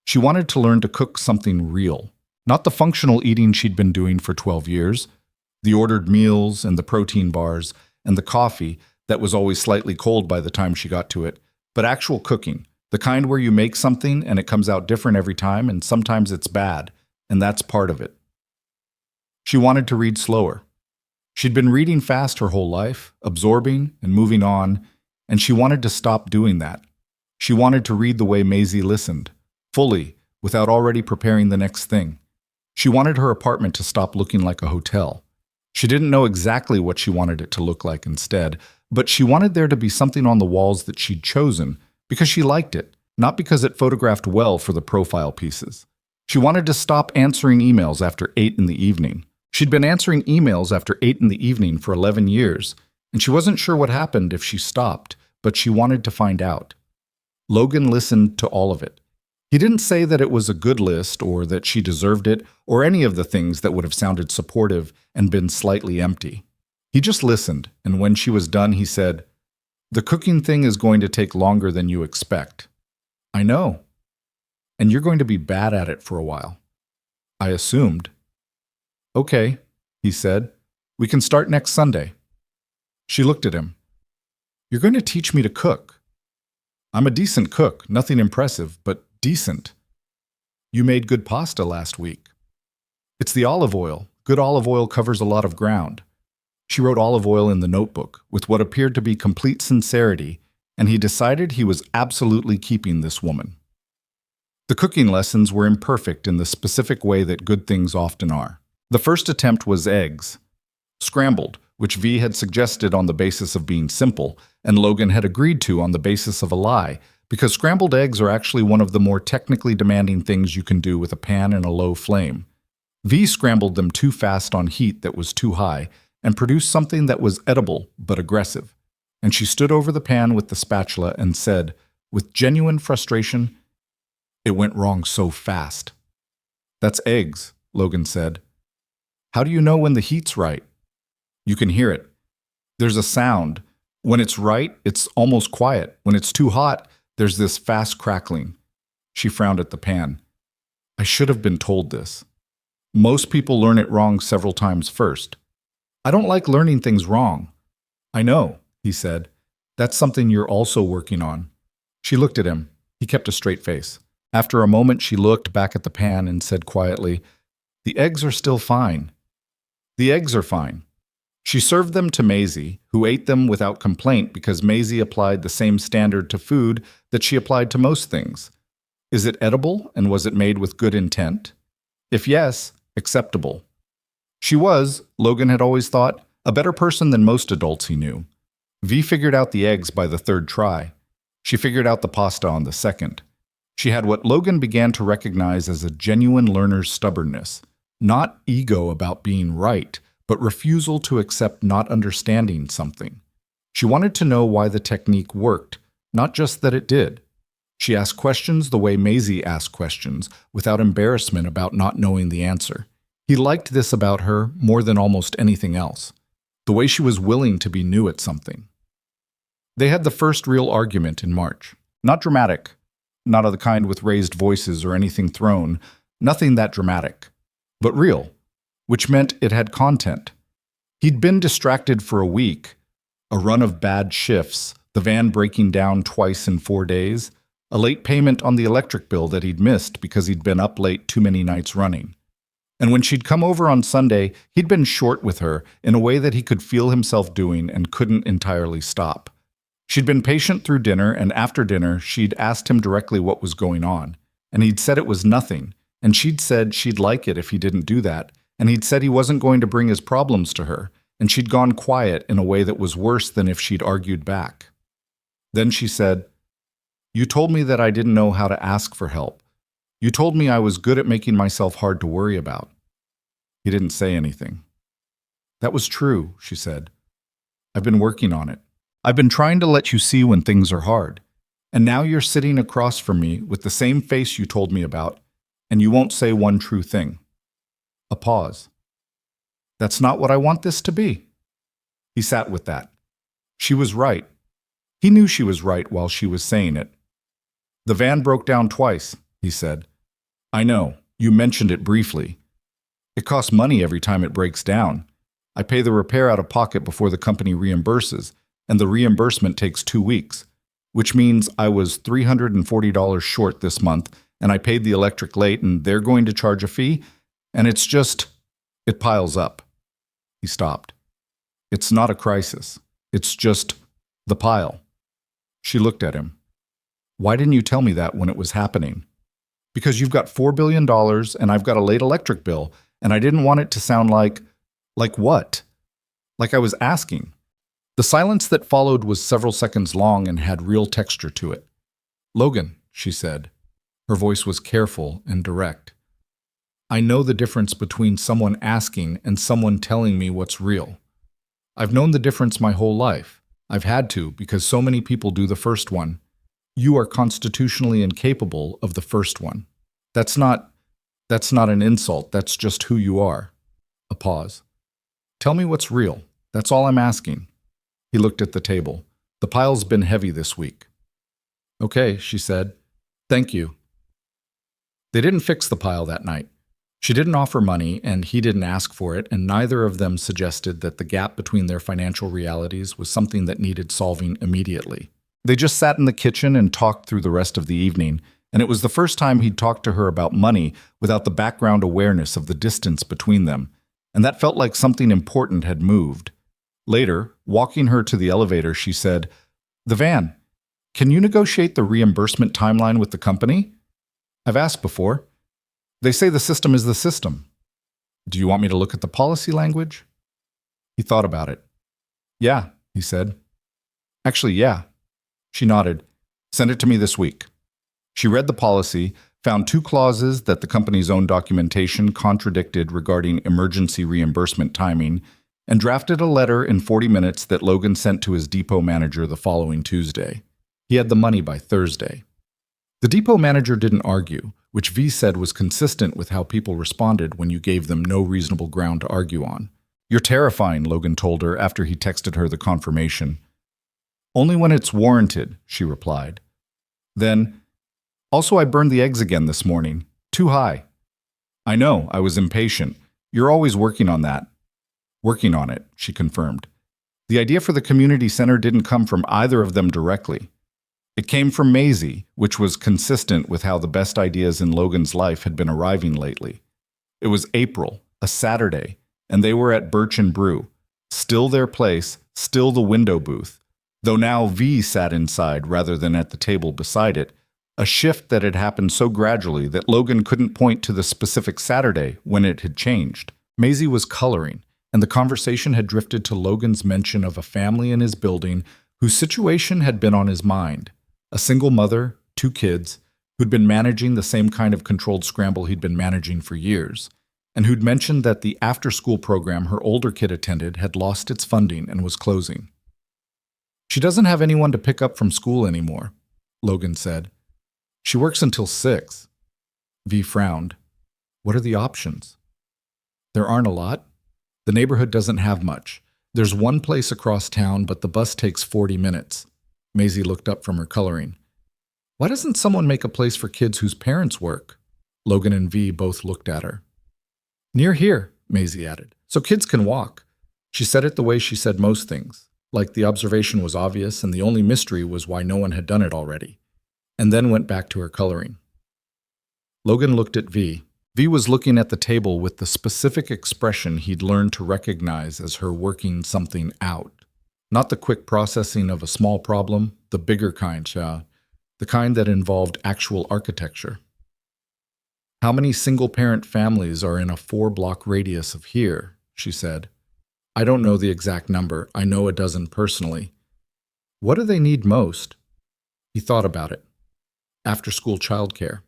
She wanted to learn to cook something real, not the functional eating she'd been doing for 12 years, the ordered meals and the protein bars and the coffee that was always slightly cold by the time she got to it, but actual cooking, the kind where you make something and it comes out different every time, and sometimes it's bad, and that's part of it. She wanted to read slower. She'd been reading fast her whole life, absorbing and moving on, and she wanted to stop doing that. She wanted to read the way Maisie listened, fully, without already preparing the next thing. She wanted her apartment to stop looking like a hotel. She didn't know exactly what she wanted it to look like instead, but she wanted there to be something on the walls that she'd chosen because she liked it, not because it photographed well for the profile pieces. She wanted to stop answering emails after 8 in the evening. She'd been answering emails after 8 in the evening for 11 years, and she wasn't sure what happened if she stopped, but she wanted to find out. Logan listened to all of it. He didn't say that it was a good list or that she deserved it or any of the things that would have sounded supportive and been slightly empty. He just listened, and when she was done, he said, "The cooking thing is going to take longer than you expect." "I know. And you're going to be bad at it for a while." I assumed. "Okay," he said. "We can start next Sunday." She looked at him. "You're going to teach me to cook." "I'm a decent cook, nothing impressive, but decent." "You made good pasta last week." "It's the olive oil. Good olive oil covers a lot of ground." She wrote olive oil in the notebook with what appeared to be complete sincerity, and he decided he was absolutely keeping this woman. The cooking lessons were imperfect in the specific way that good things often are. The first attempt was eggs. Scrambled, which V had suggested on the basis of being simple, and Logan had agreed to on the basis of a lie, because scrambled eggs are actually one of the more technically demanding things you can do with a pan and a low flame. V scrambled them too fast on heat that was too high, and produced something that was edible but aggressive. And she stood over the pan with the spatula and said, with genuine frustration, "It went wrong so fast." "That's eggs," Logan said. "How do you know when the heat's right?" "You can hear it. There's a sound. When it's right, it's almost quiet. When it's too hot, there's this fast crackling." She frowned at the pan. "I should have been told this. Most people learn it wrong several times first." "I don't like learning things wrong." "I know," he said. "That's something you're also working on." She looked at him. He kept a straight face. After a moment, she looked back at the pan and said quietly, "The eggs are still fine." "The eggs are fine." She served them to Maisie, who ate them without complaint because Maisie applied the same standard to food that she applied to most things. Is it edible, and was it made with good intent? If yes, acceptable. She was, Logan had always thought, a better person than most adults he knew. V figured out the eggs by the third try. She figured out the pasta on the second. She had what Logan began to recognize as a genuine learner's stubbornness. Not ego about being right, but refusal to accept not understanding something. She wanted to know why the technique worked, not just that it did. She asked questions the way Maisie asked questions, without embarrassment about not knowing the answer. He liked this about her more than almost anything else, the way she was willing to be new at something. They had the first real argument in March. Not dramatic, not of the kind with raised voices or anything thrown, nothing that dramatic, but real, which meant it had content. He'd been distracted for a week, a run of bad shifts, the van breaking down twice in 4 days, a late payment on the electric bill that he'd missed because he'd been up late too many nights running. And when she'd come over on Sunday, he'd been short with her in a way that he could feel himself doing and couldn't entirely stop. She'd been patient through dinner, and after dinner, she'd asked him directly what was going on. And he'd said it was nothing, and she'd said she'd like it if he didn't do that, and he'd said he wasn't going to bring his problems to her, and she'd gone quiet in a way that was worse than if she'd argued back. Then she said, "You told me that I didn't know how to ask for help. You told me I was good at making myself hard to worry about." He didn't say anything. "That was true," she said. "I've been working on it. I've been trying to let you see when things are hard. And now you're sitting across from me with the same face you told me about, and you won't say one true thing." A pause. "That's not what I want this to be." He sat with that. She was right. He knew she was right while she was saying it. "The van broke down twice," he said. "I know. You mentioned it briefly. It costs money every time it breaks down. I pay the repair out of pocket before the company reimburses, and the reimbursement takes 2 weeks, which means I was $340 short this month, and I paid the electric late, and they're going to charge a fee, and it piles up." He stopped. "It's not a crisis. It's just the pile." She looked at him. "Why didn't you tell me that when it was happening?" "Because you've got $4 billion and I've got a late electric bill, and I didn't want it to sound like what? Like I was asking." The silence that followed was several seconds long and had real texture to it. "Logan," she said. Her voice was careful and direct. "I know the difference between someone asking and someone telling me what's real. I've known the difference my whole life. I've had to because so many people do the first one. You are constitutionally incapable of the first one. That's not an insult. That's just who you are." A pause. "Tell me what's real. That's all I'm asking." He looked at the table. "The pile's been heavy this week." "Okay," she said. "Thank you." They didn't fix the pile that night. She didn't offer money, and he didn't ask for it, and neither of them suggested that the gap between their financial realities was something that needed solving immediately. They just sat in the kitchen and talked through the rest of the evening, and it was the first time he'd talked to her about money without the background awareness of the distance between them, and that felt like something important had moved. Later, walking her to the elevator, she said, "The van. Can you negotiate the reimbursement timeline with the company? I've asked before. They say the system is the system. Do you want me to look at the policy language?" He thought about it. "Yeah," he said. "Actually, yeah." She nodded. "Send it to me this week." She read the policy, found 2 clauses that the company's own documentation contradicted regarding emergency reimbursement timing, and drafted a letter in 40 minutes that Logan sent to his depot manager the following Tuesday. He had the money by Thursday. The depot manager didn't argue, which V said was consistent with how people responded when you gave them no reasonable ground to argue on. "You're terrifying," Logan told her after he texted her the confirmation. "Only when it's warranted," she replied. Then, "Also, I burned the eggs again this morning. Too high." "I know, I was impatient. You're always working on that." "Working on it," she confirmed. The idea for the community center didn't come from either of them directly. It came from Maisie, which was consistent with how the best ideas in Logan's life had been arriving lately. It was April, a Saturday, and they were at Birch and Brew. Still their place, still the window booth, though now V sat inside rather than at the table beside it, a shift that had happened so gradually that Logan couldn't point to the specific Saturday when it had changed. Maisie was coloring, and the conversation had drifted to Logan's mention of a family in his building whose situation had been on his mind. A single mother, 2 kids, who'd been managing the same kind of controlled scramble he'd been managing for years, and who'd mentioned that the after-school program her older kid attended had lost its funding and was closing. "She doesn't have anyone to pick up from school anymore," Logan said. "She works until 6. V frowned. "What are the options?" "There aren't a lot. The neighborhood doesn't have much. There's one place across town, but the bus takes 40 minutes. Maisie looked up from her coloring. Why doesn't someone make a place for kids whose parents work? Logan and V both looked at her. Near here, Maisie added, so kids can walk. She said it the way she said most things, like the observation was obvious and the only mystery was why no one had done it already, and then went back to her coloring. Logan looked at V. V was looking at the table with the specific expression he'd learned to recognize as her working something out. Not the quick processing of a small problem, the bigger kind, the kind that involved actual architecture. How many single-parent families are in a 4-block radius of here? She said. I don't know the exact number. I know a dozen personally. What do they need most? He thought about it. After-school childcare.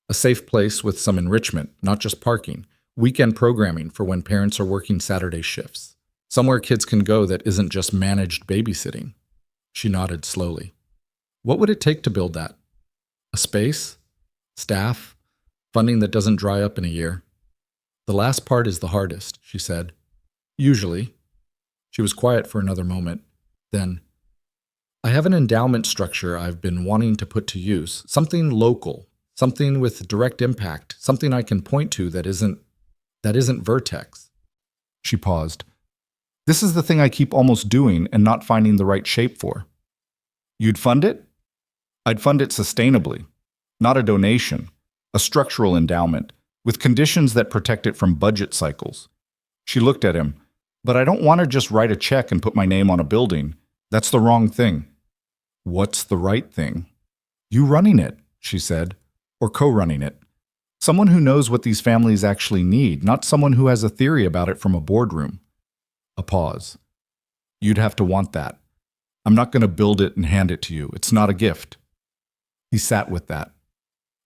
A safe place with some enrichment, not just parking. Weekend programming for when parents are working Saturday shifts. Somewhere kids can go that isn't just managed babysitting. She nodded slowly. What would it take to build that? A space? Staff? Funding that doesn't dry up in a year? The last part is the hardest, she said. Usually. She was quiet for another moment. Then, I have an endowment structure I've been wanting to put to use. Something local. Something with direct impact. Something I can point to that isn't Vertex. She paused. This is the thing I keep almost doing and not finding the right shape for. You'd fund it? I'd fund it sustainably. Not a donation. A structural endowment, with conditions that protect it from budget cycles. She looked at him. But I don't want to just write a check and put my name on a building. That's the wrong thing. What's the right thing? You running it, she said, or co-running it. Someone who knows what these families actually need, not someone who has a theory about it from a boardroom. A pause. You'd have to want that. I'm not going to build it and hand it to you. It's not a gift. He sat with that.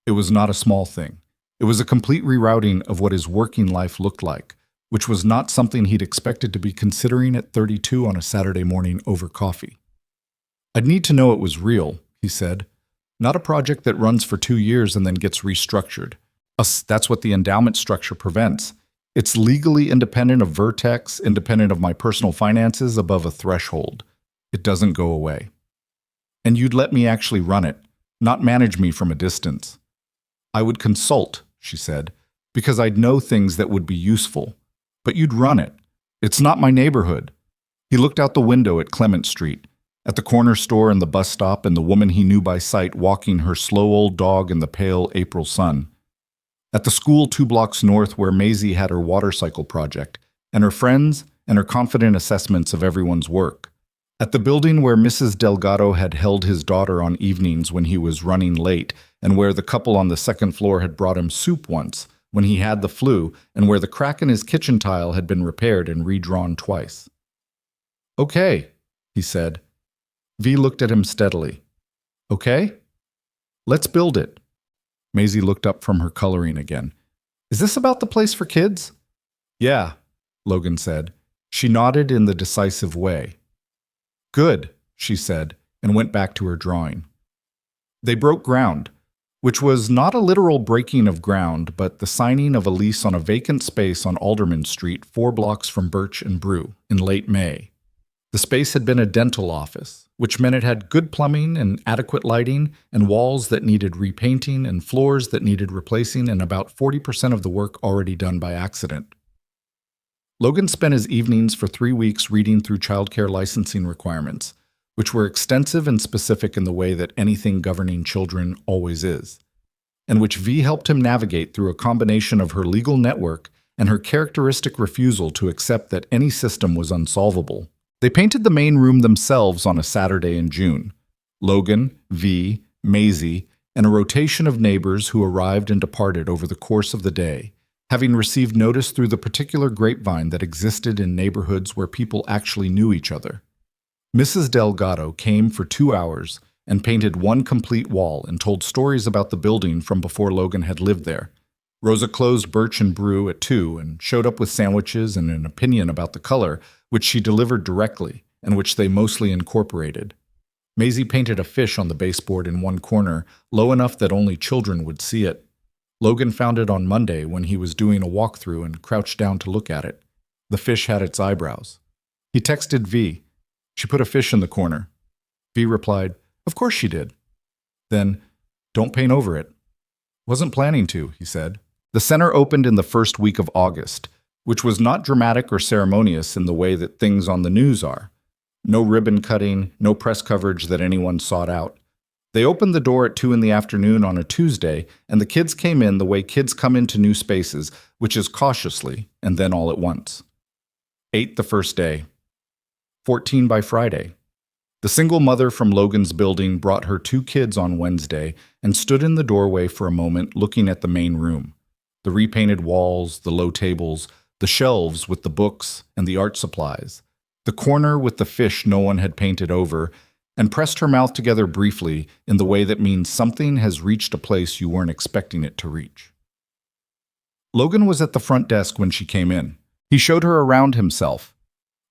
It was not a small thing. It was a complete rerouting of what his working life looked like, which was not something he'd expected to be considering at 32 on a Saturday morning over coffee. I'd need to know it was real, he said. Not a project that runs for 2 years and then gets restructured. That's what the endowment structure prevents. It's legally independent of Vertex, independent of my personal finances, above a threshold. It doesn't go away. And you'd let me actually run it, not manage me from a distance. I would consult, she said, because I'd know things that would be useful. But you'd run it. It's not my neighborhood. He looked out the window at Clement Street, at the corner store and the bus stop and the woman he knew by sight walking her slow old dog in the pale April sun. At the school 2 blocks north where Maisie had her water cycle project, and her friends and her confident assessments of everyone's work. At the building where Mrs. Delgado had held his daughter on evenings when he was running late, and where the couple on the second floor had brought him soup once, when he had the flu, and where the crack in his kitchen tile had been repaired and redrawn twice. Okay, he said. V looked at him steadily. Okay? Let's build it. Maisie looked up from her coloring again. Is this about the place for kids? Yeah, Logan said. She nodded in the decisive way. Good, she said, and went back to her drawing. They broke ground, which was not a literal breaking of ground, but the signing of a lease on a vacant space on Alderman Street, 4 blocks from Birch and Brew, in late May. The space had been a dental office, which meant it had good plumbing and adequate lighting, and walls that needed repainting and floors that needed replacing, and about 40% of the work already done by accident. Logan spent his evenings for 3 weeks reading through childcare licensing requirements, which were extensive and specific in the way that anything governing children always is, and which V helped him navigate through a combination of her legal network and her characteristic refusal to accept that any system was unsolvable. They painted the main room themselves on a Saturday in June. Logan, V, Maisie, and a rotation of neighbors who arrived and departed over the course of the day, having received notice through the particular grapevine that existed in neighborhoods where people actually knew each other. Mrs. Delgado came for 2 hours and painted 1 complete wall and told stories about the building from before Logan had lived there. Rosa closed Birch and Brew at 2 and showed up with sandwiches and an opinion about the color, which she delivered directly and which they mostly incorporated. Maisie painted a fish on the baseboard in one corner, low enough that only children would see it. Logan found it on Monday when he was doing a walkthrough and crouched down to look at it. The fish had its eyebrows. He texted V. She put a fish in the corner. V replied, "Of course she did." Then, Don't paint over it. Wasn't planning to, he said. The center opened in the first week of August, which was not dramatic or ceremonious in the way that things on the news are. No ribbon cutting, no press coverage that anyone sought out. They opened the door at 2 in the afternoon on a Tuesday, and the kids came in the way kids come into new spaces, which is cautiously, and then all at once. 8 the first day. 14 by Friday. The single mother from Logan's building brought her 2 kids on Wednesday and stood in the doorway for a moment looking at the main room. The repainted walls, the low tables, the shelves with the books and the art supplies, the corner with the fish no one had painted over, and pressed her mouth together briefly in the way that means something has reached a place you weren't expecting it to reach. Logan was at the front desk when she came in. He showed her around himself.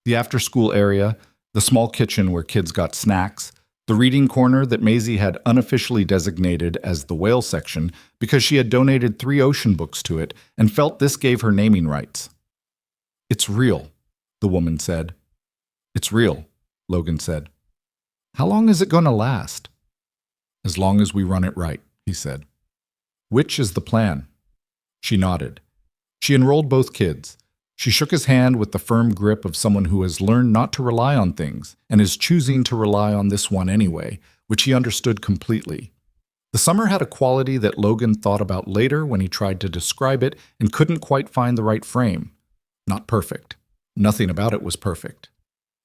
The after-school area, the small kitchen where kids got snacks, the reading corner that Maisie had unofficially designated as the whale section because she had donated 3 ocean books to it and felt this gave her naming rights. "It's real," the woman said. "It's real," Logan said. "How long is it going to last?" "As long as we run it right," he said. "Which is the plan?" She nodded. She enrolled both kids. She shook his hand with the firm grip of someone who has learned not to rely on things and is choosing to rely on this one anyway, which he understood completely. The summer had a quality that Logan thought about later when he tried to describe it and couldn't quite find the right frame. Not perfect. Nothing about it was perfect.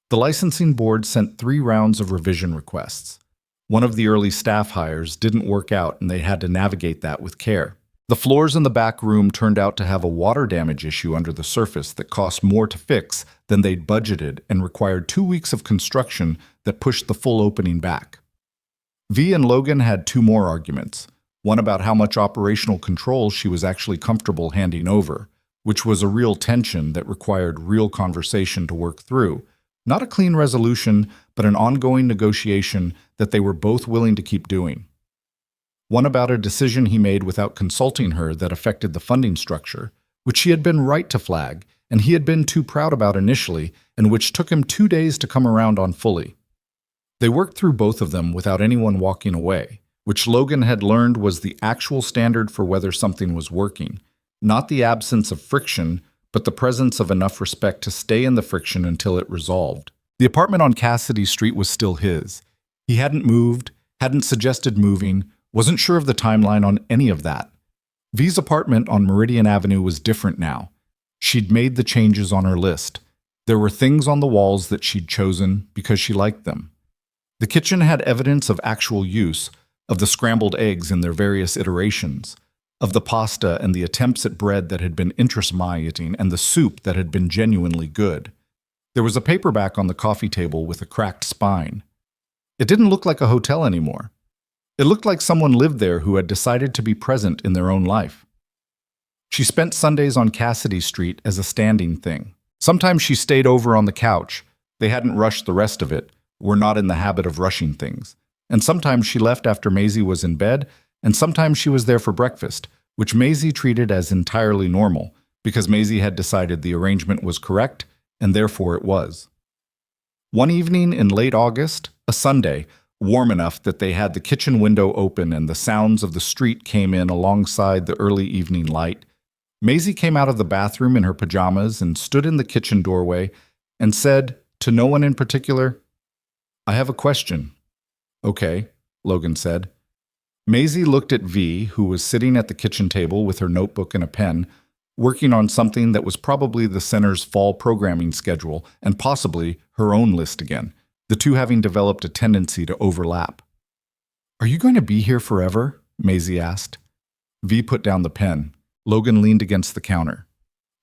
The licensing board sent 3 rounds of revision requests. One of the early staff hires didn't work out and they had to navigate that with care. The floors in the back room turned out to have a water damage issue under the surface that cost more to fix than they'd budgeted and required 2 weeks of construction that pushed the full opening back. V and Logan had 2 more arguments, one about how much operational control she was actually comfortable handing over, which was a real tension that required real conversation to work through, not a clean resolution, but an ongoing negotiation that they were both willing to keep doing. One about a decision he made without consulting her that affected the funding structure, which she had been right to flag, and he had been too proud about initially, and which took him 2 days to come around on fully. They worked through both of them without anyone walking away, which Logan had learned was the actual standard for whether something was working, not the absence of friction, but the presence of enough respect to stay in the friction until it resolved. The apartment on Cassidy Street was still his. He hadn't moved, hadn't suggested moving, wasn't sure of the timeline on any of that. V's apartment on Meridian Avenue was different now. She'd made the changes on her list. There were things on the walls that she'd chosen because she liked them. The kitchen had evidence of actual use, of the scrambled eggs in their various iterations, of the pasta and the attempts at bread that had been interest-mating and the soup that had been genuinely good. There was a paperback on the coffee table with a cracked spine. It didn't look like a hotel anymore. It looked like someone lived there who had decided to be present in their own life. She spent Sundays on Cassidy Street as a standing thing. Sometimes she stayed over on the couch. They hadn't rushed the rest of it, were not in the habit of rushing things. And sometimes she left after Maisie was in bed, and sometimes she was there for breakfast, which Maisie treated as entirely normal, because Maisie had decided the arrangement was correct, and therefore it was. One evening in late August, a Sunday, warm enough that they had the kitchen window open and the sounds of the street came in alongside the early evening light, Maisie came out of the bathroom in her pajamas and stood in the kitchen doorway and said, to no one in particular, "I have a question." "Okay," Logan said. Maisie looked at V, who was sitting at the kitchen table with her notebook and a pen, working on something that was probably the center's fall programming schedule and possibly her own list again, the two having developed a tendency to overlap. "Are you going to be here forever?" Maisie asked. V put down the pen. Logan leaned against the counter.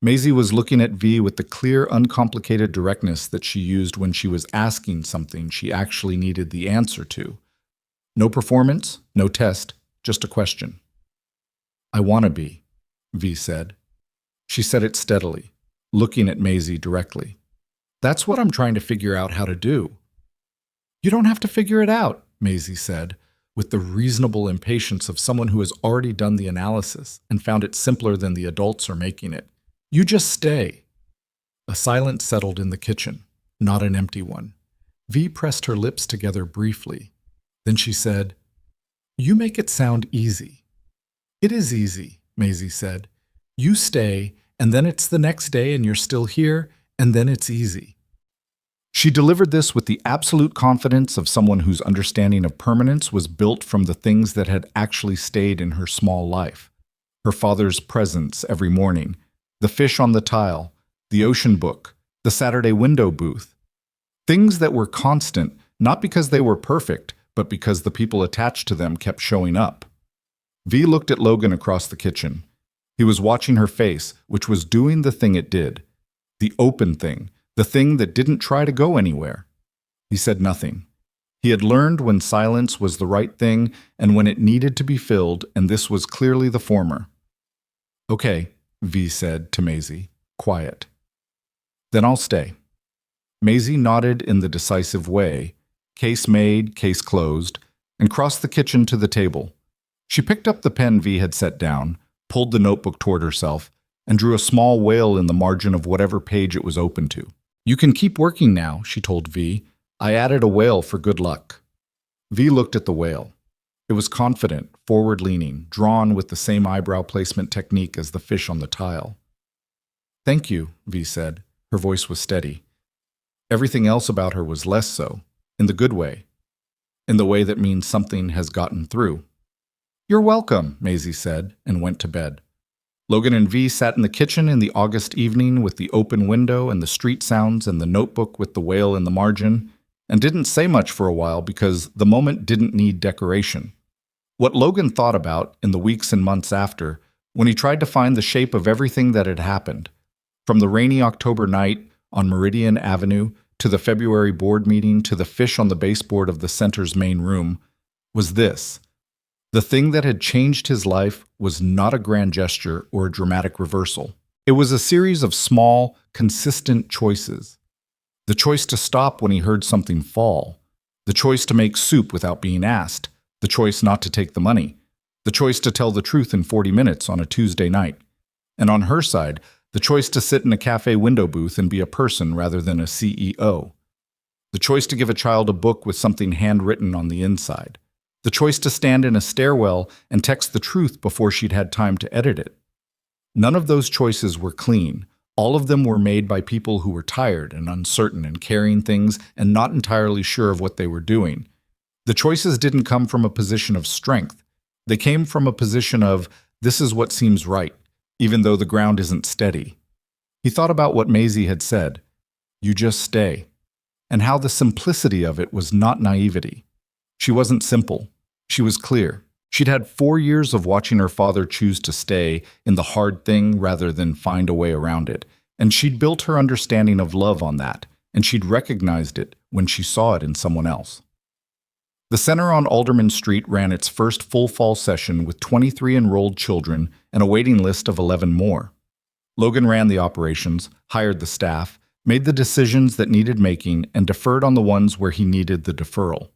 Maisie was looking at V with the clear, uncomplicated directness that she used when she was asking something she actually needed the answer to. No performance, no test, just a question. "I want to be," V said. She said it steadily, looking at Maisie directly. "That's what I'm trying to figure out how to do." "You don't have to figure it out," Maisie said, with the reasonable impatience of someone who has already done the analysis and found it simpler than the adults are making it. "You just stay." A silence settled in the kitchen, not an empty one. V pressed her lips together briefly. Then she said, You make it sound easy. It is easy, Maisie said. You stay, and then it's the next day and you're still here, and then it's easy. She delivered this with the absolute confidence of someone whose understanding of permanence was built from the things that had actually stayed in her small life. Her father's presence every morning, the fish on the tile, the ocean book, the Saturday window booth. Things that were constant, not because they were perfect, but because the people attached to them kept showing up. V looked at Logan across the kitchen. He was watching her face, which was doing the thing it did. The open thing, the thing that didn't try to go anywhere. He said nothing. He had learned when silence was the right thing and when it needed to be filled, and this was clearly the former. Okay, V said to Maisie, quiet. Then I'll stay. Maisie nodded in the decisive way, case made, case closed, and crossed the kitchen to the table. She picked up the pen V had set down, pulled the notebook toward herself, and drew a small whale in the margin of whatever page it was open to. You can keep working now, she told V. I added a whale for good luck. V looked at the whale. It was confident, forward-leaning, drawn with the same eyebrow placement technique as the fish on the tile. Thank you, V said. Her voice was steady. Everything else about her was less so, in the good way, in the way that means something has gotten through. You're welcome, Maisie said, and went to bed. Logan and V sat in the kitchen in the August evening with the open window and the street sounds and the notebook with the whale in the margin, and didn't say much for a while because the moment didn't need decoration. What Logan thought about in the weeks and months after, when he tried to find the shape of everything that had happened, from the rainy October night on Meridian Avenue to the February board meeting to the fish on the baseboard of the center's main room, was this. The thing that had changed his life was not a grand gesture or a dramatic reversal. It was a series of small, consistent choices. The choice to stop when he heard something fall. The choice to make soup without being asked. The choice not to take the money. The choice to tell the truth in 40 minutes on a Tuesday night. And on her side, the choice to sit in a cafe window booth and be a person rather than a CEO. The choice to give a child a book with something handwritten on the inside. The choice to stand in a stairwell and text the truth before she'd had time to edit it. None of those choices were clean. All of them were made by people who were tired and uncertain and carrying things and not entirely sure of what they were doing. The choices didn't come from a position of strength. They came from a position of, this is what seems right, even though the ground isn't steady. He thought about what Maisie had said, you just stay, and how the simplicity of it was not naivety. She wasn't simple. She was clear. She'd had 4 years of watching her father choose to stay in the hard thing rather than find a way around it, and she'd built her understanding of love on that, and she'd recognized it when she saw it in someone else. The center on Alderman Street ran its first full fall session with 23 enrolled children and a waiting list of 11 more. Logan ran the operations, hired the staff, made the decisions that needed making, and deferred on the ones where he needed the deferral.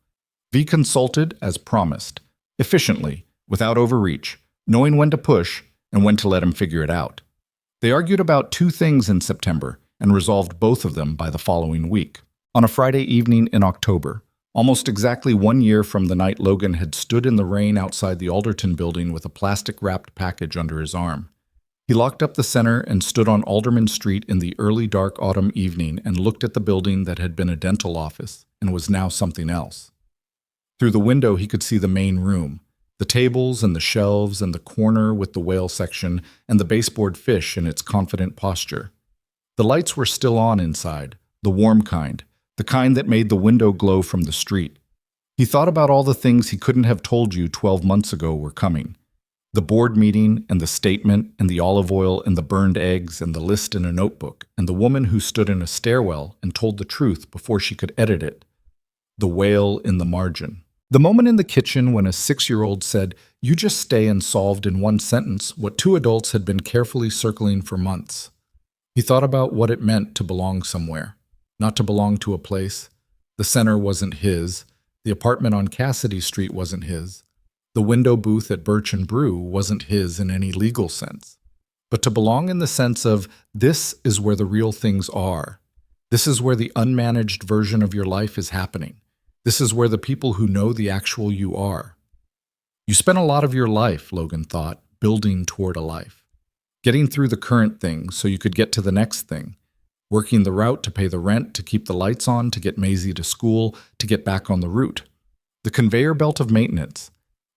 V consulted, as promised, efficiently, without overreach, knowing when to push and when to let him figure it out. They argued about 2 things in September and resolved both of them by the following week. On a Friday evening in October, almost exactly 1 year from the night Logan had stood in the rain outside the Alderton building with a plastic-wrapped package under his arm, he locked up the center and stood on Alderman Street in the early dark autumn evening and looked at the building that had been a dental office and was now something else. Through the window he could see the main room, the tables and the shelves and the corner with the whale section and the baseboard fish in its confident posture. The lights were still on inside, the warm kind, the kind that made the window glow from the street. He thought about all the things he couldn't have told you 12 months ago were coming. The board meeting and the statement and the olive oil and the burned eggs and the list in a notebook and the woman who stood in a stairwell and told the truth before she could edit it. The whale in the margin. The moment in the kitchen when a 6-year-old said, you just stay, and solved in one sentence what 2 adults had been carefully circling for months. He thought about what it meant to belong somewhere, not to belong to a place. The center wasn't his. The apartment on Cassidy Street wasn't his. The window booth at Birch and Brew wasn't his in any legal sense. But to belong in the sense of, this is where the real things are. This is where the unmanaged version of your life is happening. This is where the people who know the actual you are. You spent a lot of your life, Logan thought, building toward a life. Getting through the current thing so you could get to the next thing. Working the route to pay the rent, to keep the lights on, to get Maisie to school, to get back on the route. The conveyor belt of maintenance.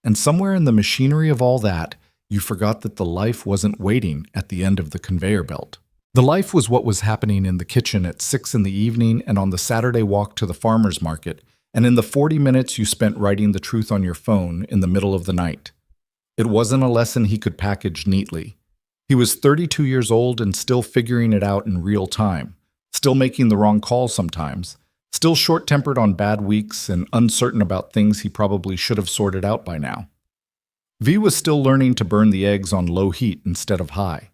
And somewhere in the machinery of all that, you forgot that the life wasn't waiting at the end of the conveyor belt. The life was what was happening in the kitchen at 6 in the evening and on the Saturday walk to the farmer's market, and in the 40 minutes you spent writing the truth on your phone in the middle of the night. It wasn't a lesson he could package neatly. He was 32 years old and still figuring it out in real time, still making the wrong calls sometimes, still short-tempered on bad weeks and uncertain about things he probably should have sorted out by now. V was still learning to burn the eggs on low heat instead of high.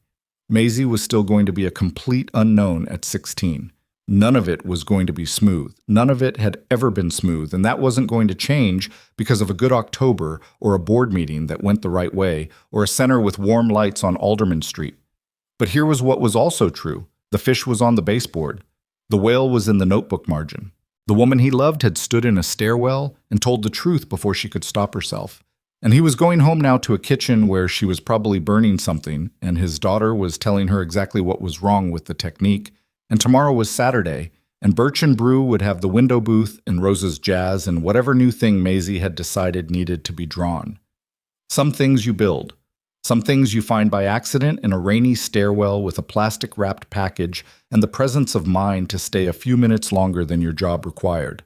Maisie was still going to be a complete unknown at 16. None of it was going to be smooth. None of it had ever been smooth, and that wasn't going to change because of a good October or a board meeting that went the right way or a center with warm lights on Alderman Street. But here was what was also true. The fish was on the baseboard. The whale was in the notebook margin. The woman he loved had stood in a stairwell and told the truth before she could stop herself. And he was going home now to a kitchen where she was probably burning something, and his daughter was telling her exactly what was wrong with the technique. And tomorrow was Saturday, and Birch and Brew would have the window booth and Rose's Jazz and whatever new thing Maisie had decided needed to be drawn. Some things you build. Some things you find by accident in a rainy stairwell with a plastic-wrapped package and the presence of mind to stay a few minutes longer than your job required.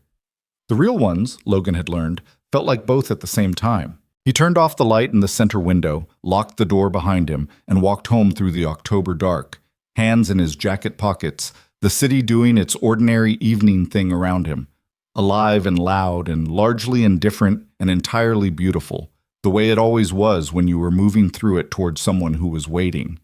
The real ones, Logan had learned, felt like both at the same time. He turned off the light in the center window, locked the door behind him, and walked home through the October dark, hands in his jacket pockets, the city doing its ordinary evening thing around him, alive and loud and largely indifferent and entirely beautiful, the way it always was when you were moving through it toward someone who was waiting.